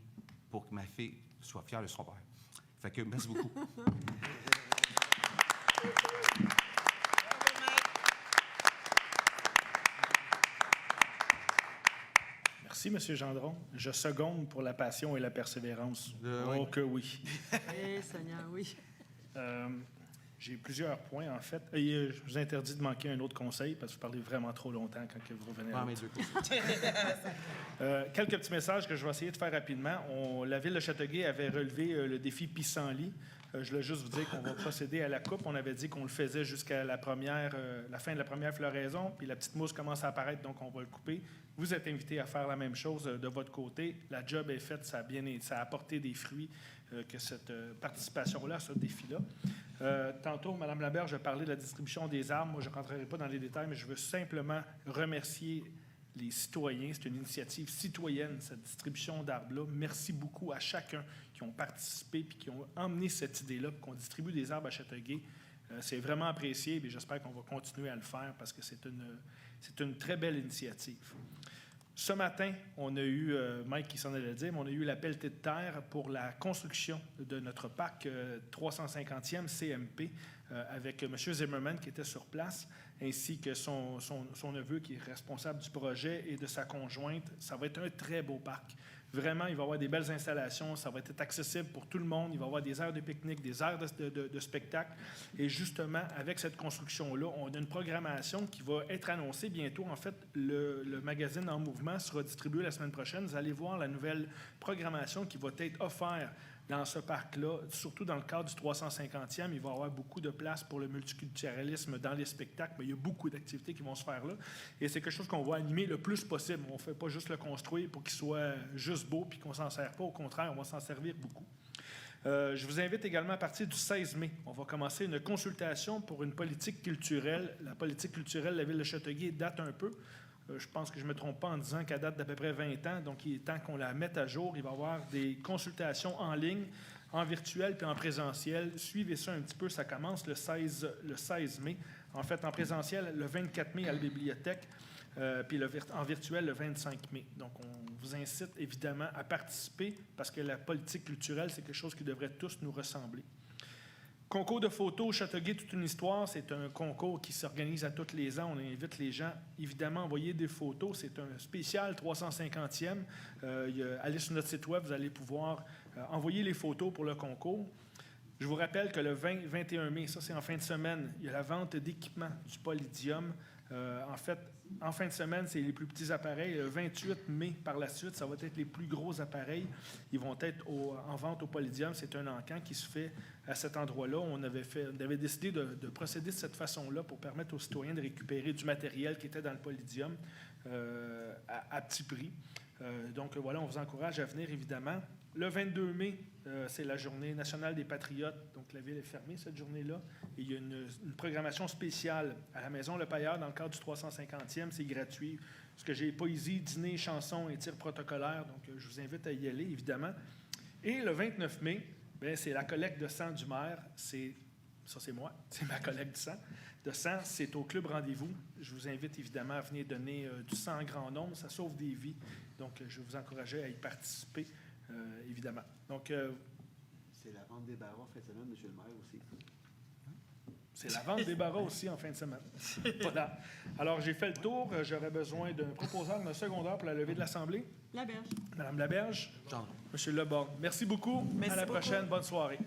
D: pour que ma fille soit fière de son père. Fait que merci beaucoup.
A: Merci, M. Gendron. Je seconde pour la passion et la persévérance.
D: Oui.
A: Que oui.
G: Oui, Seigneur, oui.
A: J'ai plusieurs points, en fait. Et je vous interdis de manquer un autre conseil parce que vous parlez vraiment trop longtemps quand vous revenez à quelques petits messages que je vais essayer de faire rapidement. La ville de Châteauguay avait relevé le défi pissenlit. Je voulais juste vous dire qu'on va procéder à la coupe. On avait dit qu'on le faisait jusqu'à la fin de la première floraison, puis la petite mousse commence à apparaître, donc on va le couper. Vous êtes invités à faire la même chose de votre côté. La job est faite, ça a apporté des fruits que cette participation-là, ce défi-là. Tantôt, Mme Laberge a parlé de la distribution des arbres. Moi, je ne rentrerai pas dans les détails, mais je veux simplement remercier les citoyens. C'est une initiative citoyenne, cette distribution d'arbres-là. Merci beaucoup à chacun qui ont participé et qui ont emmené cette idée-là, qu'on distribue des arbres à Châteauguay. C'est vraiment apprécié et j'espère qu'on va continuer à le faire parce que c'est une très belle initiative. Ce matin, on a eu, Mike qui s'en allait dire, mais on a eu la pelletée de terre pour la construction de notre parc 350e CMP avec M. Zimmerman qui était sur place, ainsi que son neveu qui est responsable du projet et de sa conjointe. Ça va être un très beau parc. Vraiment, il va y avoir des belles installations, ça va être accessible pour tout le monde. Il va y avoir des aires de pique-nique, des aires de spectacle. Et justement, avec cette construction-là, on a une programmation qui va être annoncée bientôt. En fait, le magazine En Mouvement sera distribué la semaine prochaine. Vous allez voir la nouvelle programmation qui va être offerte dans ce parc-là, surtout dans le cadre du 350e. Il va y avoir beaucoup de place pour le multiculturalisme dans les spectacles, mais il y a beaucoup d'activités qui vont se faire là. Et c'est quelque chose qu'on va animer le plus possible. On ne fait pas juste le construire pour qu'il soit juste beau puis qu'on ne s'en sert pas. Au contraire, on va s'en servir beaucoup. Je vous invite également à partir du 16 mai. On va commencer une consultation pour une politique culturelle. La politique culturelle de la ville de Châteauguay date un peu. Je pense que je ne me trompe pas en disant qu'elle date d'à peu près 20 ans, donc il est temps qu'on la mette à jour. Il va y avoir des consultations en ligne, en virtuel puis en présentiel. Suivez ça un petit peu, ça commence le 16 mai. En fait, en présentiel, le 24 mai à la bibliothèque, puis en virtuel, le 25 mai. Donc, on vous incite évidemment à participer parce que la politique culturelle, c'est quelque chose qui devrait tous nous ressembler. Concours de photos Châteauguay, toute une histoire. C'est un concours qui s'organise à tous les ans. On invite les gens, évidemment, à envoyer des photos. C'est un spécial 350e. Allez sur notre site web, vous allez pouvoir envoyer les photos pour le concours. Je vous rappelle que le 20-21 mai, ça c'est en fin de semaine, il y a la vente d'équipements du Polydium. En fait, en fin de semaine, c'est les plus petits appareils. Le 28 mai, par la suite, ça va être les plus gros appareils. Ils vont être en vente au Polydium. C'est un encan qui se fait à cet endroit-là. On avait décidé de procéder de cette façon-là pour permettre aux citoyens de récupérer du matériel qui était dans le Polydium à petit prix. Donc voilà, on vous encourage à venir, évidemment. Le 22 mai, c'est la journée nationale des Patriotes. Donc, la ville est fermée cette journée-là. Et il y a une programmation spéciale à la Maison Le Pailleur dans le cadre du 350e. C'est gratuit. Parce que j'ai poésie, dîner, chansons et tirs protocolaires. Donc, je vous invite à y aller, évidemment. Et le 29 mai, c'est la collecte de sang du maire. Ça, c'est moi. C'est ma collecte de sang. C'est au Club Rendez-vous. Je vous invite, évidemment, à venir donner du sang en grand nombre. Ça sauve des vies. Donc, je vous encourageais à y participer. Évidemment. Donc,
J: c'est la vente des barras en fin de semaine, M. le maire, aussi.
A: C'est la vente des barras aussi en fin de semaine. Voilà. Alors, j'ai fait le tour. J'aurais besoin d'un proposeur d'un secondaire pour la levée de l'Assemblée.
G: Laberge.
A: Madame Laberge. Monsieur Leborgne. Merci beaucoup. À la prochaine. Bonne soirée.